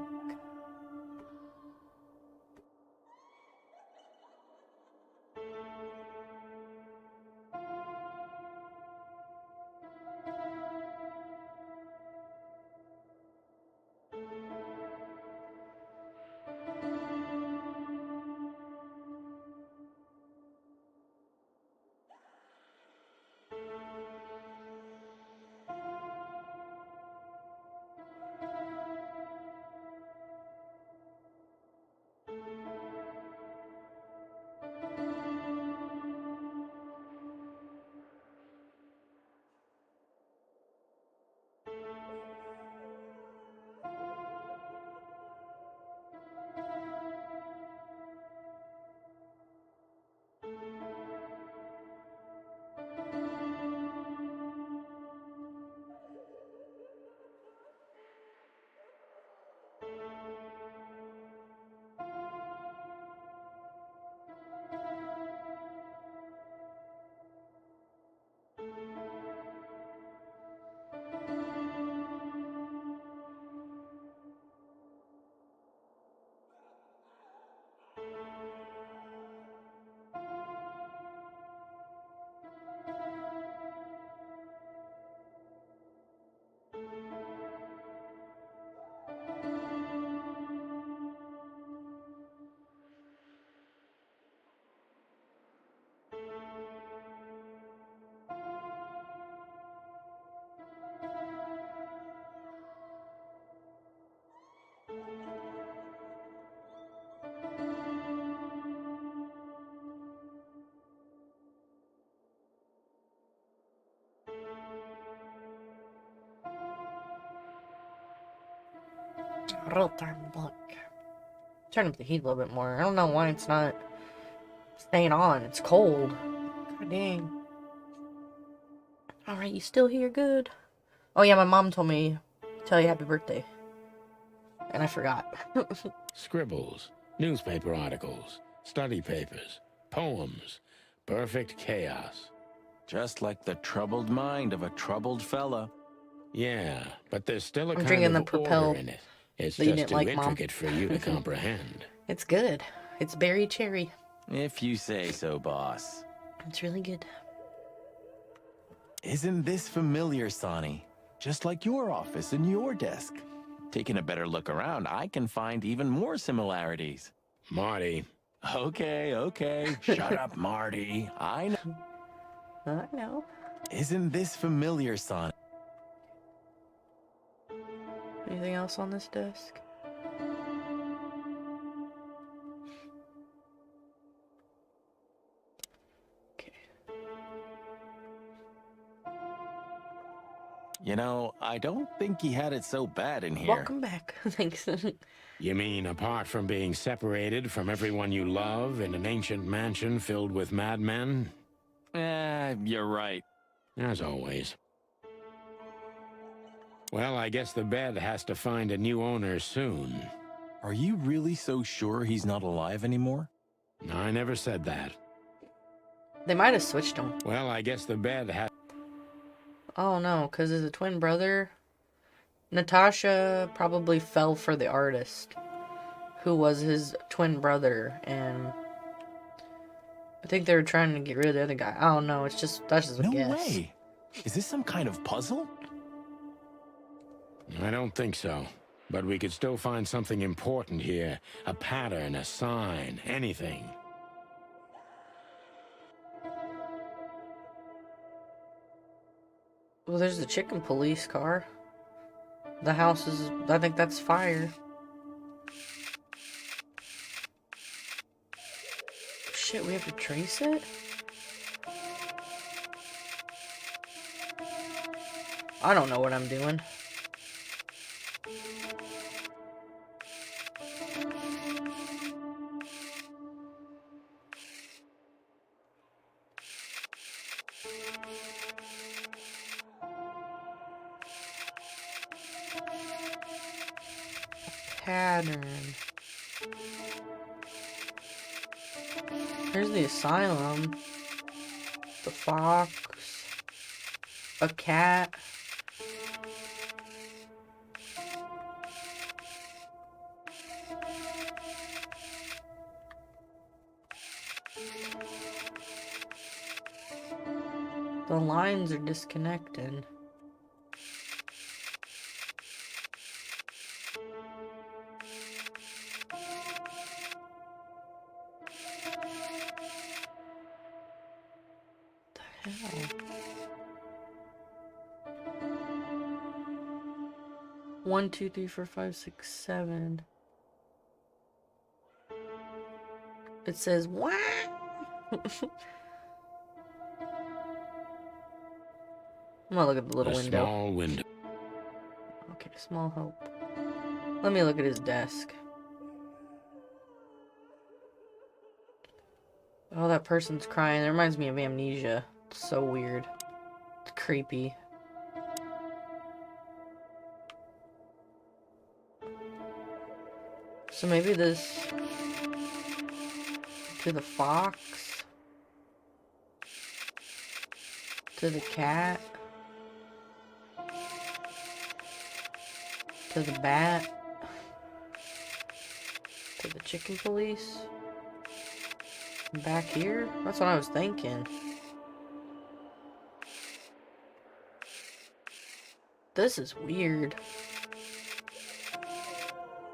Real time book. Turn up the heat a little bit more. I don't know why it's not staying on. It's cold. God dang. Alright, you still here? Good. Oh yeah, my mom told me to tell you happy birthday. And I forgot. Scribbles, newspaper articles, study papers, poems. Perfect chaos. Just like the troubled mind of a troubled fella. Yeah, but there's still a I'm kind drinking the of Propel order in it. It's that you just didn't too like, Mom. intricate for you to comprehend. It's good. It's berry cherry. If you say so, boss. It's really good. Isn't this familiar, Sonny? Just like your office and your desk. Taking a better look around, I can find even more similarities. Marty. Okay. Shut up, Marty. I know. I know. Isn't this familiar, Sonny? Anything else on this desk? Okay. You know, I don't think he had it so bad in here. Welcome back. Thanks. You mean apart from being separated from everyone you love in an ancient mansion filled with madmen? You're right. As always. Well, I guess the bed has to find a new owner soon. Are you really so sure he's not alive anymore? I never said that. They might have switched them. Well, I guess the bed has... Oh no, because as a twin brother, Natasha probably fell for the artist, who was his twin brother, and I think they were trying to get rid of the other guy. I don't know, that's just a No guess. way. Is this some kind of puzzle? I don't think so. But we could still find something important here. A pattern, a sign, anything. Well, there's the chicken police car. The house is, I think that's fire. Shit, we have to trace it? I don't know what I'm doing. Pattern. Here's the asylum. The fox. A cat. The lines are disconnected. What the hell? 1, 2, 3, 4, 5, 6, 7. It says what? I'm gonna look at the little window. Small window. Okay, small hope. Let me look at his desk. Oh, that person's crying. It reminds me of Amnesia. It's so weird. It's creepy. So maybe this to the fox, to the cat, to the bat, to the chicken police, and back here? That's what I was thinking. This is weird.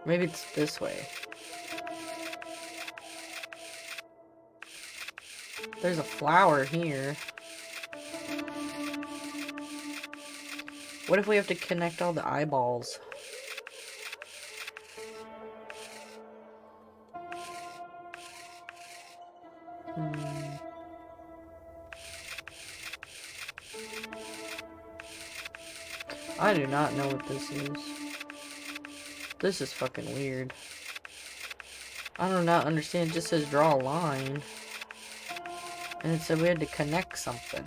Maybe it's this way. There's a flower here. What if we have to connect all the eyeballs? I do not know what this is. This is fucking weird. I do not understand. It just says draw a line. And it said we had to connect something.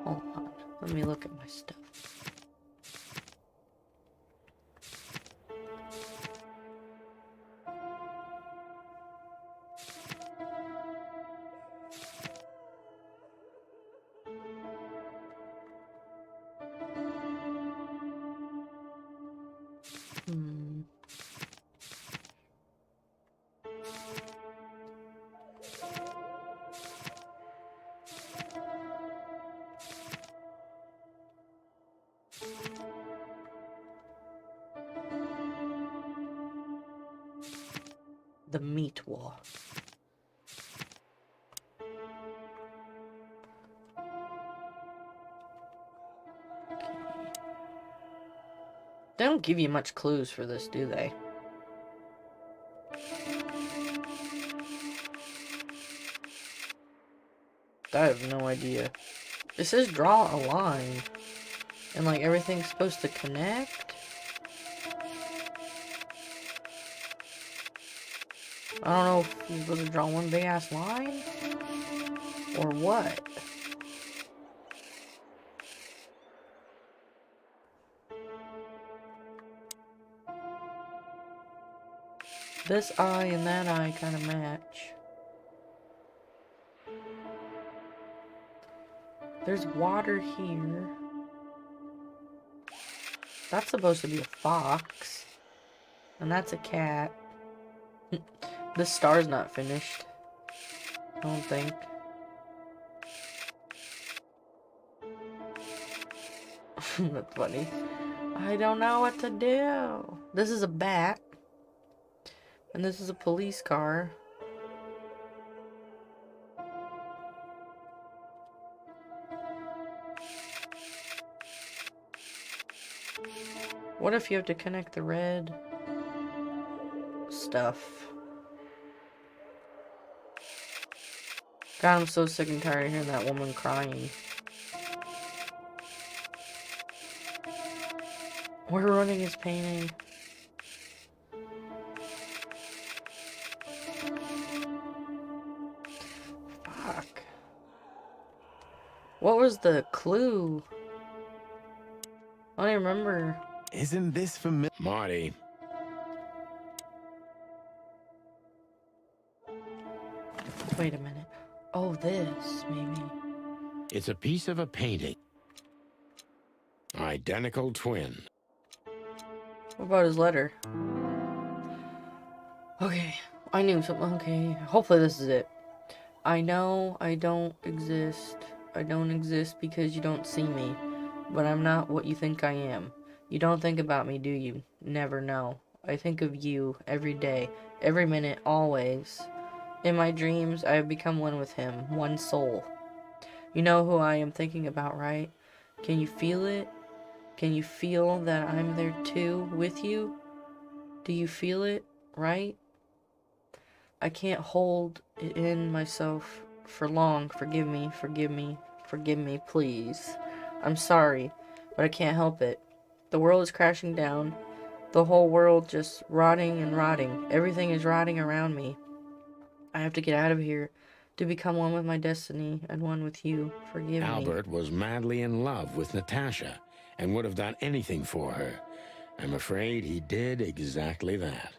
Hold on. Let me look at my stuff. The meat wall. They don't give you much clues for this, do they? I have no idea. It says draw a line. And like everything's supposed to connect. I don't know if you're supposed to draw one big ass line. Or what? This eye and that eye kind of match. There's water here. That's supposed to be a fox. And that's a cat. This star's not finished. I don't think. That's funny. I don't know what to do. This is a bat. And this is a police car. What if you have to connect the red stuff? God, I'm so sick and tired of hearing that woman crying. We're running his painting. Fuck. What was the clue? I don't even remember. Isn't this familiar? Marty. Wait a minute. Oh, this, maybe. It's a piece of a painting. Identical twin. What about his letter? Okay, I knew something. Okay, hopefully this is it. I know I don't exist. I don't exist because you don't see me. But I'm not what you think I am. You don't think about me, do you? Never know. I think of you every day, every minute, always. In my dreams, I have become one with him, one soul. You know who I am thinking about, right? Can you feel it? Can you feel that I'm there too, with you? Do you feel it, right? I can't hold it in myself for long. Forgive me, forgive me, forgive me, please. I'm sorry, but I can't help it. The world is crashing down. The whole world just rotting and rotting. Everything is rotting around me. I have to get out of here to become one with my destiny and one with you. Forgive me. Albert was madly in love with Natasha and would have done anything for her. I'm afraid he did exactly that.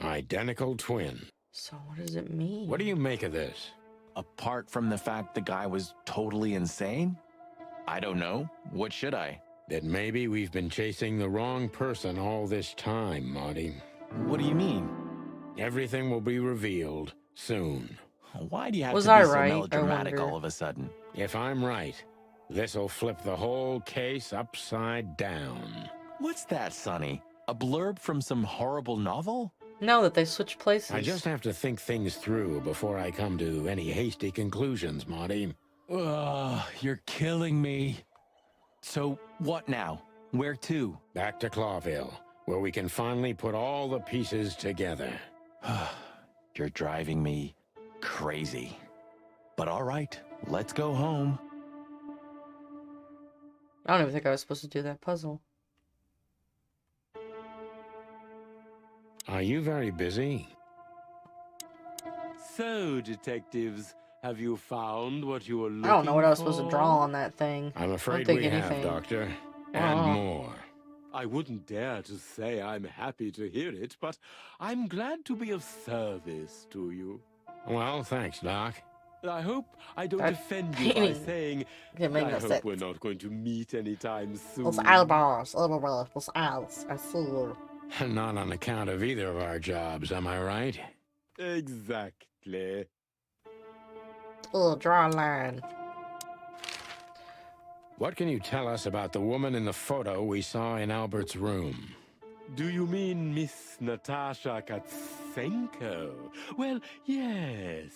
Identical twin. So what does it mean? What do you make of this? Apart from the fact the guy was totally insane? I don't know. What should I? That maybe we've been chasing the wrong person all this time, Marty. What do you mean? Everything will be revealed soon. Why do you have Was to be I so right? melodramatic all of a sudden? If I'm right, this'll flip the whole case upside down. What's that, Sonny? A blurb from some horrible novel? No, that they switch places. I just have to think things through before I come to any hasty conclusions, Marty. Ugh, you're killing me. So, what now? Where to? Back to Clawville, where we can finally put all the pieces together. You're driving me crazy. But all right, let's go home. I don't even think I was supposed to do that puzzle. Are you very busy? So, detectives, have you found what you were looking for? I don't know what I was supposed to draw on that thing. I'm afraid think we anything. have, Doctor. And more. I wouldn't dare to say I'm happy to hear it, but I'm glad to be of service to you. Well, thanks, Doc. I hope I don't That offend you by painting saying didn't make I no hope sense. we're not going to meet anytime soon. Those eyebrows, those eyes, I see you. Not on account of either of our jobs, am I right? Exactly. Oh, draw a line. What can you tell us about the woman in the photo we saw in Albert's room? Do you mean Miss Natasha Katsenko? Well, yes.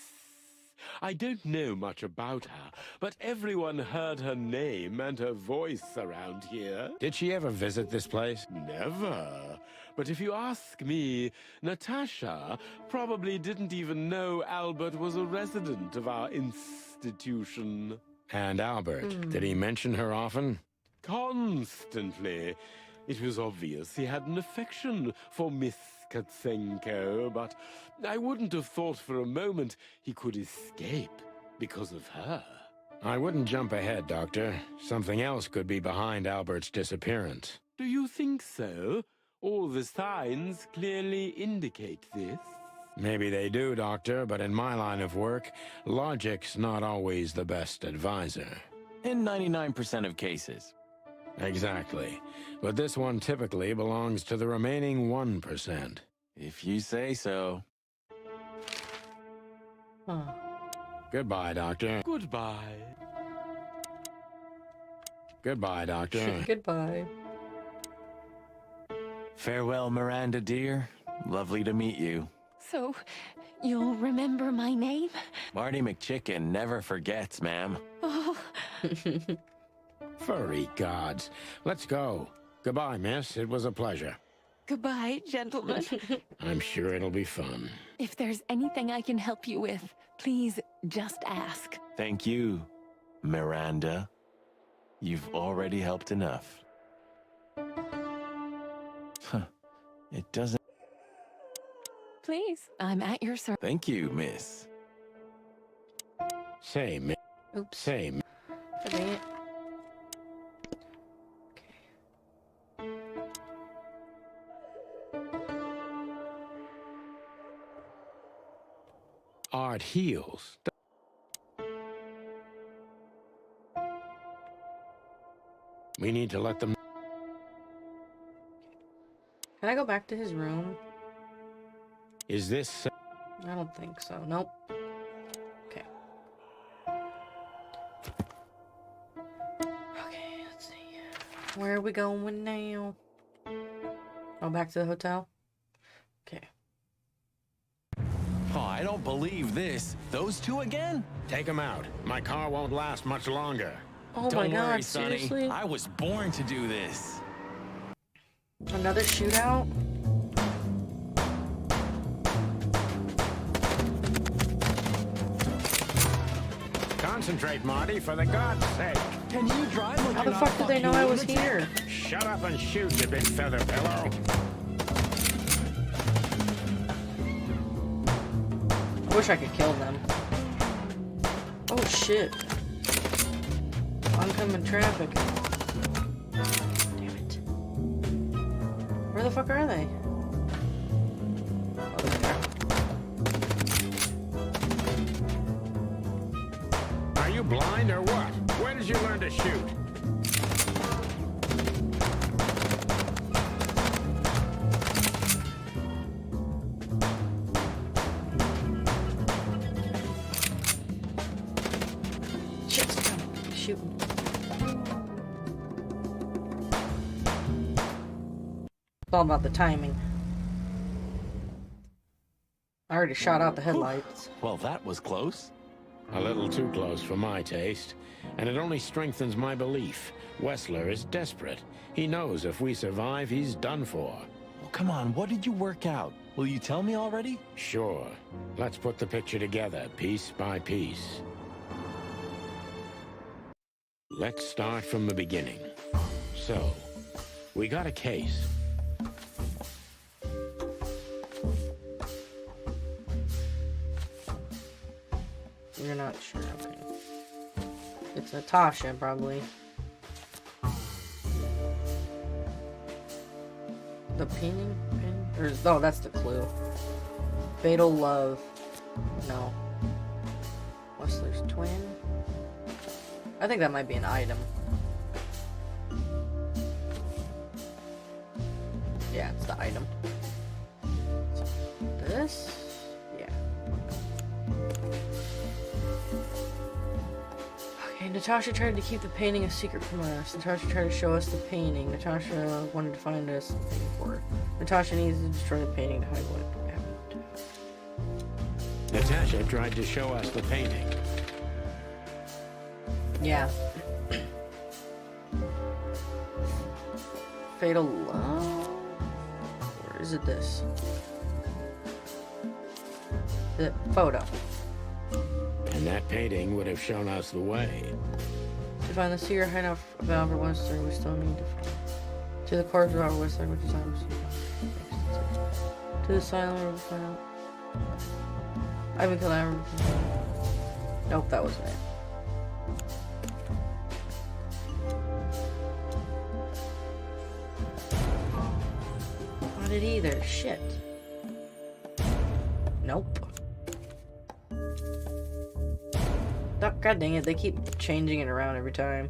I don't know much about her, but everyone heard her name and her voice around here. Did she ever visit this place? Never. But if you ask me, Natasha probably didn't even know Albert was a resident of our institution. And Albert, did he mention her often? Constantly. It was obvious he had an affection for Miss Katsenko, but I wouldn't have thought for a moment he could escape because of her. I wouldn't jump ahead, Doctor. Something else could be behind Albert's disappearance. Do you think so? All the signs clearly indicate this. Maybe they do, Doctor, but in my line of work, logic's not always the best advisor. In 99% of cases. Exactly. But this one typically belongs to the remaining 1%. If you say so. Huh. Goodbye, Doctor. Goodbye. Goodbye, Doctor. Goodbye. Farewell, Miranda, dear. Lovely to meet you. So, you'll remember my name? Marty McChicken never forgets, ma'am. Oh, Furry gods. Let's go. Goodbye, miss. It was a pleasure. goodbye, gentlemen. I'm sure it'll be fun. If there's anything I can help you with, please just ask. Thank you, Miranda. You've already helped enough. Huh. It doesn't... Please, I'm at your service. Thank you, miss. Say, miss. Oops. Say, miss. Dang it. Art heals. We need to let them... Can I go back to his room? Is this... I don't think so. Nope. Okay. Okay, let's see. Where are we going now? Oh, back to the hotel? Okay. Oh, I don't believe this. Those two again? Take them out. My car won't last much longer. Oh Don't my god, worry, Sonny. seriously? I was born to do this. Another shootout? Concentrate, Marty, for the God's sake. Can you drive like How you're the not fuck did they know fucking I was lunatic? here? Shut up and shoot, you big feather pillow. I wish I could kill them. Oh shit. Oncoming traffic. Damn it. Where the fuck are they? Oh, there they are. Are you blind or what? Where did you learn to shoot? Shit's coming. He's shooting. It's all about the timing. I already shot out the headlights. Well, that was close. A little too close for my taste, and it only strengthens my belief. Wessler is desperate. He knows if we survive, he's done for. Well, come on, what did you work out? Will you tell me already? Sure. Let's put the picture together, piece by piece. Let's start from the beginning. So, we got a case. You're not sure, okay. It's Natasha, probably. The painting? Or, oh, that's the clue. Fatal love. No. Wessler's twin? I think that might be an item. Yeah, it's the item. This? Yeah. Okay, Natasha tried to keep the painting a secret from us. Natasha tried to show us the painting. Natasha wanted to find us something for it. Natasha needs to destroy the painting to hide what happened. Natasha tried to show us the painting. Yeah. Fatal love? Or is it this? The photo. And that painting would have shown us the way. To find the secret hideout of Albert Wessler, we still need to find. To the corpse of Albert Wessler, which is obviously. To the asylum where we find out. I've been killed. Nope, that wasn't it. Not it either. Shit. Nope. Oh, God dang it, they keep changing it around every time.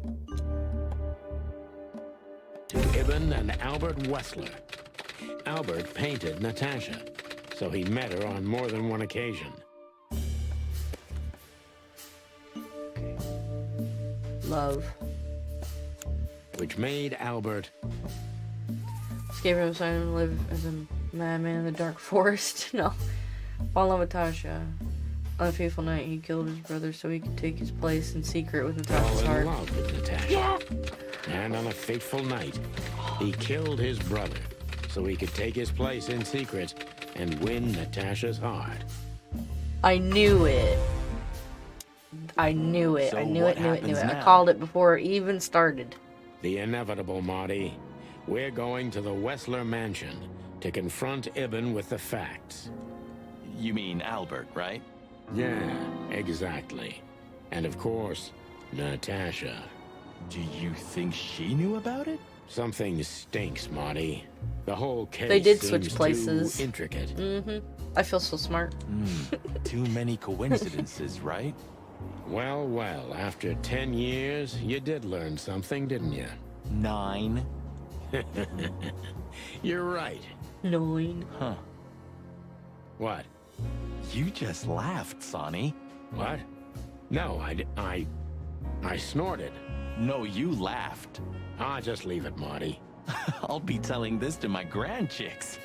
To Ibn and Albert Wessler. Albert painted Natasha, so he met her on more than one occasion. Okay. Love. Which made Albert Escape from asylum and live as a madman in the dark forest. No. Fall in love with Tasha. On a fateful night, he killed his brother so he could take his place in secret with Natasha's fall heart. in love with Natasha. Yeah! And on a fateful night, he killed his brother so he could take his place in secret and win Natasha's heart. I knew it. I knew it. So I knew what it, knew it, knew happens it. I now? called it before it even started. The inevitable, Marty. We're going to the Wessler mansion to confront Ibn with the facts. You mean Albert, right? Yeah, exactly. And of course, Natasha. Do you think she knew about it? Something stinks, Marty. The whole case They did seems switch places. too intricate. Mm-hmm. I feel so smart. Too many coincidences, right? Well, well, after 10 years, you did learn something, didn't you? 9. You're right. 9. Huh. What? You just laughed, Sonny. What? No, I snorted. No, you laughed. Ah, just leave it, Marty. I'll be telling this to my grandchicks.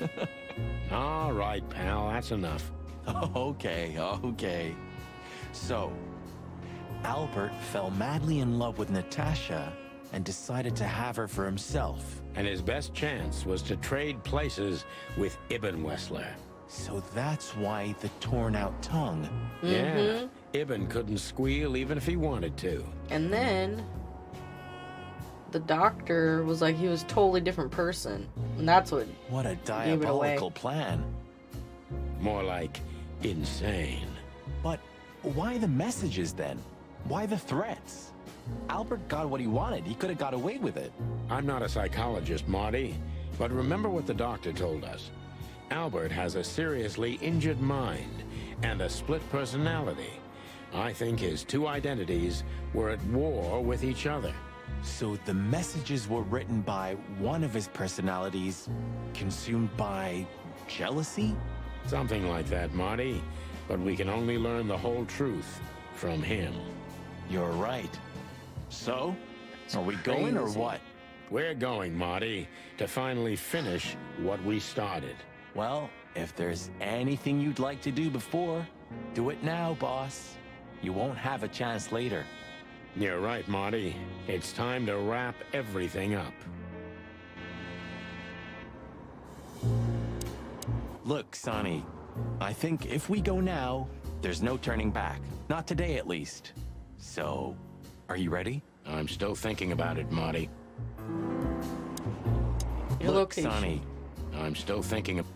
All right, pal, that's enough. Okay. So, Albert fell madly in love with Natasha and decided to have her for himself. And his best chance was to trade places with Ibn Wessler. So that's why the torn out tongue. Yeah, Ibn couldn't squeal even if he wanted to. And then the doctor was like he was a totally different person. And that's what What a gave it diabolical away. plan. More like insane. But why the messages then? Why the threats? Albert got what he wanted. He could have got away with it. I'm not a psychologist, Marty, but remember what the doctor told us. Albert has a seriously injured mind and a split personality. I think his two identities were at war with each other. So the messages were written by one of his personalities, consumed by jealousy? Something like that, Marty. But we can only learn the whole truth from him. You're right. So, are we going or crazy. what? We're going, Marty, to finally finish what we started. Well, if there's anything you'd like to do before, do it now, boss. You won't have a chance later. You're right, Marty. It's time to wrap everything up. Look, Sonny, I think if we go now, there's no turning back. Not today, at least. So, are you ready? I'm still thinking about it, Marty. Your Look, location. Sonny, I'm still thinking of...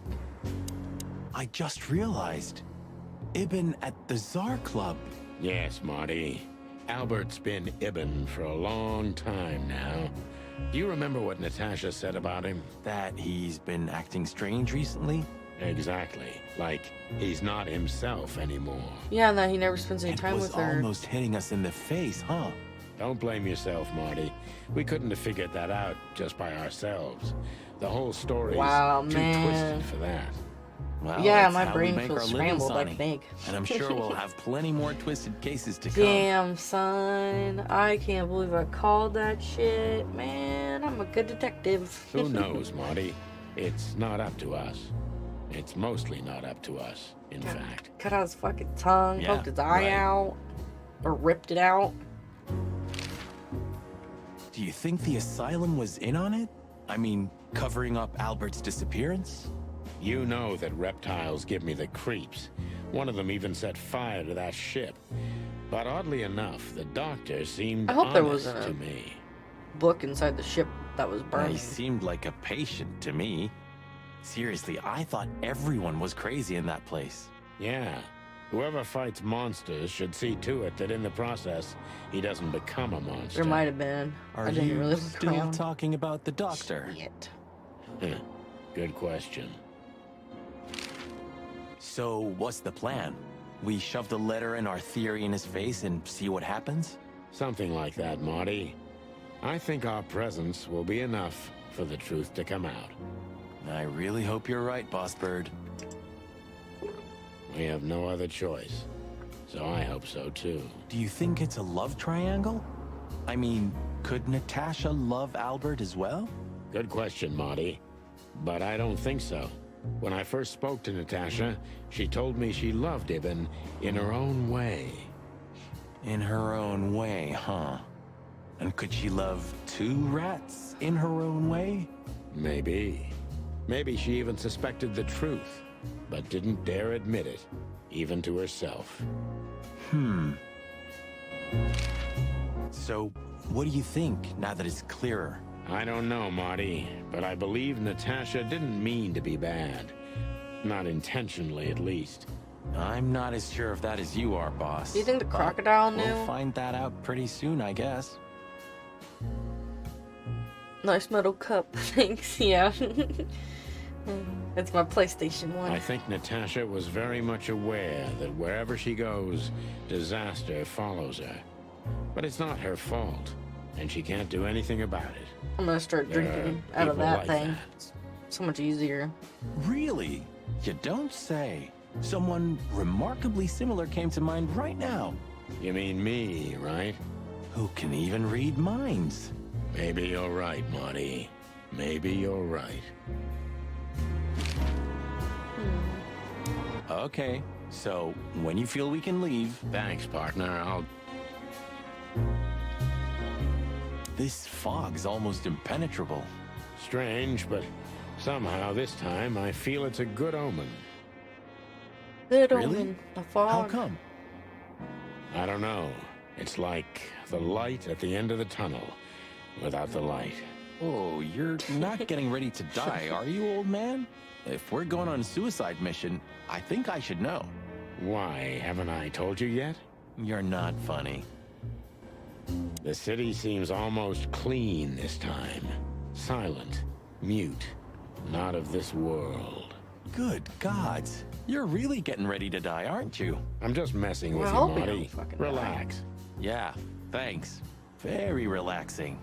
I just realized. Ibn at the Tsar Club. Yes, Marty. Albert's been Ibn for a long time now. Do you remember what Natasha said about him? That he's been acting strange recently? Exactly. Like, he's not himself anymore. Yeah, and that he never spends any It time was with her. almost hitting us in the face, huh? Don't blame yourself, Marty. We couldn't have figured that out just by ourselves. The whole story's Wow, too man. twisted for that. Well, Yeah, that's my how we brain make feels our living, scrambled, I Sonny. think. And I'm sure we'll have plenty more twisted cases to come. Damn, son. I can't believe I called that shit. Man, I'm a good detective. Who knows, Marty? It's not up to us. It's mostly not up to us, in fact. Cut out his fucking tongue, Yeah, poked his eye right. out, or ripped it out. Do you think the asylum was in on it? I mean, covering up Albert's disappearance? You know that reptiles give me the creeps. One of them even set fire to that ship. But oddly enough, the doctor seemed I hope there honest wasn't to a- me. Book inside the ship that was He burning. seemed like a patient to me. Seriously, I thought everyone was crazy in that place. Yeah. Whoever fights monsters should see to it that in the process, he doesn't become a monster. There might have been. Are I didn't you really look still around. talking about the doctor? Shit. Good question. So, what's the plan? We shove the letter and our theory in his face and see what happens? Something like that, Marty. I think our presence will be enough for the truth to come out. I really hope you're right, Boss Bird. We have no other choice. So I hope so, too. Do you think it's a love triangle? I mean, could Natasha love Albert as well? Good question, Marty. But I don't think so. When I first spoke to Natasha, she told me she loved Ibn in her own way. In her own way, huh? And could she love two rats in her own way? Maybe. Maybe she even suspected the truth, but didn't dare admit it, even to herself. So, what do you think now that it's clearer? I don't know, Marty, but I believe Natasha didn't mean to be bad. Not intentionally, at least. I'm not as sure of that as you are, boss. Do you think the but crocodile knew? We'll find that out pretty soon, I guess. Nice metal cup. Thanks, yeah. It's my PlayStation 1. I think Natasha was very much aware that wherever she goes, disaster follows her. But it's not her fault. and she can't do anything about it. I'm gonna start There drinking are out of people that like thing. that. So much easier. Really? You don't say. Someone remarkably similar came to mind right now. You mean me, right? Who can even read minds? Maybe you're right, Marty. Maybe you're right. Okay, so when you feel we can leave... Thanks, partner. This fog's almost impenetrable. Strange, but somehow this time I feel it's a good omen. Good Really? omen. The fog. How come? I don't know. It's like the light at the end of the tunnel without the light. Oh, you're not getting ready to die, are you, old man? If we're going on a suicide mission, I think I should know. Why, haven't I told you yet? You're not funny. The city seems almost clean this time. Silent, mute, not of this world. Good gods. You're really getting ready to die, aren't you? I'm just messing with Well, you, I'll be Marty. fucking Relax. Yeah, thanks. Very relaxing.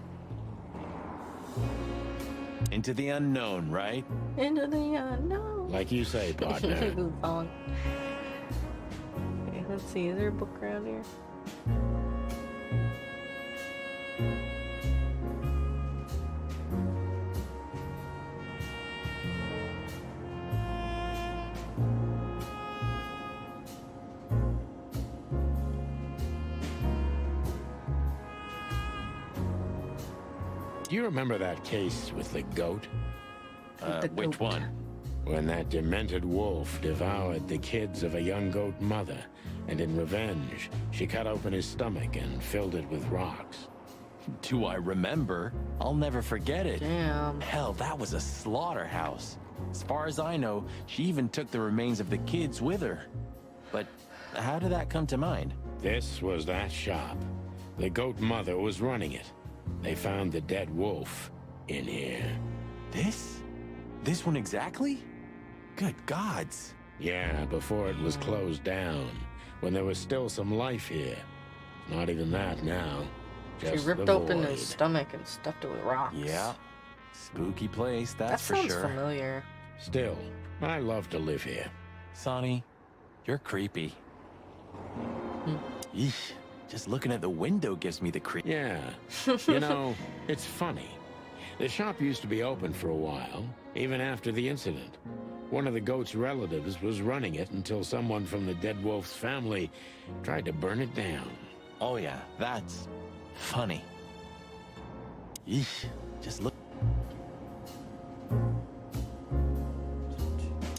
Into the unknown, right? Into the unknown. Like you say, partner. The song. Okay, let's see. Is there a book around here? Do you remember that case with the goat? Which one? When that demented wolf devoured the kids of a young goat mother, and in revenge, she cut open his stomach and filled it with rocks. Do I remember? I'll never forget it. Damn. Hell, that was a slaughterhouse. As far as I know, she even took the remains of the kids with her. But how did that come to mind? This was that shop. The goat mother was running it. They found the dead wolf in here. This? This one exactly? Good gods. Yeah, before it was closed down, when there was still some life here. Not even that now. She Just ripped the open void. his stomach and stuffed it with rocks. Yeah. Spooky place, That that's for sounds sure. familiar. Still, I love to live here. Sonny, you're creepy. Eesh. Just looking at the window gives me the creep. Yeah. You know, it's funny. The shop used to be open for a while, even after the incident. One of the goat's relatives was running it until someone from the dead wolf's family tried to burn it down. Oh yeah, that's funny. Eesh. Just look.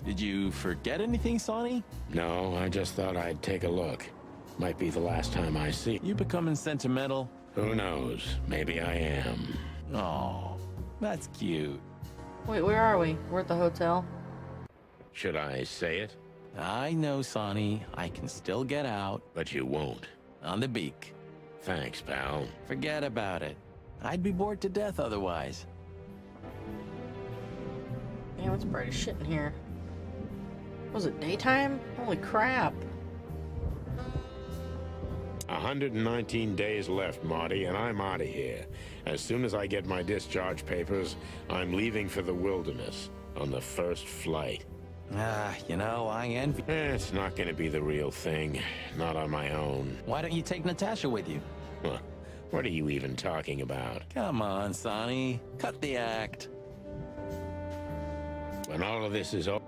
Did you forget anything, Sonny? No, I just thought I'd take a look. Might be the last time I see. You becoming sentimental? Who knows? Maybe I am. Oh, that's cute. Wait, where are we? We're at the hotel. Should I say it? I know, Sonny. I can still get out. But you won't. On the beak. Thanks, pal. Forget about it. I'd be bored to death otherwise. Damn, it's bright as shit in here. Was it daytime? Holy crap. 119 days left, Marty, and I'm out of here. As soon as I get my discharge papers, I'm leaving for the wilderness on the first flight. Ah, you know, I envy... It's not going to be the real thing. Not on my own. Why don't you take Natasha with you? Huh. What are you even talking about? Come on, Sonny. Cut the act. When all of this is over...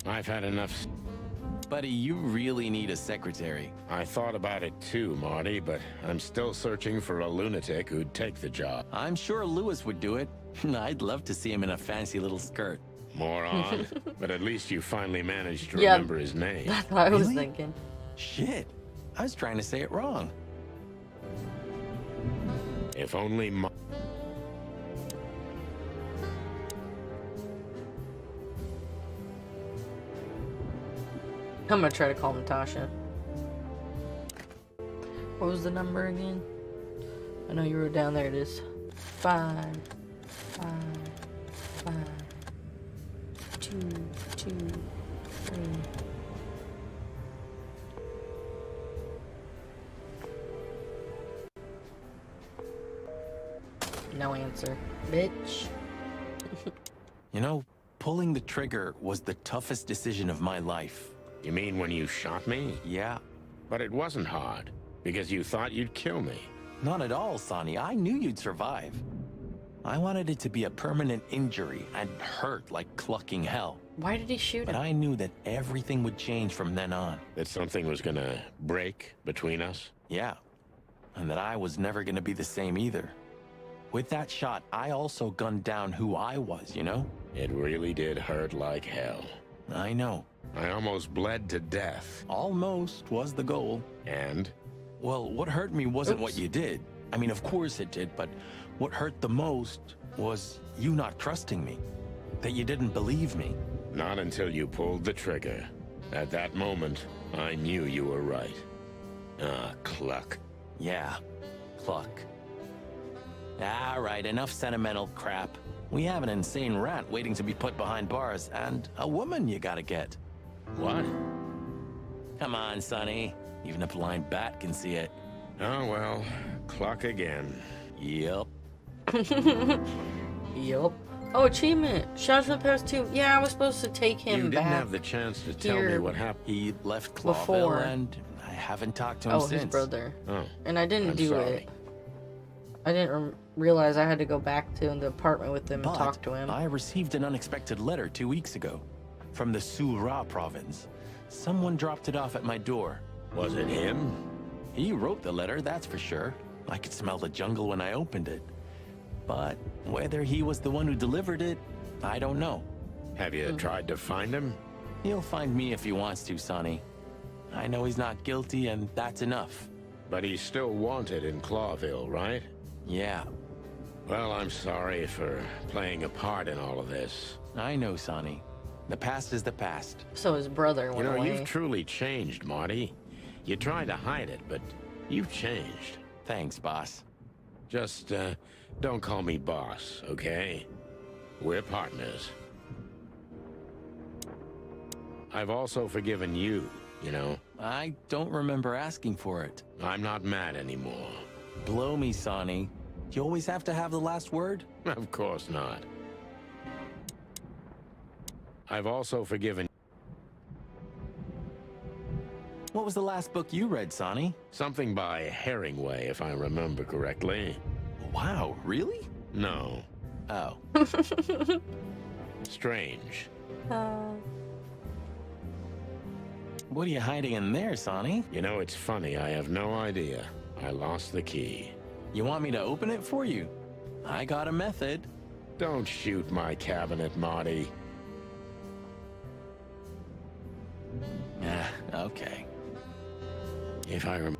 I've had enough... Buddy, you really need a secretary. I thought about it too, Marty, but I'm still searching for a lunatic who'd take the job. I'm sure Lewis would do it. I'd love to see him in a fancy little skirt. Moron. But at least you finally managed to Yeah. remember his name. That's what I was Really? thinking. Shit. I was trying to say it wrong. If only I'm gonna try to call Natasha. What was the number again? I know you wrote down there. It is 5, 5, 5, 2, 2, 3. No answer. Bitch. You know, pulling the trigger was the toughest decision of my life. You mean when you shot me? Yeah. But it wasn't hard, because you thought you'd kill me. Not at all, Sonny. I knew you'd survive. I wanted it to be a permanent injury and hurt like clucking hell. Why did he shoot But him? I knew that everything would change from then on. That something was gonna break between us? Yeah. And that I was never gonna be the same either. With that shot, I also gunned down who I was, you know? It really did hurt like hell. I know. I almost bled to death. Almost was the goal. And? Well, what hurt me wasn't what you did. I mean, of course it did, but what hurt the most was you not trusting me. That you didn't believe me. Not until you pulled the trigger. At that moment, I knew you were right. Ah, Cluck. Yeah, Cluck. All right, enough sentimental crap. We have an insane rat waiting to be put behind bars, and a woman you gotta get. What? Come on, Sonny. Even a blind bat can see it. Oh, well, Cluck again. Yep. Yup. Oh, achievement. Shots in the past 2. Yeah, I was supposed to take him You back. didn't have the chance to tell me here what happened. He left before. Clawville, and I haven't talked to him Oh, since. his brother. Oh, And I didn't I'm do sorry. it. I didn't realize I had to go back to the apartment with him and But talk to him. I received an unexpected letter 2 weeks ago from the Sura province. Someone dropped it off at my door. Was it him? He wrote the letter, that's for sure. I could smell the jungle when I opened it. But whether he was the one who delivered it, I don't know. Have you tried to find him? He'll find me if he wants to, Sonny. I know he's not guilty, and that's enough. But he's still wanted in Clawville, right? Yeah, Well, I'm sorry for playing a part in all of this. I know, Sonny. The past is the past. So his brother You went know, away. you've truly changed, Marty. You tried to hide it, but you've changed. Thanks, boss. Just, don't call me boss, okay? We're partners. I've also forgiven you, you know? I don't remember asking for it. I'm not mad anymore. Blow me, Sonny. You always have to have the last word? Of course not. I've also forgiven... What was the last book you read, Sonny? Something by Herringway, if I remember correctly. Wow, really? No. Oh. Strange. What are you hiding in there, Sonny? You know, it's funny, I have no idea. I lost the key. You want me to open it for you? I got a method. Don't shoot my cabinet, Marty. Ah, okay. If I remember...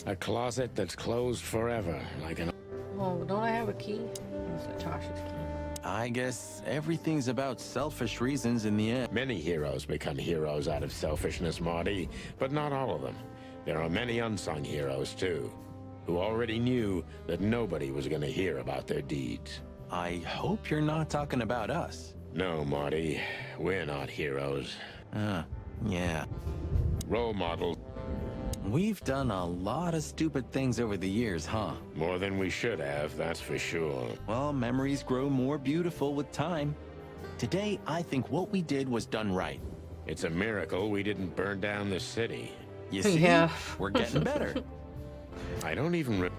A closet that's closed forever, like an... Oh, don't I have a key? It's Natasha's key. I guess everything's about selfish reasons in the end. Many heroes become heroes out of selfishness, Marty, but not all of them. There are many unsung heroes, too, who already knew that nobody was going to hear about their deeds. I hope you're not talking about us. No, Marty, we're not heroes. Yeah. Role models. We've done a lot of stupid things over the years, huh? More than we should have, that's for sure. Well, memories grow more beautiful with time. Today, I think what we did was done right. It's a miracle we didn't burn down the city. You see? Yeah. We're getting better. I don't even...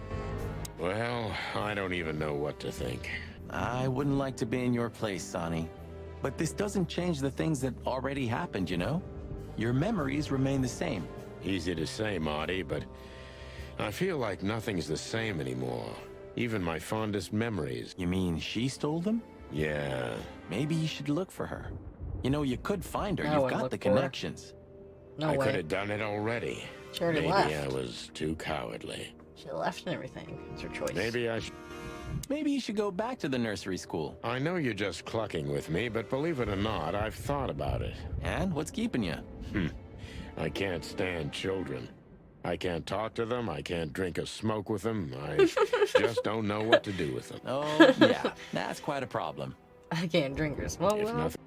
Well, I don't even know what to think. I wouldn't like to be in your place, Sonny. But this doesn't change the things that already happened, you know? Your memories remain the same. Easy to say, Marty, but I feel like nothing's the same anymore. Even my fondest memories. You mean she stole them? Yeah. Maybe you should look for her. You know, you could find her. I You've would got look the for her. connections. No I way. could have done it already. She already Maybe left. I was too cowardly. She left and everything. It's her choice. Maybe I should... Maybe you should go back to the nursery school. I know you're just clucking with me, but believe it or not, I've thought about it. And what's keeping you? I can't stand children. I can't talk to them, I can't drink or smoke with them. I just don't know what to do with them. Oh, yeah. That's quite a problem. I can't drink or smoke. If with her. nothing...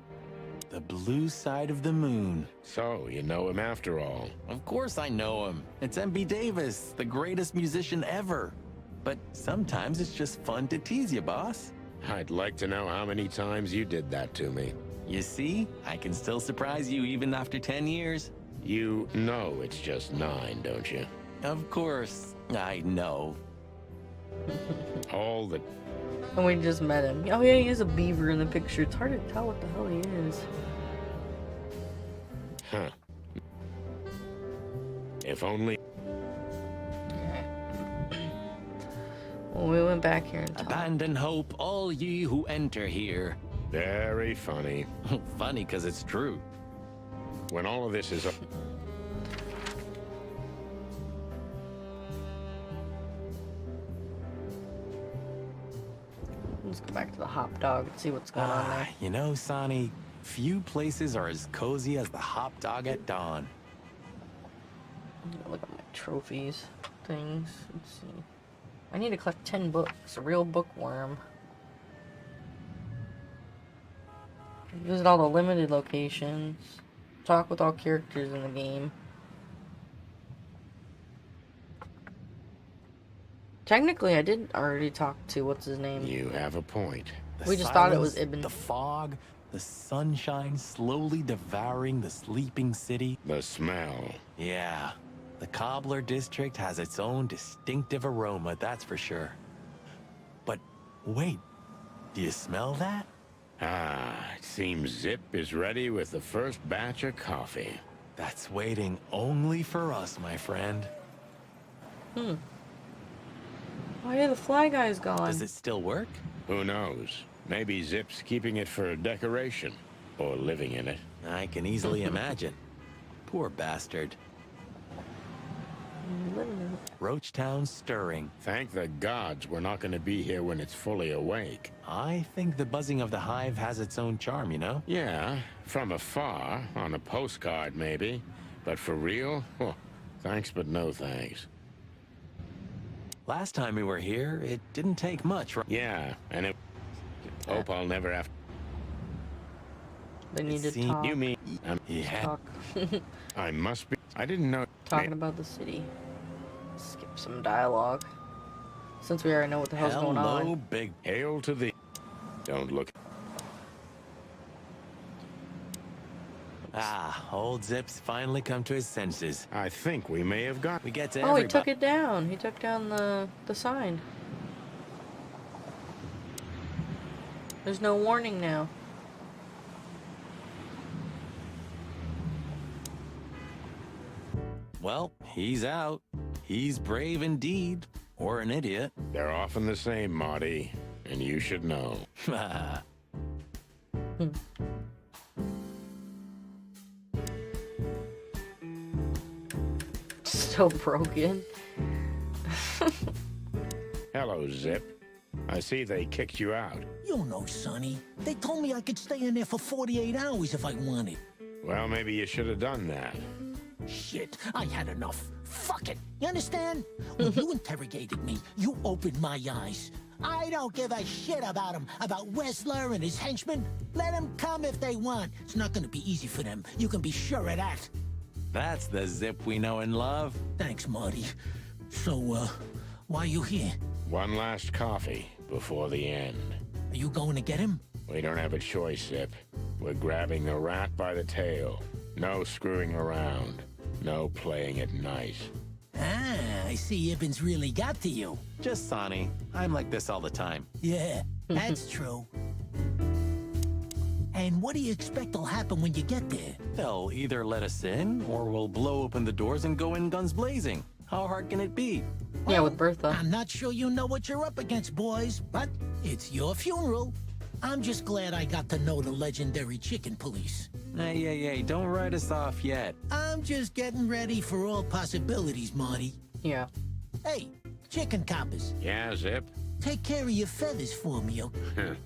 The blue side of the moon. So, you know him after all. Of course I know him. It's M.B. Davis, the greatest musician ever. But sometimes it's just fun to tease you, boss. I'd like to know how many times you did that to me. You see, I can still surprise you even after 10 years. You know it's just 9, don't you? Of course, I know. All the... And we just met him. Oh yeah, he is a beaver in the picture. It's hard to tell what the hell he is. Huh. If only... Well, we went back here and talked. Abandon hope, all ye who enter here. Very funny. Funny because it's true. When all of this is up... Let's go back to the hop dog and see what's going on there. You know, Sonny, few places are as cozy as the hop dog at dawn. Look at my trophies, things. Let's see. I need to collect 10 books. A real bookworm. Visit all the limited locations. Talk with all characters in the game. Technically, I did already talk to what's his name. You have a point. We just thought it was Ibn. The fog, the sunshine slowly devouring the sleeping city. The smell. Yeah, the Cobbler District has its own distinctive aroma, that's for sure. But wait, do you smell that? Ah, it seems Zip is ready with the first batch of coffee. That's waiting only for us, my friend. Oh yeah, the fly guy's gone. Does it still work? Who knows? Maybe Zip's keeping it for decoration. Or living in it. I can easily imagine. Poor bastard. Roachtown stirring. Thank the gods we're not going to be here when it's fully awake. I think the buzzing of the hive has its own charm, you know? Yeah, from afar, on a postcard maybe. But for real? Oh, thanks but no thanks. Last time we were here, it didn't take much, right? Yeah, and it... Hope I'll never have... They need to talk. You mean... Yeah. Talk. I must be... I didn't know... Talking about the city. Skip some dialogue. Since we already know what the hell's going on. Hello, big... Hail to thee. Don't look... Ah, old Zip's finally come to his senses. I think we may have got... We get to Oh, he took it down. He took down the sign. There's no warning now. Well, he's out. He's brave indeed. Or an idiot. They're often the same, Marty. And you should know. So broken. Hello, Zip. I see they kicked you out. You know, Sonny. They told me I could stay in there for 48 hours if I wanted. Well, maybe you should have done that. Shit, I had enough. Fuck it. You understand? When you interrogated me, you opened my eyes. I don't give a shit about him, about Wessler and his henchmen. Let them come if they want. It's not gonna be easy for them. You can be sure of that. That's the Zip we know and love. Thanks, Marty. So, why are you here? One last coffee before the end. Are you going to get him? We don't have a choice, Zip. We're grabbing the rat by the tail. No screwing around. No playing it nice. Ah, I see Ibben's really got to you. Just Sonny. I'm like this all the time. Yeah, that's true. And what do you expect will happen when you get there? They'll either let us in, or we'll blow open the doors and go in guns blazing. How hard can it be? Yeah, with Bertha. I'm not sure you know what you're up against, boys, but it's your funeral. I'm just glad I got to know the legendary chicken police. Hey, don't write us off yet. I'm just getting ready for all possibilities, Marty. Yeah. Hey, chicken coppers. Yeah, Zip? Take care of your feathers for me, okay?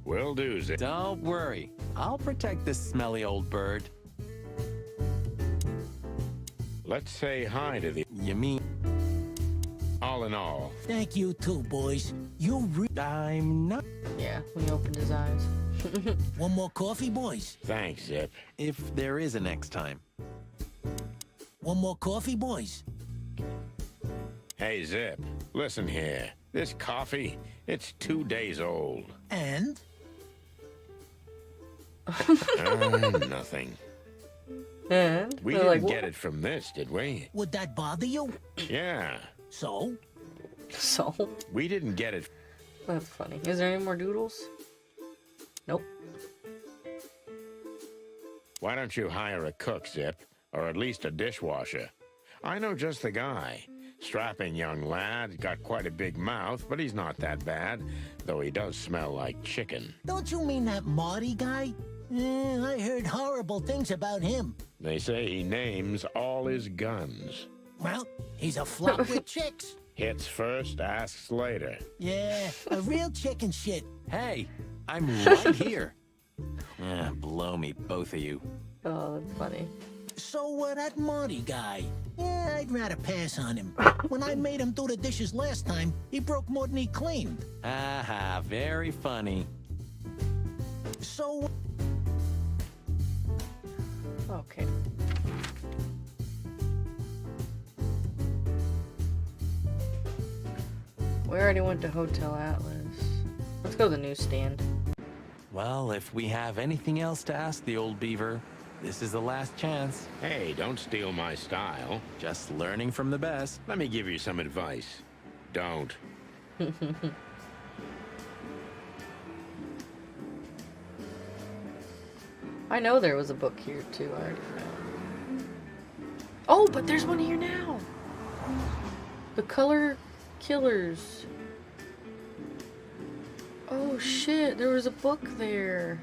Will do, Zip. Don't worry. I'll protect this smelly old bird. Let's say hi to the... You mean... All in all. Thank you too, boys. I'm not. Yeah, when you opened his eyes. One more coffee, boys? Thanks, Zip. If there is a next time. One more coffee, boys? Hey, Zip, listen here. This coffee, it's 2 days old. And? Nothing. And? We They're didn't like, get it from this, did we? Would that bother you? Yeah. So? So? We didn't get it. That's funny. Is there any more doodles? Nope. Why don't you hire a cook, Zip? Or at least a dishwasher? I know just the guy. Strapping young lad, got quite a big mouth, but he's not that bad, though he does smell like chicken. Don't you mean that Marty guy? I heard horrible things about him. They say he names all his guns. Well, he's a flop with chicks. Hits first, asks later. Yeah, a real chicken shit. Hey, I'm right here. Blow me, both of you. Oh, that's funny. So, that Marty guy. Yeah, I'd rather pass on him. When I made him do the dishes last time, he broke more than he cleaned. Aha, very funny. So... Okay. We already went to Hotel Atlas. Let's go to the newsstand. Well, if we have anything else to ask the old beaver, this is the last chance. Hey, don't steal my style. Just learning from the best. Let me give you some advice. Don't. I know there was a book here too. I already found. Oh, but there's one here now. The Color Killers. Oh shit, there was a book there.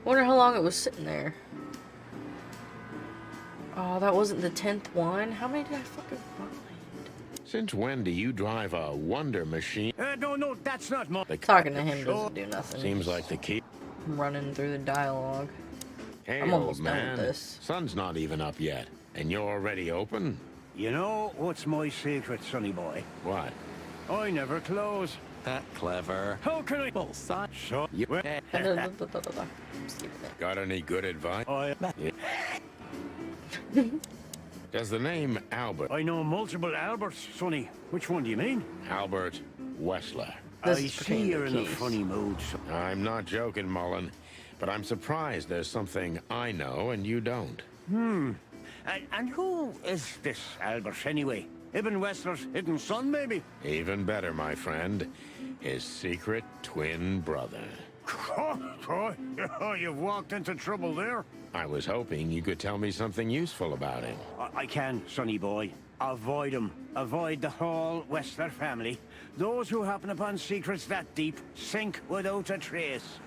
Wonder how long it was sitting there. Oh, that wasn't the 10th one? How many did I fucking find? Since when do you drive a wonder machine? No, that's not my... Talking to him doesn't do nothing. Seems like the key. I'm running through the dialogue. Hey, I'm old almost done man. with this. Sun's not even up yet, and you're already open? You know what's my secret, sonny boy? What? I never close. That clever. How can I... Well, son. So... You I'm skipping it. got any good advice? Yeah. Does the name Albert? I know multiple Alberts, sonny. Which one do you mean? Albert Wessler. This I is see between you're the in a keys. funny mood, son. I'm not joking, Mullen, but I'm surprised there's something I know and you don't. And who is this Albert, anyway? Ibn Wessler's hidden son, maybe? Even better, my friend. His secret twin brother. Oh, you've walked into trouble there. I was hoping you could tell me something useful about him. I can, sonny boy. Avoid him. Avoid the whole Wessler family. Those who happen upon secrets that deep sink without a trace.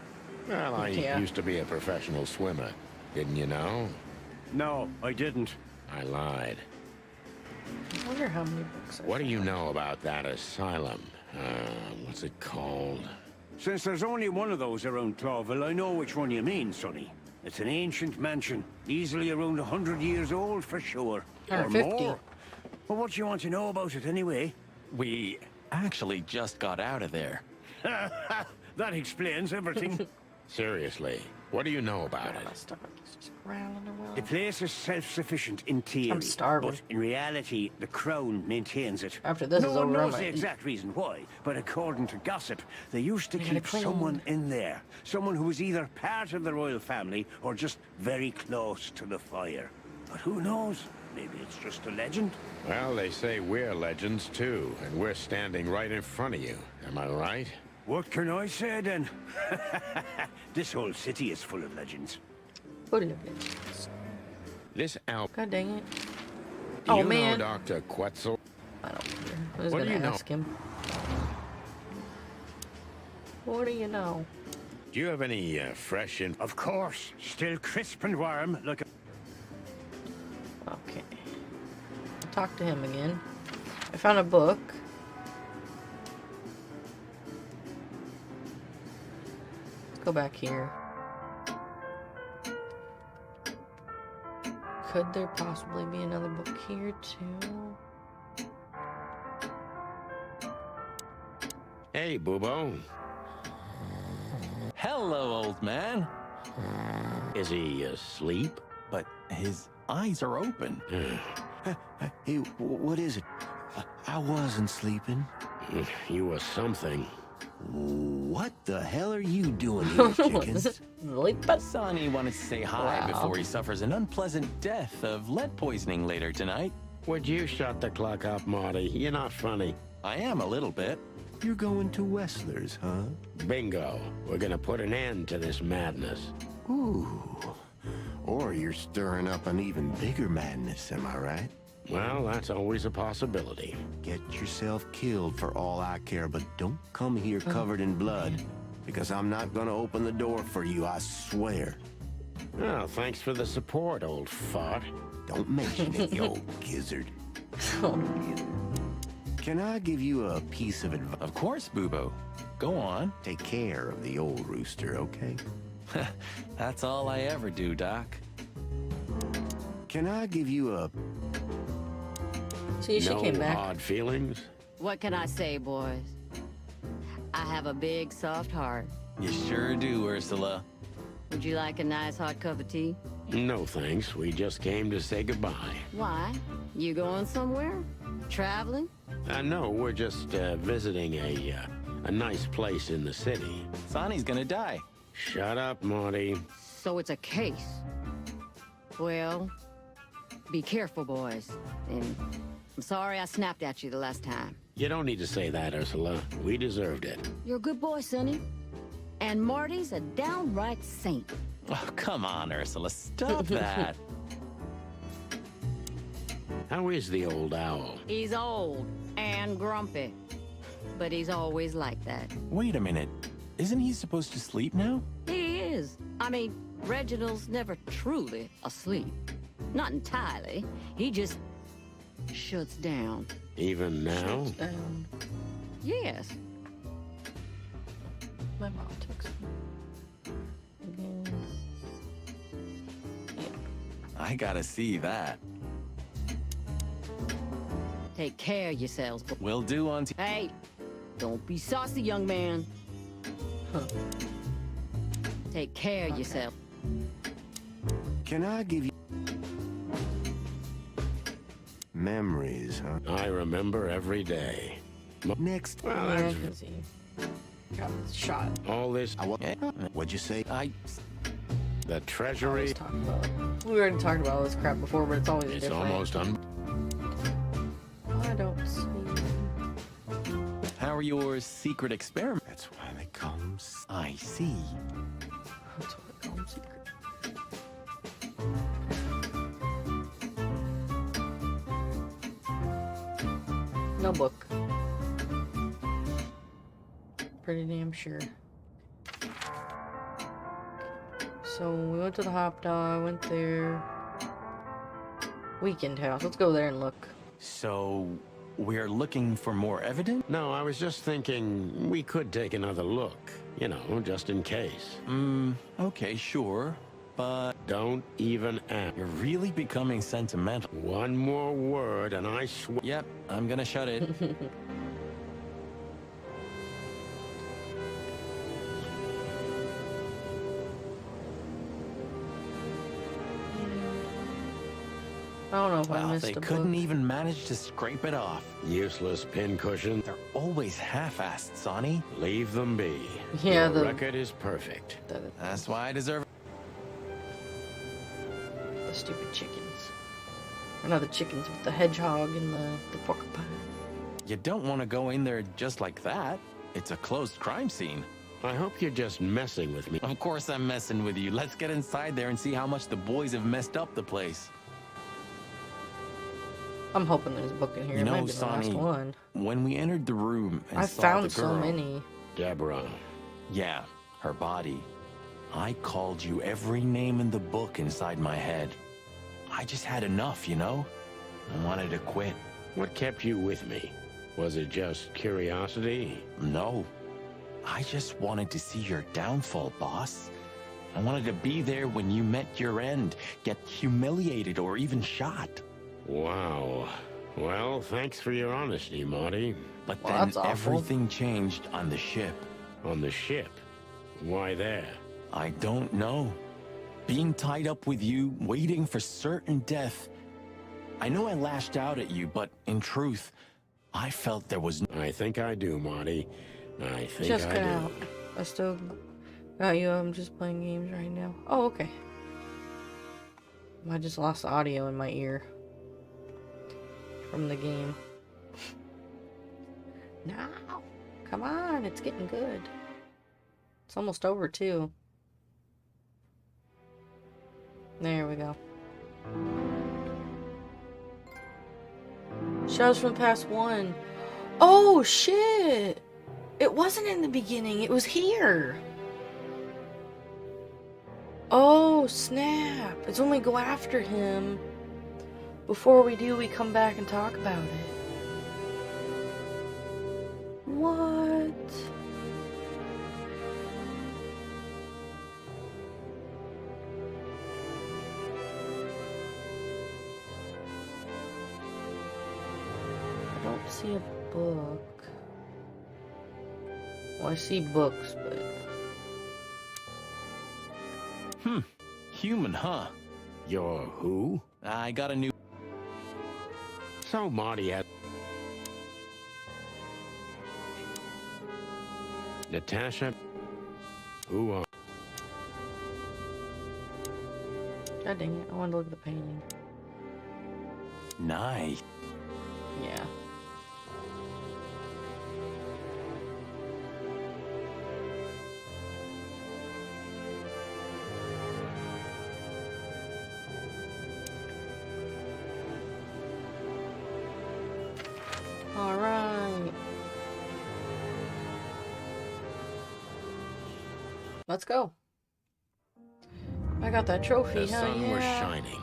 Well, I used to be a professional swimmer. Didn't you know? No, I didn't. I lied. I wonder how many books I What do you found. know about that asylum? What's it called? Since there's only one of those around Clawville, I know which one you mean, sonny. It's an ancient mansion, easily around 100 years old for sure. Or 150. more. Well, what do you want to know about it anyway? We actually just got out of there. That explains everything. Seriously, what do you know about it? Just growling around. The place is self-sufficient in theory, I'm starving. but in reality, the Crown maintains it. After this no is one over, I knows might the eat. exact reason why, but according to gossip, they used to I gotta keep clean. someone in there. Someone who was either part of the royal family or just very close to the fire. But who knows? Maybe it's just a legend. Well, they say we're legends too, and we're standing right in front of you. Am I right? What can I say then? This whole city is full of legends. Full of it. This Albert. God dang it. Do Oh, you man. know Dr. Quetzal? I don't care. I was What do gonna you know? ask him. What do you know? Do you have any fresh in? Of course, still crisp and warm, like a... Okay. I'll talk to him again. I found a book. Let's go back here. Could there possibly be another book here too? Hey, Boobo. Hello, old man. Is he asleep? But his eyes are open. Hey, what is it? I wasn't sleeping. You were something. What the hell are you doing here, chickens? Sonny wanted to say hi before he suffers an unpleasant death of lead poisoning later tonight. Would you shut the clock up, Marty? You're not funny. I am a little bit. You're going to Wessler's, huh? Bingo. We're gonna put an end to this madness. Ooh. Or you're stirring up an even bigger madness, am I right? Well, that's always a possibility. Get yourself killed for all I care, but don't come here covered in blood, because I'm not gonna open the door for you, I swear. Oh, thanks for the support, old fart. Don't mention it, you old gizzard. Can I give you a piece of advice? Of course, Boobo. Go on. Take care of the old rooster, okay? That's all I ever do, Doc. Can I give you a... See, she came back. Hard feelings? What can I say, boys? I have a big, soft heart. You sure do, Ursula. Would you like a nice hot cup of tea? No, thanks. We just came to say goodbye. Why? You going somewhere? Traveling? No, we're just visiting a nice place in the city. Sonny's gonna die. Shut up, Marty. So it's a case. Well, be careful, boys. And I'm sorry I snapped at you the last time. You don't need to say that, Ursula. We deserved it. You're a good boy, Sonny. And Marty's a downright saint. Oh, come on, Ursula. Stop that. How is the old owl? He's old and grumpy. But he's always like that. Wait a minute. Isn't he supposed to sleep now? He is. I mean, Reginald's never truly asleep. Not entirely. He just shuts down. Even now? Yes. My mom texted me. Again. Yeah. I gotta see that. Take care of yourselves. Will do on Hey, don't be saucy, young man. Take care of yourself. Can I give you... Memories, huh? I remember every day. Next. Well, Yeah, I that's can see. Got shot. all this. What'd you say? The treasury. We already talked about all this crap before, but it's always It's different. almost I don't see. How are your secret experiments? That's why they call them... I see. That's what they call them, secret. No book. Pretty damn sure. So we went to the Hop Dog, went there. Weekend House. Let's go there and look. So, we're looking for more evidence? No, I was just thinking we could take another look. You know, just in case. Okay, sure. But Don't even ask. you're really becoming sentimental. One more word and I swear. Yep, I'm gonna shut it. I don't know if I Well, missed they a couldn't book. even manage to scrape it off. Useless pincushion. They're always half-assed, Sonny. Leave them be. Yeah, Your the record is perfect. That's why I deserve the stupid chickens. Or not the chickens, but the hedgehog and the porcupine. You don't want to go in there just like that. It's a closed crime scene. I hope you're just messing with me. Of course I'm messing with you. Let's get inside there and see how much the boys have messed up the place. I'm hoping there's a book in here. You It might know, be the last Sonny, one. when we entered the room and I saw found the girl, so many. Deborah. Yeah, her body. I called you every name in the book inside my head. I just had enough, you know? I wanted to quit. What kept you with me? Was it just curiosity? No. I just wanted to see your downfall, boss. I wanted to be there when you met your end, get humiliated or even shot. Wow. Well, thanks for your honesty, Marty. But Well, then that's awful. everything changed on the ship. On the ship? Why there? I don't know. Being tied up with you, waiting for certain death. I know I lashed out at you, but in truth, I felt there was... I think I do, Marty. I think Just I got do. out. I still got you. I'm just playing games right now. Oh, okay. I just lost the audio in my ear from the game. Now, come on, it's getting good. It's almost over too. There we go. Shadows from the Past 1. Oh shit! It wasn't in the beginning, it was here. Oh snap! It's when we go after him. Before we do, we come back and talk about it. What? I don't see a book. Well, I see books, but... Human, huh? You're who? I got a new... So Marty had... Natasha? Who are... God dang it, I wanted to look at the painting. Nice. Yeah. All right. Let's go. I got that trophy. The Hell sun yeah. was shining,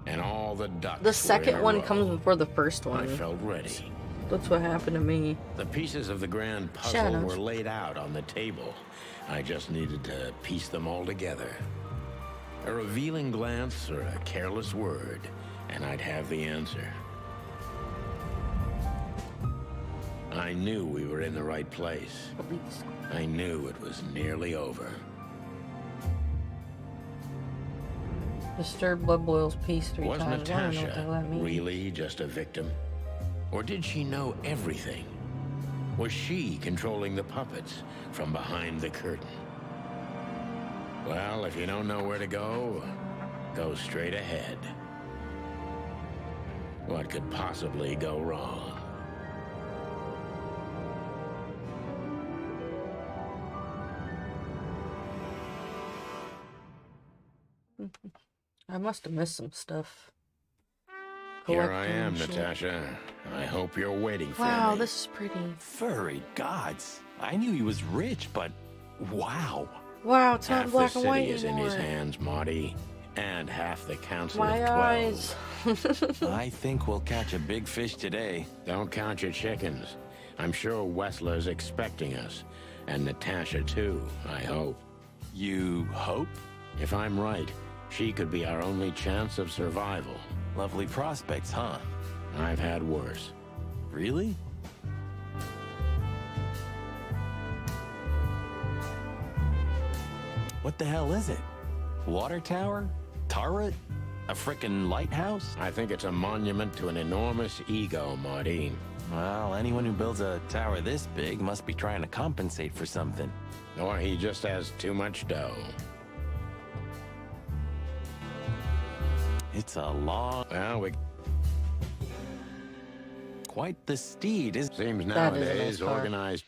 and all the ducks The were second in a one row. comes before the first one. I felt ready. That's what happened to me. The pieces of the grand puzzle Shadows. were laid out on the table. I just needed to piece them all together. A revealing glance or a careless word, and I'd have the answer. I knew we were in the right place. Police. I knew it was nearly over. Disturbed blood boils peace 3 Was times. I don't know what the hell that Natasha means. really just a victim? Or did she know everything? Was she controlling the puppets from behind the curtain? Well, if you don't know where to go, go straight ahead. What could possibly go wrong? I must have missed some stuff. Here I Collecting am, shit. Natasha. I hope you're waiting for Wow, me. this is pretty. Furry gods. I knew he was rich, but wow. Wow, it's not Half in the black and city white is in anymore. his hands, Marty. And half the council My of 12. eyes. I think we'll catch a big fish today. Don't count your chickens. I'm sure Wessler's expecting us. And Natasha, too, I hope. You hope? If I'm right, she could be our only chance of survival. Lovely prospects, huh? I've had worse. Really? What the hell is it? Water tower? Turret? A frickin' lighthouse? I think it's a monument to an enormous ego, Marty. Well, anyone who builds a tower this big must be trying to compensate for something. Or he just has too much dough. It's a long... Well, we... Quite the steed, is... Seems That is a nice nowadays car. organized...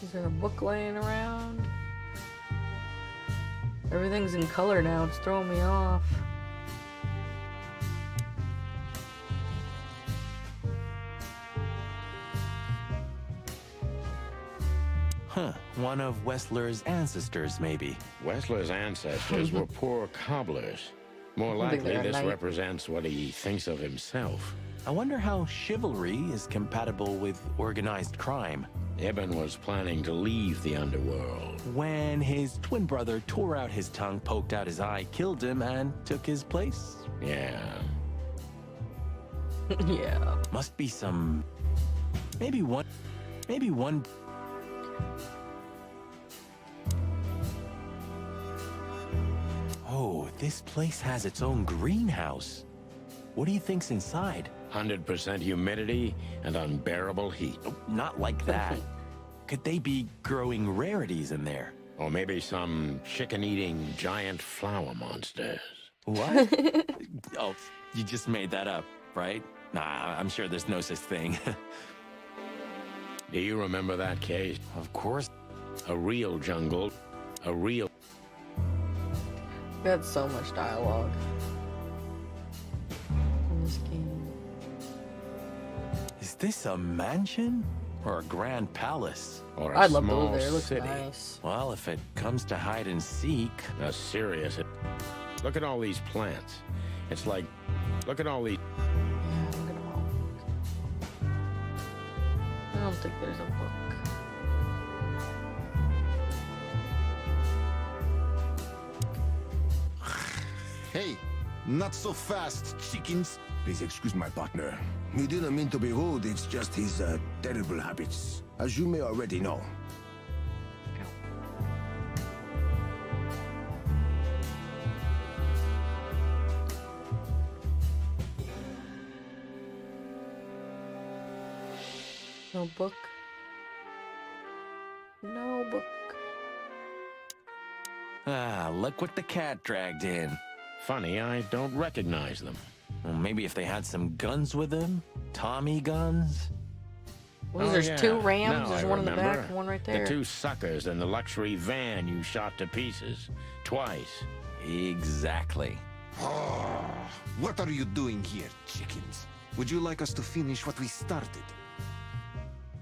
Is there a book laying around? Everything's in color now. It's throwing me off. Huh. One of Wessler's ancestors, maybe. Wessler's ancestors were poor cobblers. More I think likely, they're this knight. represents what he thinks of himself. I wonder how chivalry is compatible with organized crime. Ibn was planning to leave the underworld. When his twin brother tore out his tongue, poked out his eye, killed him, and took his place? Yeah. Yeah. Must be some... Maybe one... Oh, this place has its own greenhouse. What do you think's inside? 100% humidity and unbearable heat. Oh, not like that. Could they be growing rarities in there? Or maybe some chicken-eating giant flower monsters. What? Oh, you just made that up, right? Nah, I'm sure there's no such thing. Do you remember that case? Of course. A real jungle. A real... That's so much dialogue in this game. Is this a mansion? Or a grand palace? Or a I'd love to small live there. It looks city. nice. Well, if it comes to hide and seek... A serious... Look at all these plants. It's like... Look at all these... Yeah, look at them all. I don't think there's a book. Hey, not so fast, chickens. Please excuse my partner. He didn't mean to be rude, it's just his terrible habits, as you may already know. No book. No book. Ah, look what the cat dragged in. Funny, I don't recognize them. Well, maybe if they had some guns with them? Tommy guns? Well, Oh, there's yeah. two rams. Now There's I one in the remember. back and one right there. The two suckers in the luxury van you shot to pieces. Twice. Exactly. What are you doing here, chickens? Would you like us to finish what we started?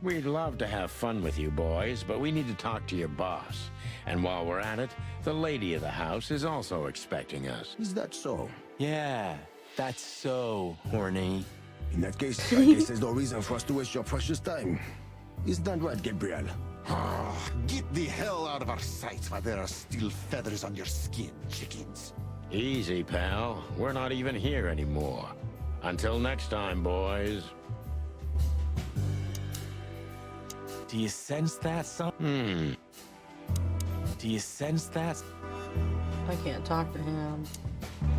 We'd love to have fun with you boys, but we need to talk to your boss. And while we're at it, the lady of the house is also expecting us. Is that so? Yeah, that's so horny. In that case, I guess there's no reason for us to waste your precious time. Isn't that right, Gabriel? Get the hell out of our sight while there are still feathers on your skin, chickens. Easy, pal. We're not even here anymore. Until next time, boys. Do you sense that, son? Do you sense that? I can't talk to him.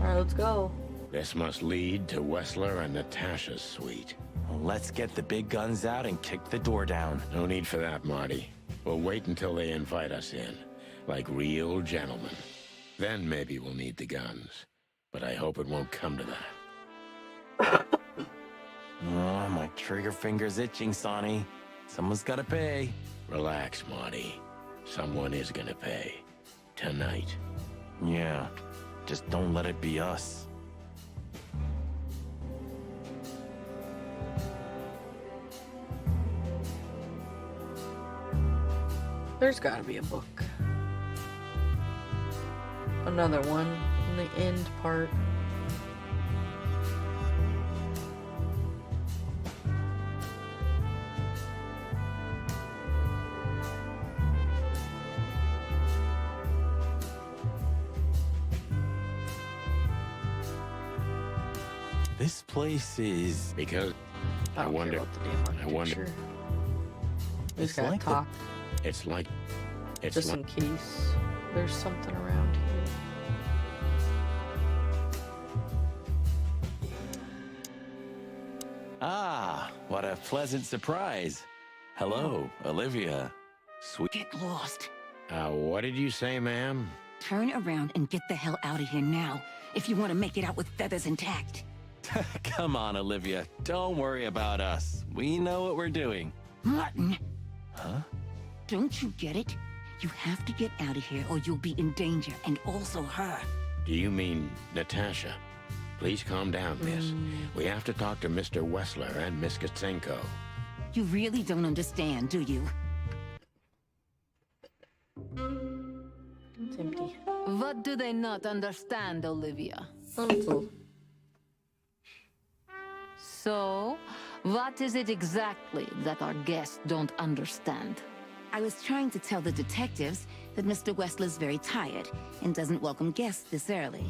Alright, let's go. This must lead to Wessler and Natasha's suite. Well, let's get the big guns out and kick the door down. No need for that, Marty. We'll wait until they invite us in, like real gentlemen. Then maybe we'll need the guns. But I hope it won't come to that. Oh, my trigger finger's itching, Sonny. Someone's gotta pay. Relax, Marty. Someone is gonna pay. Tonight. Yeah, just don't let it be us. There's gotta be a book. Another one in the end part. This place is... Because I don't care wonder... about the damn I wonder... architecture. We It's just gotta like talk. It's like... It's Just like... in case there's something around here. Ah, what a pleasant surprise. Hello, Olivia. Sweet. Get lost. What did you say, ma'am? Turn around and get the hell out of here now, if you want to make it out with feathers intact. Come on, Olivia. Don't worry about us. We know what we're doing. Martin, Huh? don't you get it? You have to get out of here or you'll be in danger, and also her. Do you mean Natasha? Please calm down, miss. We have to talk to Mr. Wessler and Miss Katsenko. You really don't understand, do you? It's empty. What do they not understand, Olivia? Uncle. So, what is it exactly that our guests don't understand? I was trying to tell the detectives that Mr. Wessler's very tired and doesn't welcome guests this early.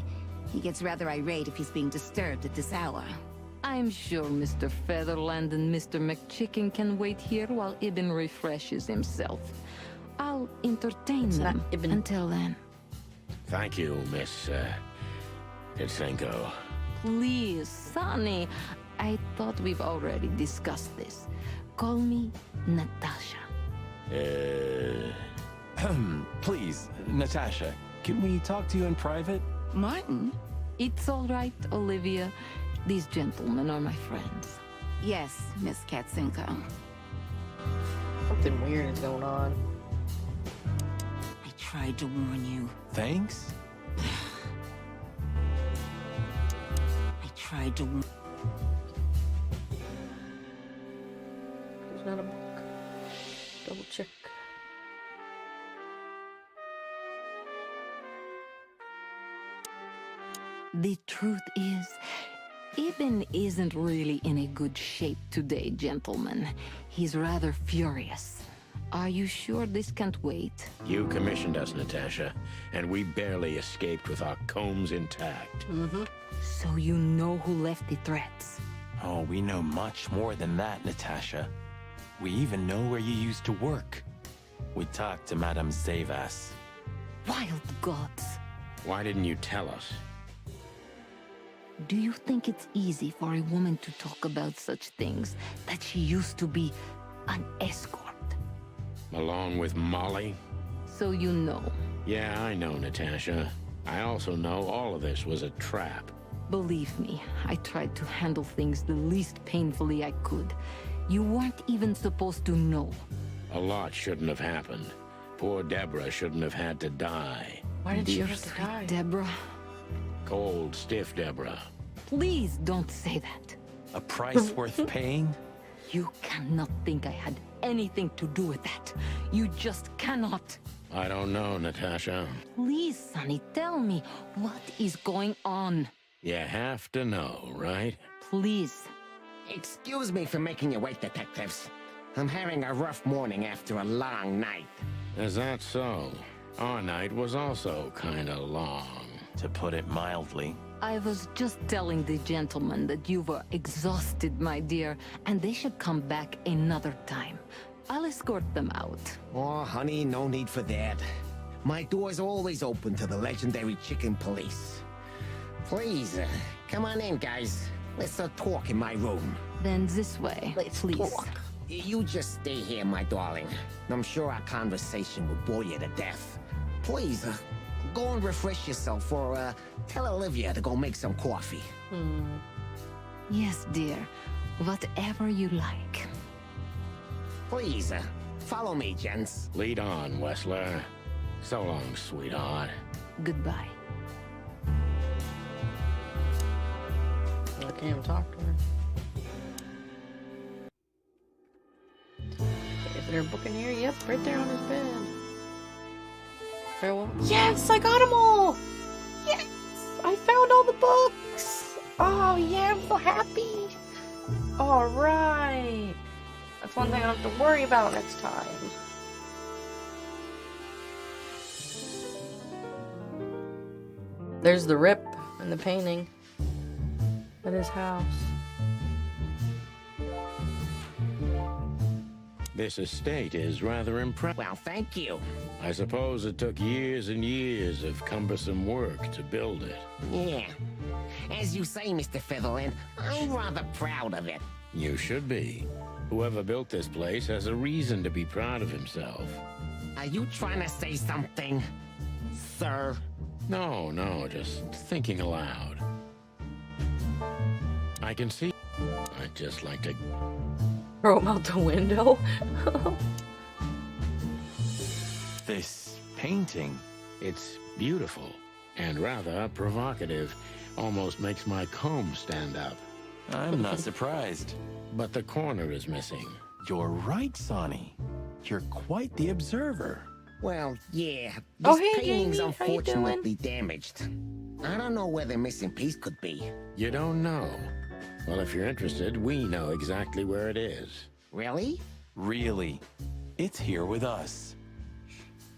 He gets rather irate if he's being disturbed at this hour. I'm sure Mr. Featherland and Mr. McChicken can wait here while Ibn refreshes himself. I'll entertain them until then. Thank you, Miss Kitsenko. Please, Sonny. I thought we've already discussed this. Call me Natasha. Please, Natasha, can we talk to you in private? Martin? It's all right, Olivia. These gentlemen are my friends. Yes, Miss Katsenko. Something weird is going on. I tried to warn you. Thanks. I tried to warn... There's not a book. Double check. The truth is, Ibn isn't really in a good shape today, gentlemen. He's rather furious. Are you sure this can't wait? You commissioned us, Natasha, and we barely escaped with our combs intact. So you know who left the threats? Oh, we know much more than that, Natasha. We even know where you used to work. We talked to Madame Zavas. Wild gods. Why didn't you tell us? Do you think it's easy for a woman to talk about such things, that she used to be an escort? Along with Molly? So you know. Yeah, I know, Natasha. I also know all of this was a trap. Believe me, I tried to handle things the least painfully I could. You weren't even supposed to know. A lot shouldn't have happened. Poor Deborah shouldn't have had to die. Why did she Dear have to sweet die? Deborah. Cold, stiff Deborah. Please don't say that. A price worth paying? You cannot think I had anything to do with that. You just cannot. I don't know, Natasha. Please, Sonny, tell me, what is going on? You have to know, right? Please. Excuse me for making you wait, detectives. I'm having a rough morning after a long night. Is that so? Our night was also kinda long. To put it mildly. I was just telling the gentleman that you were exhausted, my dear, and they should come back another time. I'll escort them out. Oh, honey, no need for that. My door's always open to the legendary chicken police. Please, come on in, guys. Let's talk in my room. Then this way, please. You just stay here, my darling. I'm sure our conversation will bore you to death. Please, go and refresh yourself, or tell Olivia to go make some coffee. Yes, dear. Whatever you like. Please, follow me, gents. Lead on, Wessler. So long, sweetheart. Goodbye. I can't even talk to her. Is there a book in here? Yep, right there on his bed. Farewell. Yes, I got them all! Yes! I found all the books! Oh, yeah, I'm so happy! Alright! That's one thing I don't have to worry about next time. There's the rip and the painting at his house. This estate is rather impressive. Well, thank you. I suppose it took years and years of cumbersome work to build it. Yeah. As you say, Mr. Featherland, I'm rather proud of it. You should be. Whoever built this place has a reason to be proud of himself. Are you trying to say something, sir? No, just thinking aloud. I can see. I'd just like to throw him out the window. This painting. It's beautiful and rather provocative. Almost makes my comb stand up. I'm not surprised. But the corner is missing. You're right, Sonny. You're quite the observer. Well, yeah. This Oh, hey, painting's Jamie, how you doing? unfortunately damaged. I don't know where the missing piece could be. You don't know? Well, if you're interested, we know exactly where it is. Really? Really. It's here with us.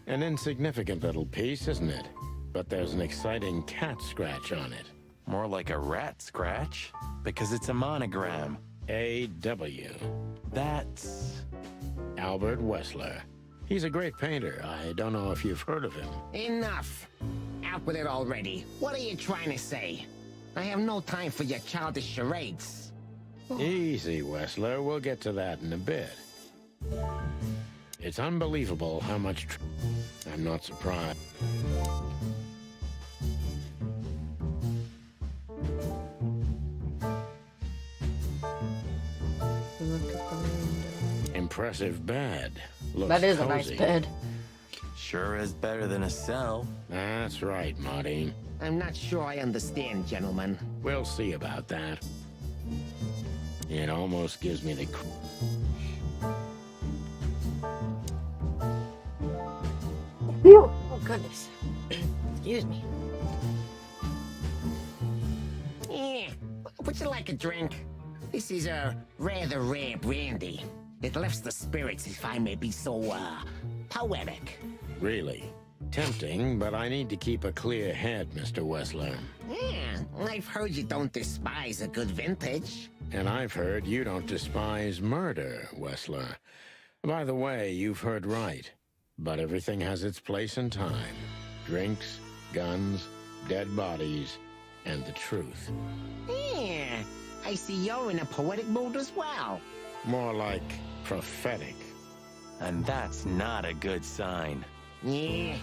An insignificant little piece, isn't it? But there's an exciting cat scratch on it. More like a rat scratch, because it's a monogram. A.W. That's Albert Wessler. He's a great painter. I don't know if you've heard of him. Enough. Out with it already. What are you trying to say? I have no time for your childish charades. Easy, Wessler. We'll get to that in a bit. It's unbelievable how much I'm not surprised. Impressive bed. Looks That is cozy. a nice bed. sure is better than a cell. That's right, Marty. I'm not sure I understand, gentlemen. We'll see about that. It almost gives me the... Oh, goodness. Excuse me. Yeah. Would you like a drink? This is a rather rare brandy. It lifts the spirits, if I may be so, poetic. Really? Tempting, but I need to keep a clear head, Mr. Wessler. Yeah, I've heard you don't despise a good vintage. And I've heard you don't despise murder, Wessler. By the way, you've heard right. But everything has its place and time. Drinks, guns, dead bodies, and the truth. Yeah, I see you're in a poetic mood as well. More like prophetic. And that's not a good sign. Yeah.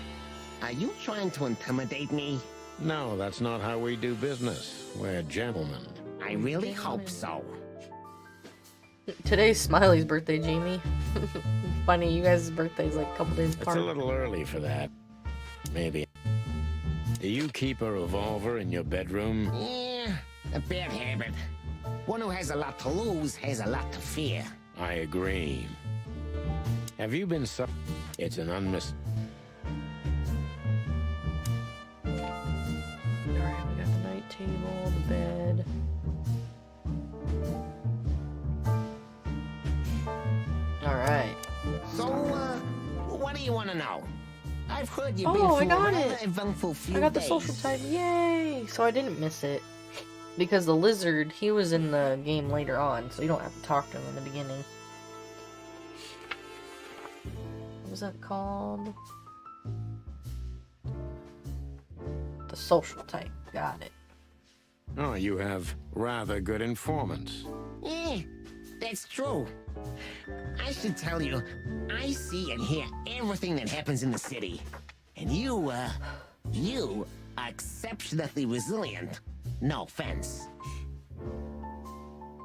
Are you trying to intimidate me? No, that's not how we do business. We're gentlemen. I really hope so. Today's Smiley's birthday, Jamie. Funny, you guys' birthday's like a couple days It's apart. a little early for that. Maybe. Do you keep a revolver in your bedroom? Yeah, a bad habit. One who has a lot to lose has a lot to fear. I agree. Have you been It's an unmis... Alright, we got the night table, the bed. Alright. So, what do you want to know? I've heard you've been Oh, I through a got rather it! eventful few I got the days. social type, yay! So I didn't miss it. Because the lizard, he was in the game later on, so you don't have to talk to him in the beginning. What was that called? The social type, got it. Oh, you have rather good informants. Yeah, that's true. I should tell you, I see and hear everything that happens in the city. And you are exceptionally resilient. No offense.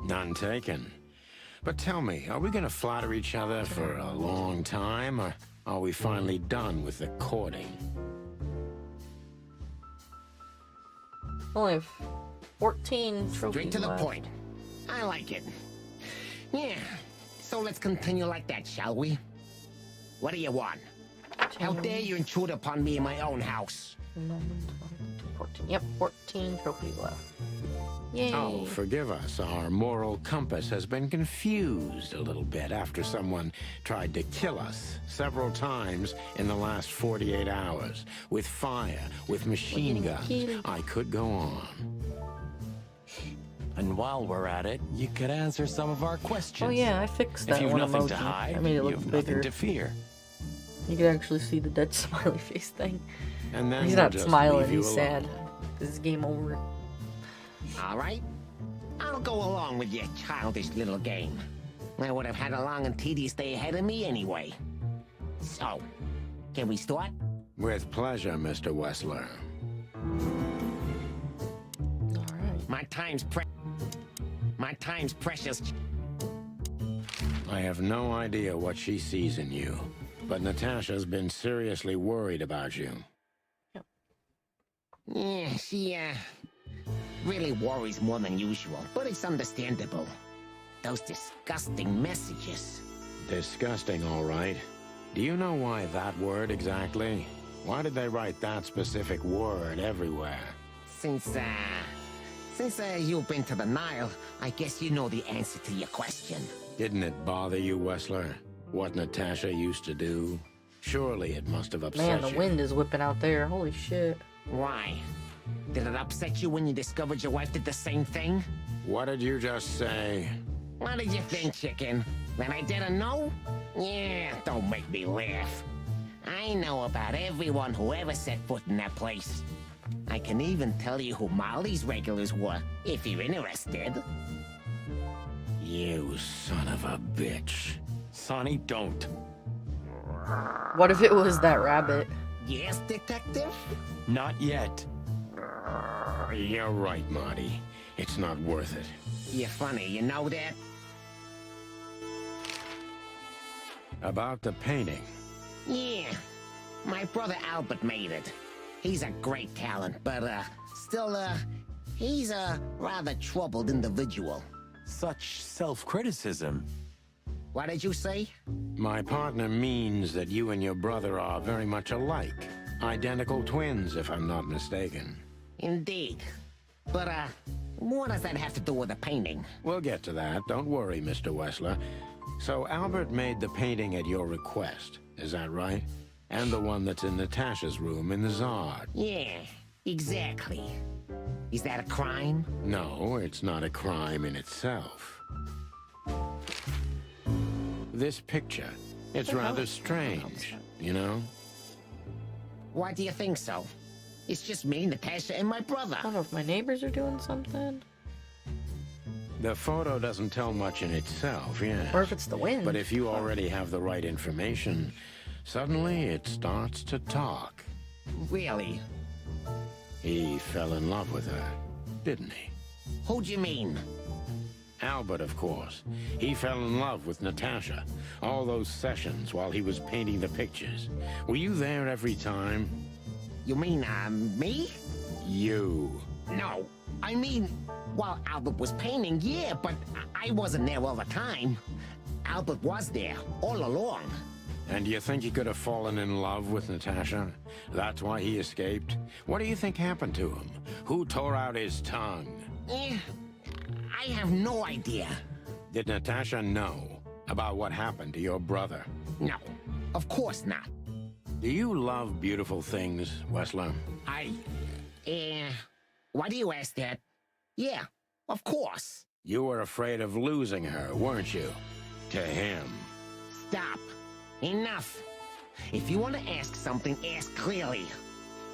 None taken. But tell me, are we gonna flatter each other for a long time, or are we finally done with the courting? Only have 14 trophies Straight to the left. point. I like it. Yeah, so let's continue like that, shall we? What do you want? How dare you intrude upon me in my own house? 11, 12, 14. Yep, 14 trophies left. Yay! Oh, forgive us. Our moral compass has been confused a little bit after someone tried to kill us several times in the last 48 hours. With fire, with machine guns. I could go on. And while we're at it, you could answer some of our questions. Oh yeah, I fixed that If you've one nothing emoji. to hide, I made it you look have bigger. nothing to fear. You can actually see the dead smiley face thing. And then He's we'll not just smiling, leave you he's alone. sad. This is game over. All right. I'll go along with your childish little game. I would have had a long and tedious day ahead of me anyway. So, can we start? With pleasure, Mr. Wessler. My time's precious. I have no idea what she sees in you, but Natasha's been seriously worried about you. Yeah, she, really worries more than usual, but it's understandable. Those disgusting messages. Disgusting, all right. Do you know why that word exactly? Why did they write that specific word everywhere? Since Since you've been to the Nile, I guess you know the answer to your question. Didn't it bother you, Wessler? What Natasha used to do? Surely it must have upset Man, the you. wind is whipping out there. Holy shit. Why? Did it upset you when you discovered your wife did the same thing? What did you just say? What did you think, chicken? That I didn't know? Yeah, don't make me laugh. I know about everyone who ever set foot in that place. I can even tell you who Molly's regulars were, if you're interested. You son of a bitch. Sonny, don't. What if it was that rabbit? Yes, detective? Not yet. You're right, Marty. It's not worth it. You're funny, you know that? About the painting. Yeah. My brother Albert made it. He's a great talent, but, still, he's a rather troubled individual. Such self-criticism. What did you say? My partner means that you and your brother are very much alike. Identical twins, if I'm not mistaken. Indeed. But, what does that have to do with the painting? We'll get to that. Don't worry, Mr. Wessler. So Albert made the painting at your request, is that right? And the one that's in Natasha's room in the Zard. Yeah, exactly. Is that a crime? No, it's not a crime in itself. This picture, it's rather strange, you know? Why do you think so? It's just me, Natasha, and my brother. I don't know if my neighbors are doing something. The photo doesn't tell much in itself, yes. Or if it's the wind. But if you already have the right information, suddenly it starts to talk. Really? He fell in love with her, didn't he? Who do you mean? Albert, of course. He fell in love with Natasha. All those sessions while he was painting the pictures. Were you there every time? You mean, me? You. No, I mean, while Albert was painting, yeah, but I wasn't there all the time. Albert was there, all along. And do you think he could have fallen in love with Natasha? That's why he escaped? What do you think happened to him? Who tore out his tongue? I have no idea. Did Natasha know about what happened to your brother? No, of course not. Do you love beautiful things, Wessler? Why do you ask that? Yeah, of course. You were afraid of losing her, weren't you? To him. Stop. Enough. If you want to ask something, ask clearly.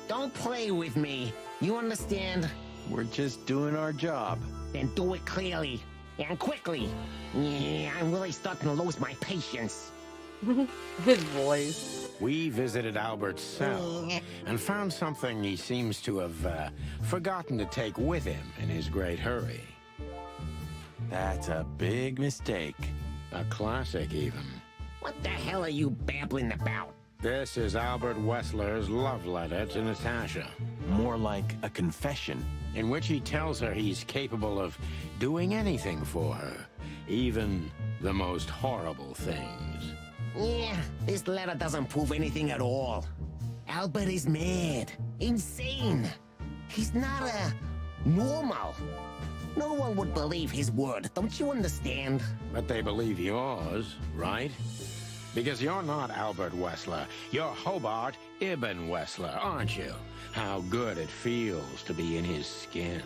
Don't play with me. You understand? We're just doing our job. Then do it clearly. And quickly. Yeah, I'm really starting to lose my patience. His voice. We visited Albert's cell and found something he seems to have forgotten to take with him in his great hurry. That's a big mistake. A classic, even. What the hell are you babbling about? This is Albert Wessler's love letter to Natasha. More like a confession. In which he tells her he's capable of doing anything for her, even the most horrible things. Yeah, this letter doesn't prove anything at all. Albert is mad. Insane. He's not, normal. No one would believe his word, don't you understand? But they believe yours, right? Because you're not Albert Wessler. You're Hobart Ibn Wessler, aren't you? How good it feels to be in his skin.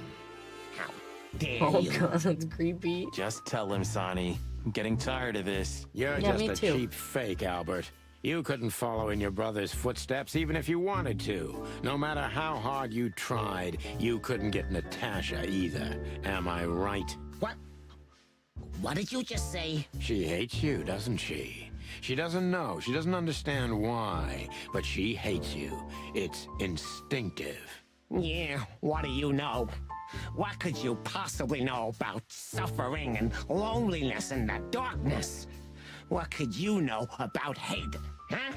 How dare Oh you? god, that's creepy. Just tell him, Sonny. I'm getting tired of this. You're Yeah, just me a too. cheap fake, Albert. You couldn't follow in your brother's footsteps even if you wanted to. No matter how hard you tried, you couldn't get Natasha either. Am I right? What? What did you just say? She hates you, doesn't she? She doesn't know. She doesn't understand why. But she hates you. It's instinctive. Yeah, what do you know? What could you possibly know about suffering and loneliness and the darkness? What could you know about hate, huh?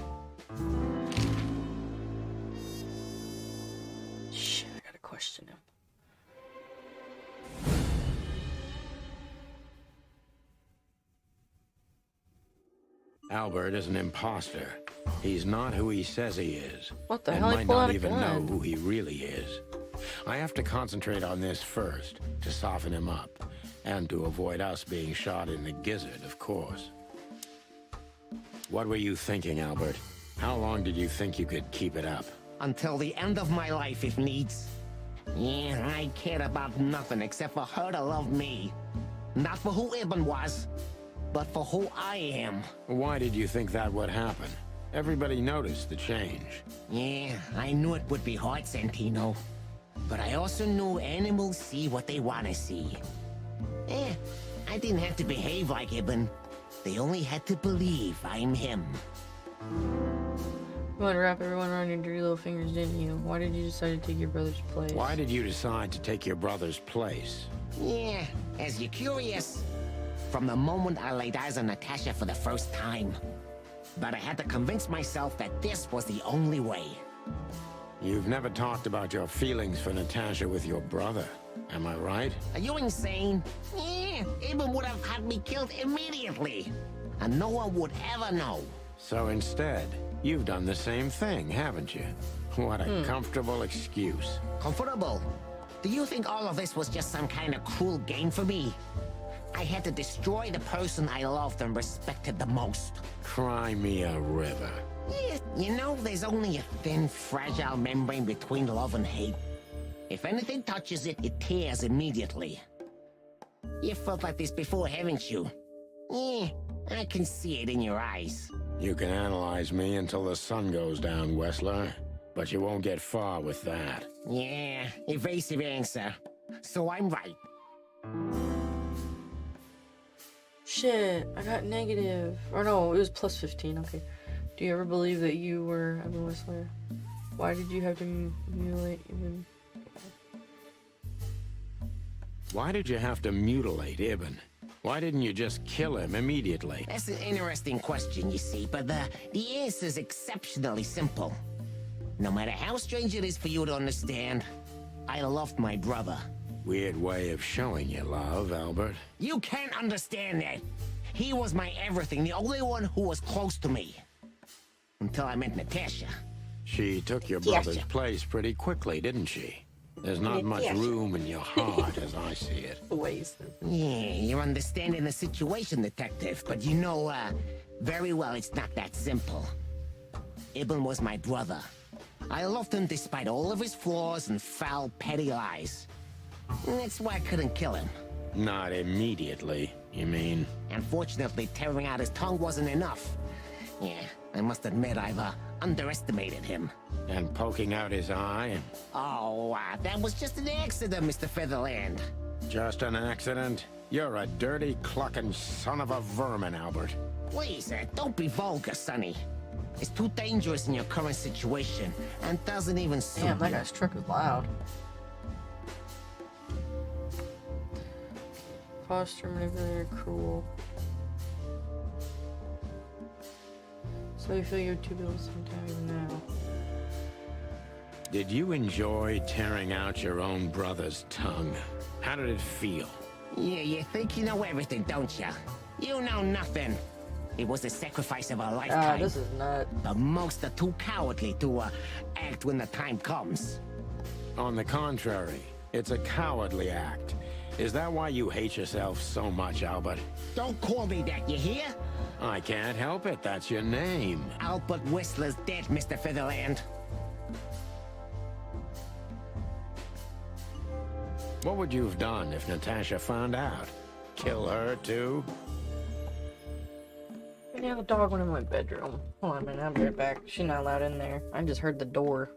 Shit, I gotta question him. Albert is an imposter. He's not who he says he is. What the and hell? He might pulled out not a even gun. know who he really is. I have to concentrate on this first, to soften him up. And to avoid us being shot in the gizzard, of course. What were you thinking, Albert? How long did you think you could keep it up? Until the end of my life, if needs. Yeah, I cared about nothing except for her to love me. Not for who Ibn was, but for who I am. Why did you think that would happen? Everybody noticed the change. Yeah, I knew it would be hard, Santino. But I also knew animals see what they want to see. I didn't have to behave like Ibn. They only had to believe I'm him. You wanted to wrap everyone around your dirty little fingers, didn't you? Why did you decide to take your brother's place? Why did you decide to take your brother's place? Yeah, as you're curious. From the moment I laid eyes on Natasha for the first time. But I had to convince myself that this was the only way. You've never talked about your feelings for Natasha with your brother. Am I right? Are you insane? Yeah, Ibn would have had me killed immediately. And no one would ever know. So instead, you've done the same thing, haven't you? What a comfortable excuse. Comfortable? Do you think all of this was just some kind of cruel game for me? I had to destroy the person I loved and respected the most. Cry me a river. Yeah, you know, there's only a thin, fragile membrane between love and hate. If anything touches it, it tears immediately. You felt like this before, haven't you? Yeah, I can see it in your eyes. You can analyze me until the sun goes down, Wessler. But you won't get far with that. Yeah, evasive answer. So I'm right. Shit, I got negative. Or no, it was plus 15, okay. Do you ever believe that you were Evan Whistler? Why did you have to mutilate Ibn? Why did you have to mutilate Ibn? Why didn't you just kill him immediately? That's an interesting question, you see, but the answer is exceptionally simple. No matter how strange it is for you to understand, I loved my brother. Weird way of showing your love, Albert. You can't understand that. He was my everything, the only one who was close to me. Until I met Natasha. She took your brother's place pretty quickly, didn't she? There's not much room in your heart, as I see it. Yeah, you're understanding the situation, Detective, but you know, very well it's not that simple. Ibn was my brother. I loved him despite all of his flaws and foul, petty lies. And that's why I couldn't kill him. Not immediately, you mean? Unfortunately, tearing out his tongue wasn't enough. Yeah, I must admit I've underestimated him. And poking out his eye and... Oh, that was just an accident, Mr. Featherland. Just an accident? You're a dirty, clucking son of a vermin, Albert. Please, don't be vulgar, Sonny. It's too dangerous in your current situation, and doesn't even suit Damn, that guy's truck is loud. Foster manipulator, cruel. So you feel you're too able sometimes now. Did you enjoy tearing out your own brother's tongue? How did it feel? Yeah, you think you know everything, don't you? You know nothing. It was a sacrifice of a lifetime. This is nuts. But most are too cowardly to act when the time comes. On the contrary, it's a cowardly act. Is that why you hate yourself so much, Albert? Don't call me that, you hear? I can't help it. That's your name. Albert Whistler's dead, Mr. Featherland. What would you have done if Natasha found out? Kill her, too? Yeah, the dog went in my bedroom. Hold on a minute, I'll be right back. She's not allowed in there. I just heard the door.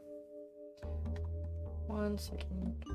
1 second.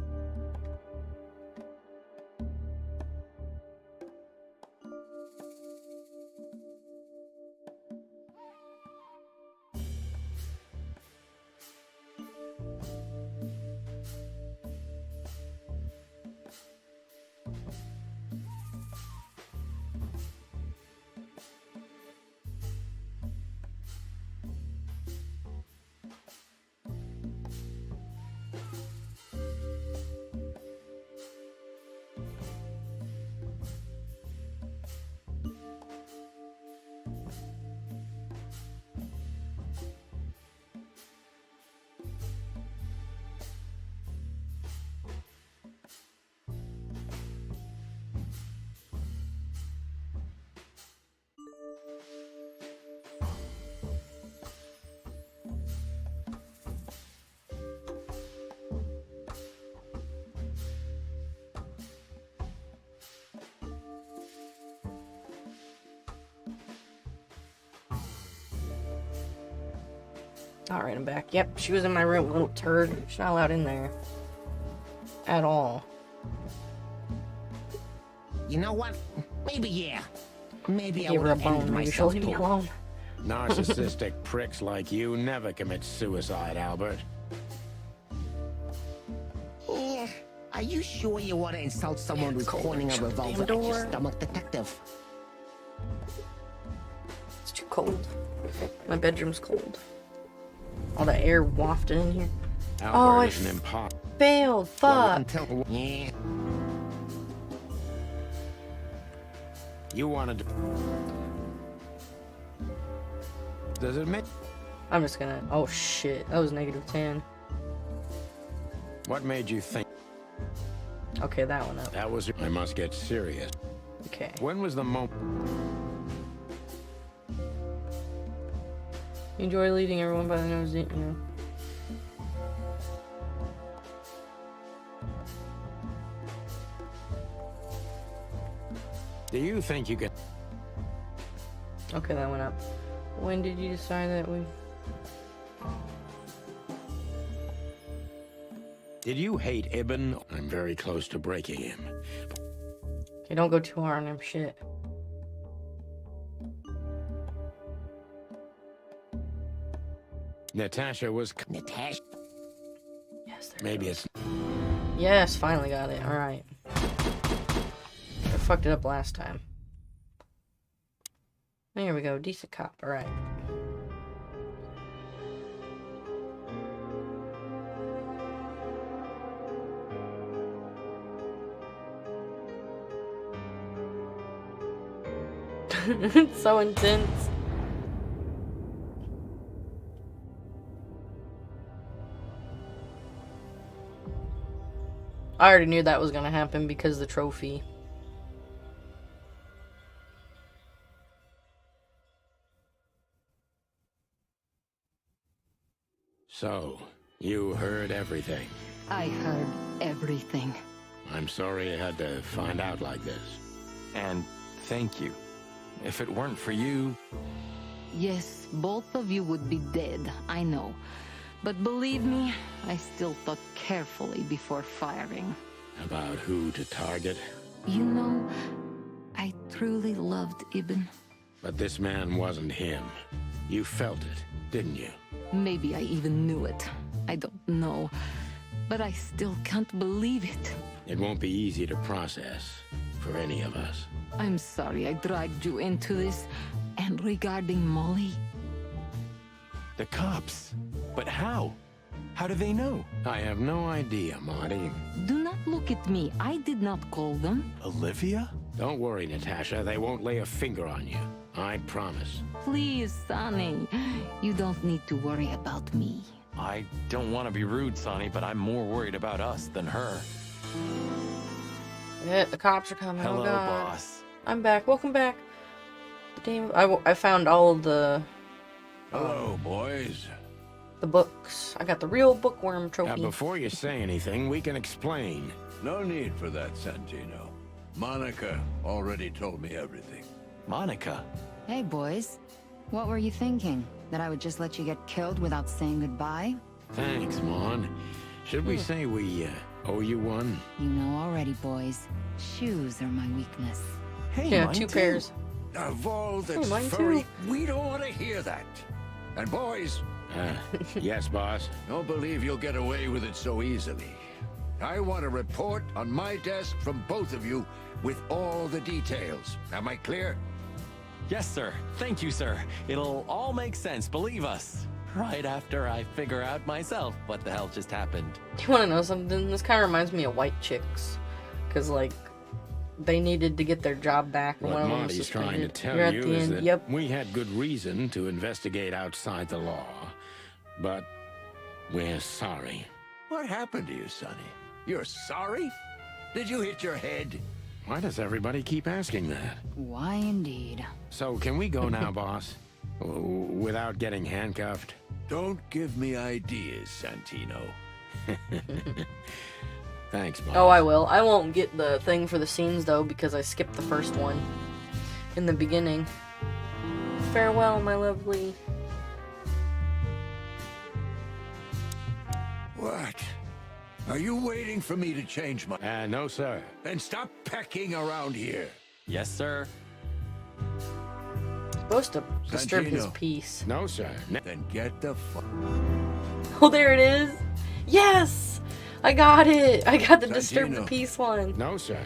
Alright, I'm back. Yep, she was in my room, little turd. She's not allowed in there. At all. You know what? Maybe, yeah. Maybe I Give would her a have ended bone. Maybe she'll myself leave me too. alone. Narcissistic pricks like you never commit suicide, Albert. Yeah. Are you sure you want to insult someone who's pointing a revolver at your stomach, detective? It's too cold. My bedroom's cold. All that air wafting in here. Albert is an imposter. Failed. Fuck. Yeah. You wanted to... Does it make... I'm just gonna... Oh shit. That was -10. What made you think... Okay, that one up. That was... I must get serious. Okay. When was the moment... You enjoy leading everyone by the nose, you know. Do you think you can... Okay, that went up. When did you decide that we... Did you hate Ibn? I'm very close to breaking him. Okay, don't go too hard on him, shit. Natasha was... Natasha? Yes, maybe it's... Yes, finally got it. Alright. I fucked it up last time. There we go. Decent cop. Alright. It's so intense. I already knew that was gonna happen because of the trophy. So, you heard everything. I heard everything. I'm sorry you had to find out like this. And thank you. If it weren't for you... Yes, both of you would be dead, I know. But believe me, I still thought carefully before firing. About who to target? You know, I truly loved Ibn. But this man wasn't him. You felt it, didn't you? Maybe I even knew it. I don't know. But I still can't believe it. It won't be easy to process for any of us. I'm sorry I dragged you into this. And regarding Molly... The cops. But how? How do they know? I have no idea, Marty. Do not look at me. I did not call them. Olivia? Don't worry, Natasha. They won't lay a finger on you. I promise. Please, Sonny. You don't need to worry about me. I don't want to be rude, Sonny, but I'm more worried about us than her. Yeah, the cops are coming. Hello, oh God. boss. I'm back. Welcome back. Damn, I found all of the... Hello, boys. The books. I got the real bookworm trophy. Now, before you say anything, we can explain. No need for that, Santino. Monica already told me everything. Monica? Hey, boys. What were you thinking? That I would just let you get killed without saying goodbye? Thanks, Mon. Should we say we owe you one? You know already, boys. Shoes are my weakness. Hey, yeah, mine 2 too. pairs. Of all that's mine furry, too. we don't want to hear that. And boys, Yes, boss. don't believe you'll get away with it so easily. I want a report on my desk from both of you with all the details. Am I clear? Yes, sir. Thank you, sir. It'll all make sense, believe us. Right after I figure out myself what the hell just happened. Do you want to know something? This kind of reminds me of White Chicks. Because, like, they needed to get their job back. And What one of them was Marty's trying to suspended. tell You're at you the is end. that Yep. we had good reason to investigate outside the law. But we're sorry. What happened to you, Sonny? You're sorry? Did you hit your head? Why does everybody keep asking that? Why indeed? So, can we go now, boss? Without getting handcuffed? Don't give me ideas, Santino. Thanks, boss. Oh, I will. I won't get the thing for the scenes, though, because I skipped the first one in the beginning. Farewell, my lovely. What? Are you waiting for me to change my... No, sir. Then stop pecking around here. Yes, sir. Supposed to disturb his Santino. peace. No, sir. Then get the fuck... Oh, there it is. Yes! I got it. I got the disturb the Santino. peace one. No, sir.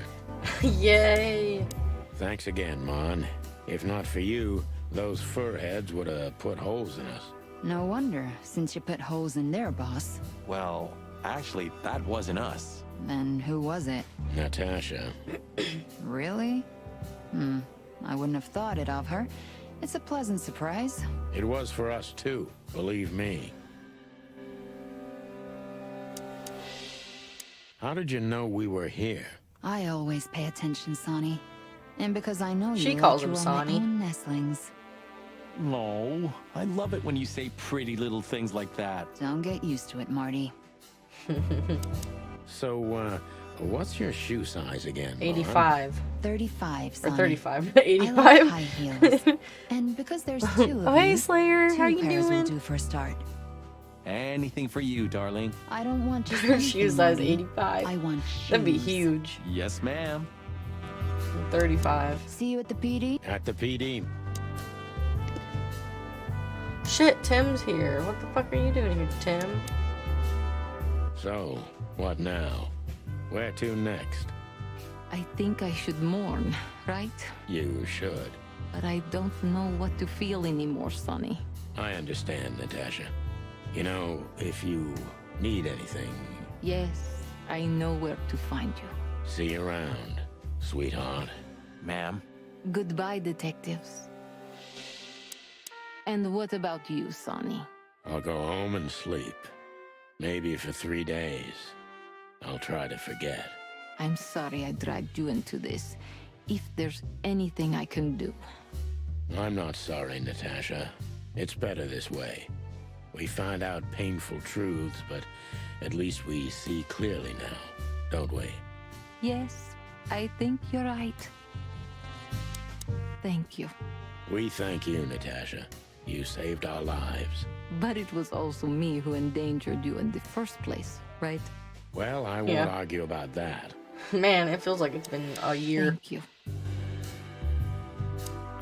Yay. Thanks again, Mon. If not for you, those furheads would have put holes in us. No wonder, since you put holes in their boss. Well, actually, that wasn't us. Then who was it? Natasha. Really? I wouldn't have thought it of her. It's a pleasant surprise. It was for us, too. Believe me. How did you know we were here? I always pay attention, Sonny. And because I know She you calls like him you are Sonny. my own nestlings. No, I love it when you say pretty little things like that. Don't get used to it, Marty. So, what's your shoe size again, Mon? 85. 35, Or Sonny. 35. I 85. like high heels. And because there's two of Oh, hey, you, Slayer. 2 How you pairs will doing? do for a start. Anything for you, darling. I don't want just Her anything, shoe size Marty. 85. I want shoes. That'd be huge. Yes, ma'am. 35. See you at the PD? At the PD. Shit, Tim's here. What the fuck are you doing here, Tim? So, what now? Where to next? I think I should mourn, right? You should. But I don't know what to feel anymore, Sonny. I understand, Natasha. You know, if you need anything, Yes, I know where to find you. see you around, sweetheart. Ma'am. Goodbye, detectives. And what about you, Sonny? I'll go home and sleep. Maybe for 3 days. I'll try to forget. I'm sorry I dragged you into this. If there's anything I can do. I'm not sorry, Natasha. It's better this way. We find out painful truths, but at least we see clearly now, don't we? Yes, I think you're right. Thank you. We thank you, Natasha. You saved our lives. But it was also me who endangered you in the first place, right? Well, I won't Yeah. argue about that. Man, it feels like it's been a year. Thank you.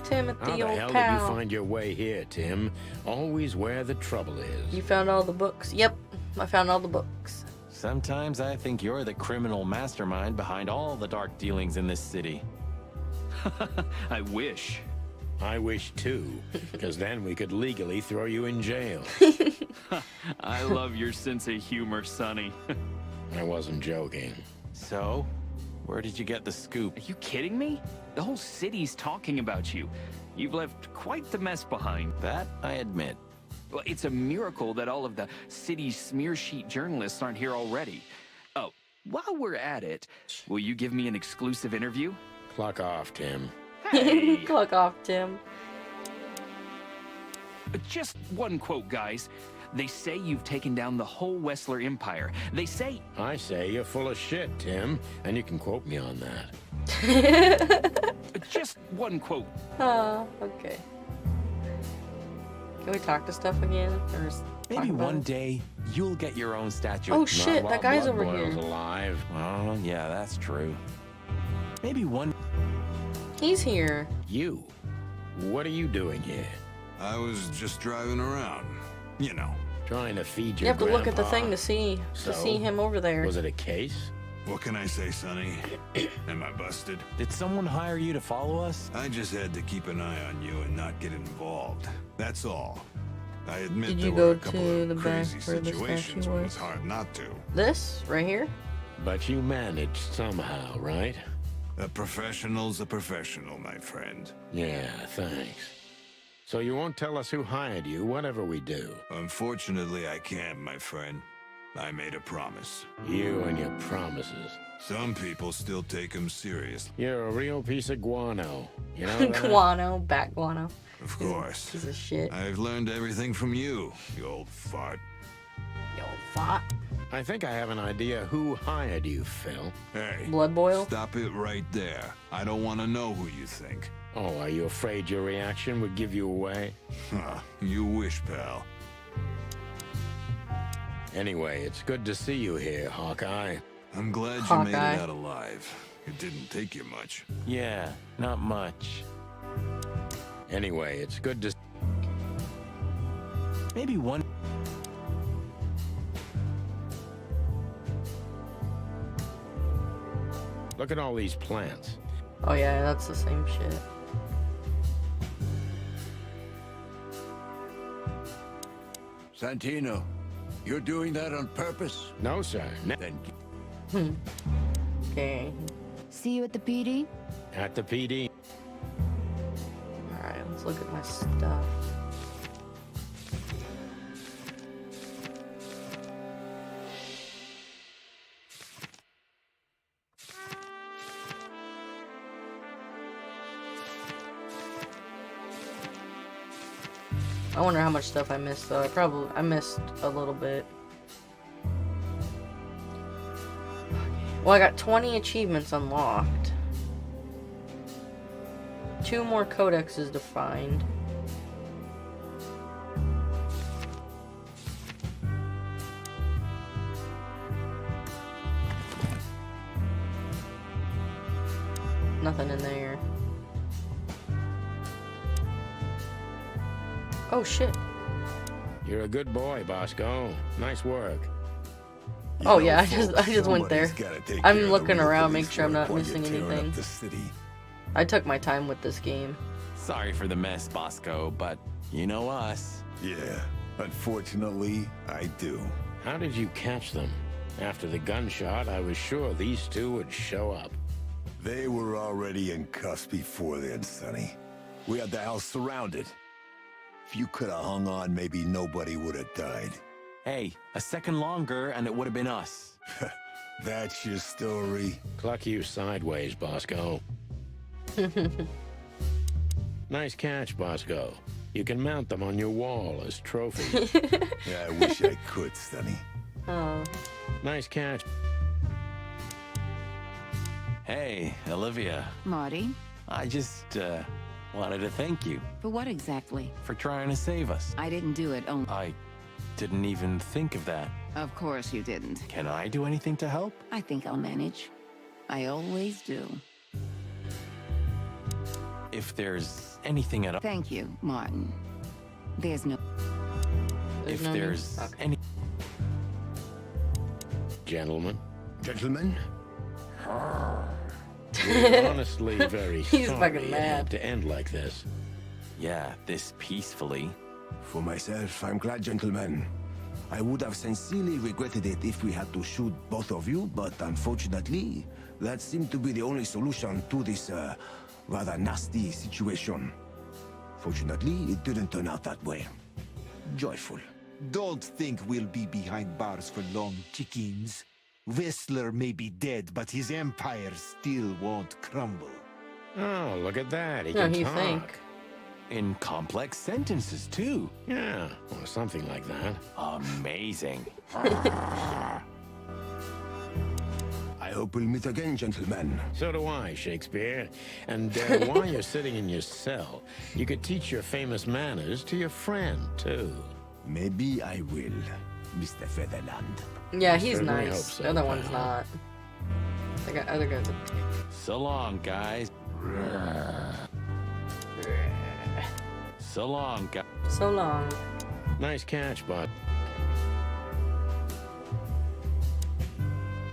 Timothy, How the old hell did pal. you find your way here, Tim? Always where the trouble is. You found all the books? Yep, I found all the books. Sometimes I think you're the criminal mastermind behind all the dark dealings in this city. I wish. I wish too, because then we could legally throw you in jail. I love your sense of humor, Sonny. I wasn't joking. So, where did you get the scoop? Are you kidding me? The whole city's talking about you. You've left quite the mess behind. That I admit. Well, it's a miracle that all of the city's smear sheet journalists aren't here already. Oh, while we're at it, will you give me an exclusive interview? Clock off, Tim. Hey! Clock off, Tim. Just one quote, guys. They say you've taken down the whole Wessler Empire. They say... I say you're full of shit, Tim, and you can quote me on that. Just one quote. Oh, okay. Can we talk to stuff again? Or Maybe one day you'll get your own statue. Oh shit, Not that while guy's Blood over Boil's here. alive. Oh, yeah, that's true. Maybe one... He's here. You. What are you doing here? I was just driving around. You know. Trying to feed You your have to look at the grandpa. thing to see So? him over there. Was it a case? What can I say, Sonny? Am I busted? Did someone hire you to follow us? I just had to keep an eye on you and not get involved. That's all. I admit Did there you were go a couple to of the back crazy where the situations statue where it was? was hard not to. This right here. But you managed somehow, right? A professional's a professional, my friend. Yeah, thanks. So you won't tell us who hired you, whatever we do? Unfortunately, I can't, my friend. I made a promise. You and your promises. Some people still take them serious. You're a real piece of guano. You know that? Guano, bat guano. Of course. Piece of shit. I've learned everything from you, you old fart. You old fart. I think I have an idea who hired you, Phil. Hey. Blood boil. Stop it right there. I don't want to know who you think. Oh, are you afraid your reaction would give you away? Huh, you wish, pal. Anyway, it's good to see you here, Hawkeye. I'm glad you made Hawkeye. it out alive. It didn't take you much. Yeah, not much. Anyway, it's good to... Maybe one... Look at all these plants. Oh yeah, that's the same shit. Santino, you're doing that on purpose? No, sir. Then Okay. See you at the PD? At the PD. Alright, let's look at my stuff. I wonder how much stuff I missed though. I missed a little bit. Well, I got 20 achievements unlocked. 2 more codexes to find. Nothing in there. Oh shit. You're a good boy, Bosco. Nice work. Oh yeah, I just went there. I'm looking around, make police sure I'm work not while you're missing tearing up anything. the city. I took my time with this game. Sorry for the mess, Bosco, but you know us. Yeah, unfortunately, I do. How did you catch them? After the gunshot, I was sure these two would show up. They were already in cuffs before then, Sonny. We had the house surrounded. If you could have hung on, maybe nobody would have died. Hey, a second longer and it would have been us. That's your story? Cluck you sideways, Bosco. Nice catch, Bosco. You can mount them on your wall as trophies. Yeah, I wish I could, Sonny. Oh. Nice catch. Hey, Olivia. Marty? I just, wanted to thank you For what exactly? for trying to save us. I didn't do it, oh. I didn't even think of that. Of course you didn't. Can I do anything to help? I think I'll manage. I always do. If there's anything at all. Thank you, Martin. There's no... If no need. there's Okay. any... Gentlemen. Gentlemen? We're honestly very He's sorry fucking it mad. had to end like this. Yeah, this peacefully. For myself, I'm glad, gentlemen. I would have sincerely regretted it if we had to shoot both of you, but unfortunately, that seemed to be the only solution to this, rather nasty situation. Fortunately, it didn't turn out that way. Joyful. Don't think we'll be behind bars for long, chickens. Whistler may be dead, but his empire still won't crumble. Oh, look at that. He Yeah, can you talk. think. In complex sentences, too. Yeah, or something like that. Amazing. I hope we'll meet again, gentlemen. So do I, Shakespeare. And while you're sitting in your cell, you could teach your famous manners to your friend, too. Maybe I will, Mr. Featherland. Yeah, he's Certainly hope nice. so, The other one's pal. not. I got other guys. So long, guys. So long, guys. So long. Nice catch, bud.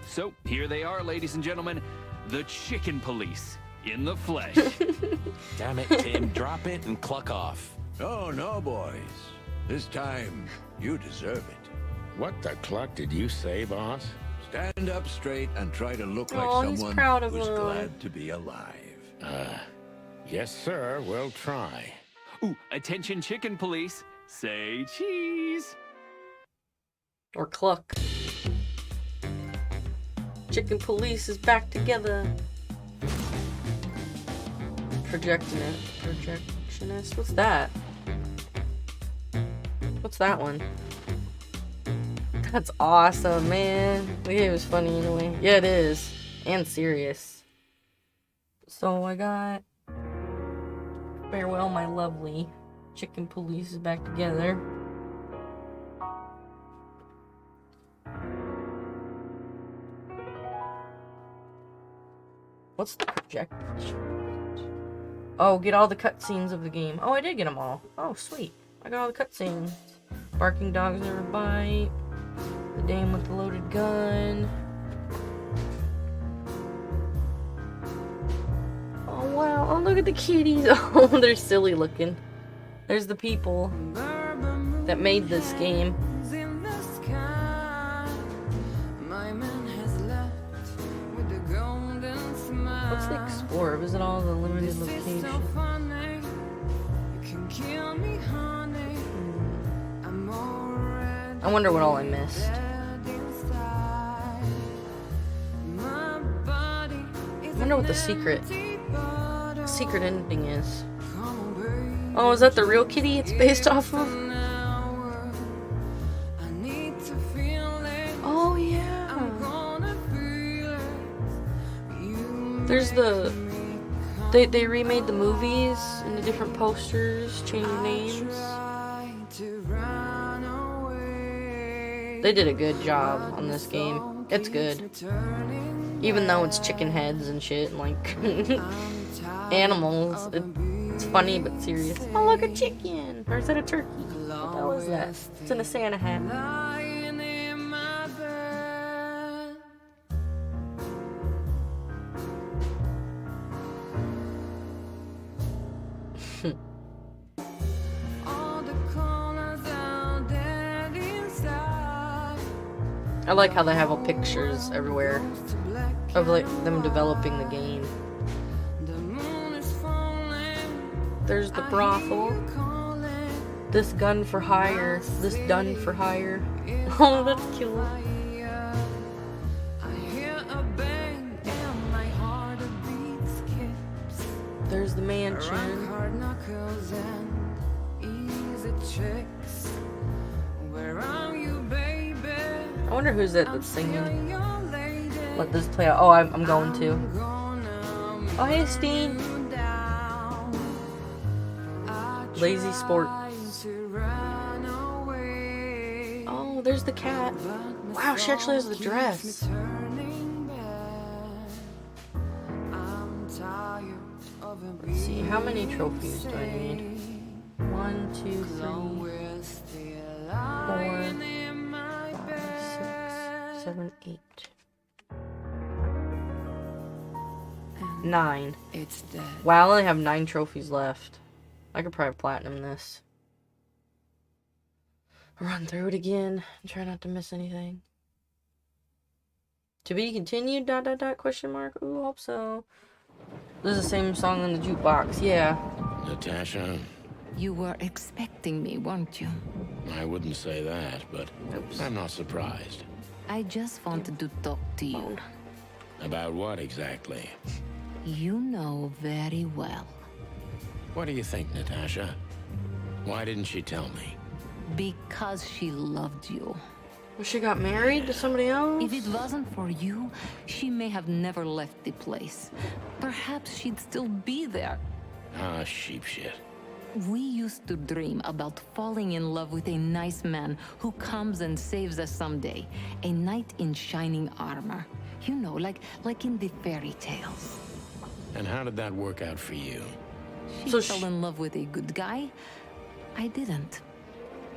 So, here they are, ladies and gentlemen. The Chicken Police in the flesh. Damn it, Tim. Drop it and cluck off. Oh, no, boys. This time, you deserve it. What the cluck did you say, boss? Stand up straight and try to look like Oh, he's someone proud of who's him. glad to be alive. Yes, sir. We'll try. Ooh, attention Chicken Police. Say cheese. Or Cluck. Chicken Police is back together. Projectionist? What's that? What's that one? That's awesome, man. The game was funny in a way. Yeah, it is. And serious. So I got... Farewell, my lovely. Chicken Police is back together. What's the project? Oh, get all the cutscenes of the game. Oh, I did get them all. Oh, sweet. I got all the cutscenes. Barking dogs never bite. The dame with the loaded gun. Oh, wow. Oh, look at the kitties. Oh, they're silly looking. There's the people that made this game. What's the Explorer? Visit all the limited locations. I wonder what all I missed. I wonder what the secret ending is. Oh, is that the real kitty it's based off of? Oh, yeah. There's the... They remade the movies into different posters, changed names. They did a good job on this game. It's good. Even though it's chicken heads and shit, and like animals, it's funny but serious. Oh, look, a chicken! Or is that a turkey? What the hell is that? It's in a Santa hat. I like how they have all pictures everywhere of like them developing the game. There's the brothel. This gun for hire. This done for hire. Oh, that's cute. There's the mansion. I wonder who's it that's singing. Let this play out. Oh, I'm going to. Oh, hey, Steen. Lazy Sport. Oh, there's the cat. Wow, she actually has the dress. Let's see, how many trophies do I need? 1, 2, 3, 4, 5, 6, 7, 8. 9. It's dead. Wow, I only have 9 trophies left. I could probably platinum this. Run through it again and try not to miss anything. To be continued, ... question mark. Ooh, hope so. This is the same song on the jukebox, yeah. Natasha? You were expecting me, weren't you? I wouldn't say that, but I'm not surprised. I just wanted to talk to you. About what exactly? You know very well. What do you think, Natasha? Why didn't she tell me? Because she loved you. Well, she got married to somebody else? If it wasn't for you, she may have never left the place. Perhaps she'd still be there. Ah, sheep shit. We used to dream about falling in love with a nice man who comes and saves us someday. A knight in shining armor. You know, like in the fairy tales. And how did that work out for you? She fell in love with a good guy. I didn't.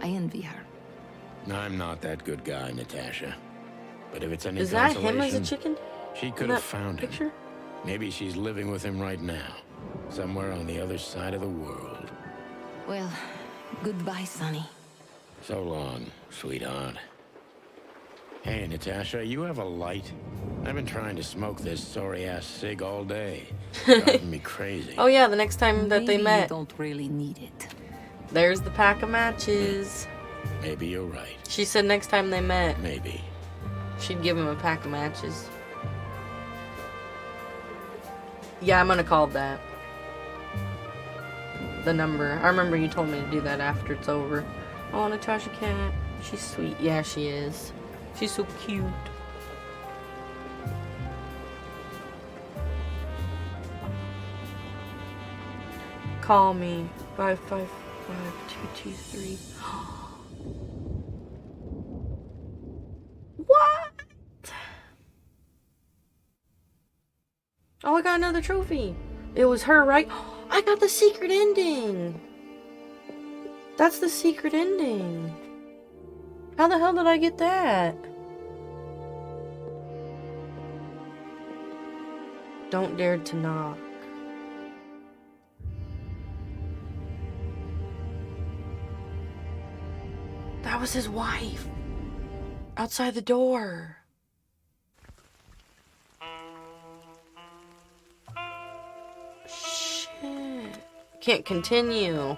I envy her. I'm not that good guy, Natasha. But if it's any Is that consolation, him as a chicken? she could have found him. Maybe she's living with him right now. Somewhere on the other side of the world. Well, goodbye, Sonny. So long, sweetheart. Hey, Natasha, you have a light? I've been trying to smoke this sorry-ass cig all day. Driving me crazy. Oh yeah, the next time that they Maybe met. You don't really need it. There's the pack of matches. Maybe you're right. She said next time they met. Maybe. She'd give him a pack of matches. Yeah, I'm gonna call that. The number. I remember you told me to do that after it's over. Oh, Natasha Cat. She's sweet. Yeah, she is. She's so cute. Call me. 555-223. What? Oh, I got another trophy. It was her, right? I got the secret ending. That's the secret ending. How the hell did I get that? Don't dare to knock. That was his wife. Outside the door. Shit. Can't continue.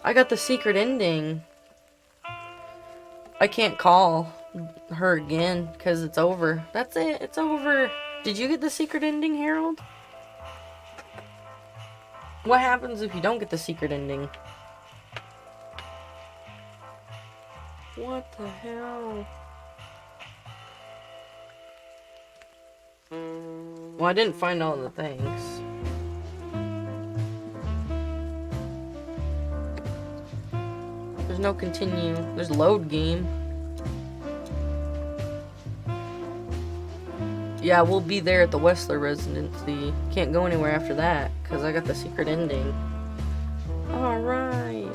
I got the secret ending. I can't call her again because it's over. That's it. It's over. Did you get the secret ending, Harold? What happens if you don't get the secret ending? What the hell? Well, I didn't find all the things. There's no continue. There's load game. Yeah, we'll be there at the Wessler residency. Can't go anywhere after that, because I got the secret ending. Alright.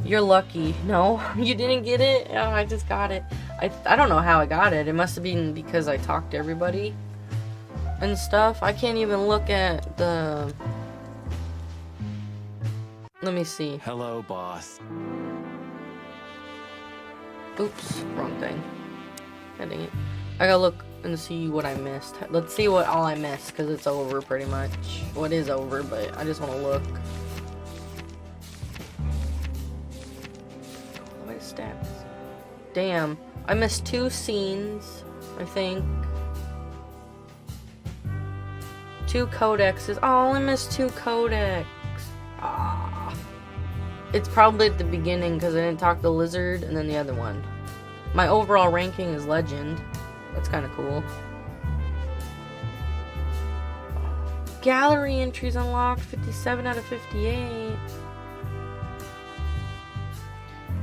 You're lucky. No, you didn't get it? Oh, I just got it. I don't know how I got it. It must have been because I talked to everybody and stuff. I can't even look at the... Let me see. Hello, boss. Oops, wrong thing. Dang it. I gotta look and see what I missed. Let's see what all I missed, because it's over pretty much. Well, it is over, but I just want to look. What stats? Damn. I missed 2 scenes, I think. 2 codexes. Oh, I missed 2 codecs. Ah. It's probably at the beginning because I didn't talk to Lizard and then the other one. My overall ranking is Legend. That's kind of cool. Gallery entries unlocked, 57 out of 58.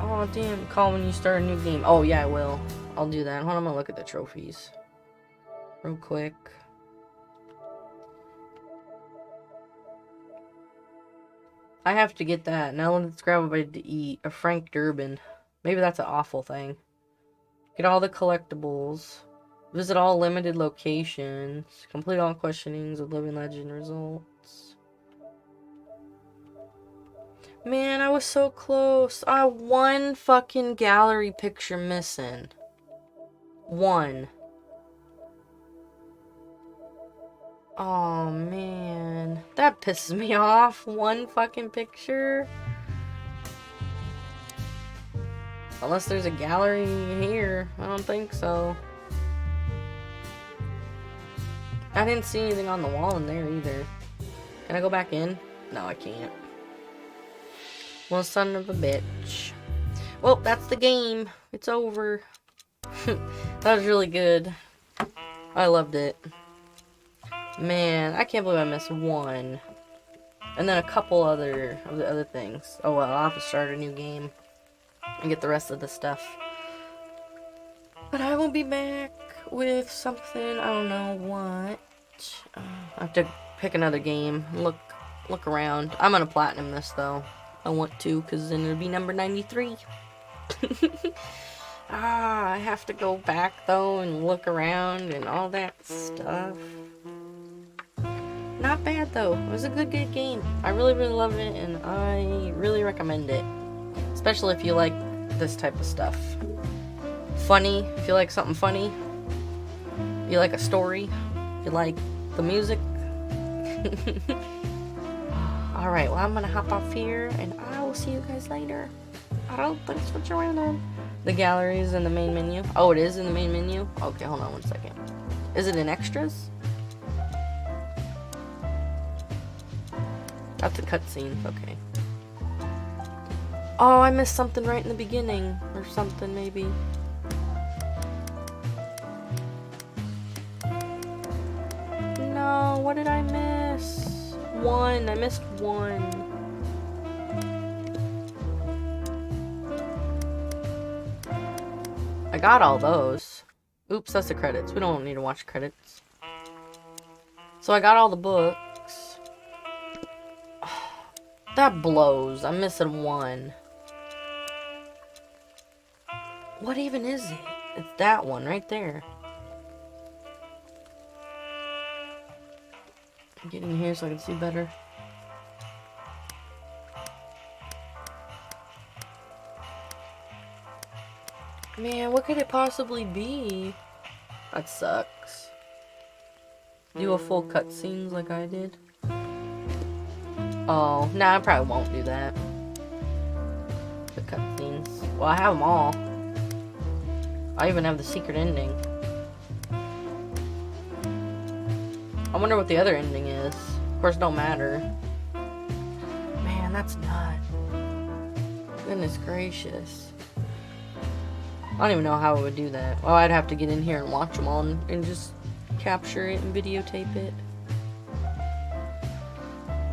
Oh, damn. Call when you start a new game. Oh, yeah, I will. I'll do that. Hold on, I'm gonna look at the trophies. Real quick. I have to get that. Now let's grab a bite to eat. A Frank Durbin. Maybe that's an awful thing. Get all the collectibles. Visit all limited locations. Complete all questionings with Living Legend results. Man, I was so close. One fucking gallery picture missing. One. Oh, man. That pisses me off. One fucking picture. Unless there's a gallery here. I don't think so. I didn't see anything on the wall in there either. Can I go back in? No, I can't. Well, son of a bitch. Well, that's the game. It's over. That was really good. I loved it. Man, I can't believe I missed one. And then a couple of the other things. Oh well, I'll have to start a new game and get the rest of the stuff. But I will be back with something, I don't know what. I have to pick another game. Look around. I'm gonna platinum this though. I want to, because then it'll be number 93. I have to go back though and look around and all that stuff. Not bad though. It was a good game. I really loved it, and I really recommend it. Especially if you like this type of stuff. Funny, if you like something funny. You like a story. You like the music. Alright, well I'm gonna hop off here, and I will see you guys later. Thanks for joining. The gallery is in the main menu. Oh, it is in the main menu? Okay, hold on one second. Is it in extras? That's a cutscene, okay. Oh, I missed something right in the beginning. Or something, maybe. No, what did I miss? One. I missed one. I got all those. Oops, that's the credits. We don't need to watch credits. So I got all the books. That blows. I'm missing one. What even is it? It's that one right there. Get in here so I can see better. Man, what could it possibly be? That sucks. Do a full cutscenes like I did. Oh, nah, I probably won't do that. The cutscenes. Well, I have them all. I even have the secret ending. I wonder what the other ending is. Of course, it don't matter. Man, that's nuts. Goodness gracious. I don't even know how I would do that. Well, I'd have to get in here and watch them all and just capture it and videotape it.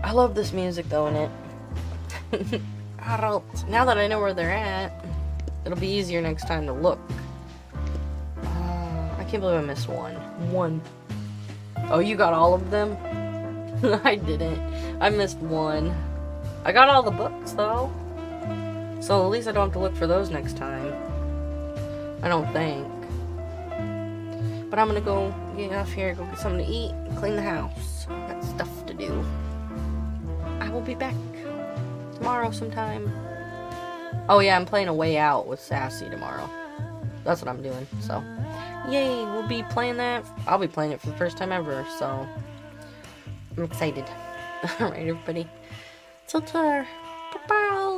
I love this music though in it. Now that I know where they're at, it'll be easier next time to look. I can't believe I missed one. Oh, you got all of them? I didn't. I missed one. I got all the books though. So at least I don't have to look for those next time. I don't think. But I'm gonna go get off here, go get something to eat, and clean the house. Got stuff to do. I will be back tomorrow sometime. Oh yeah, I'm playing A Way Out with Sassy tomorrow. That's what I'm doing, so. Yay, we'll be playing that. I'll be playing it for the first time ever, so. I'm excited. Alright, everybody. Till tomorrow. Bye-bye.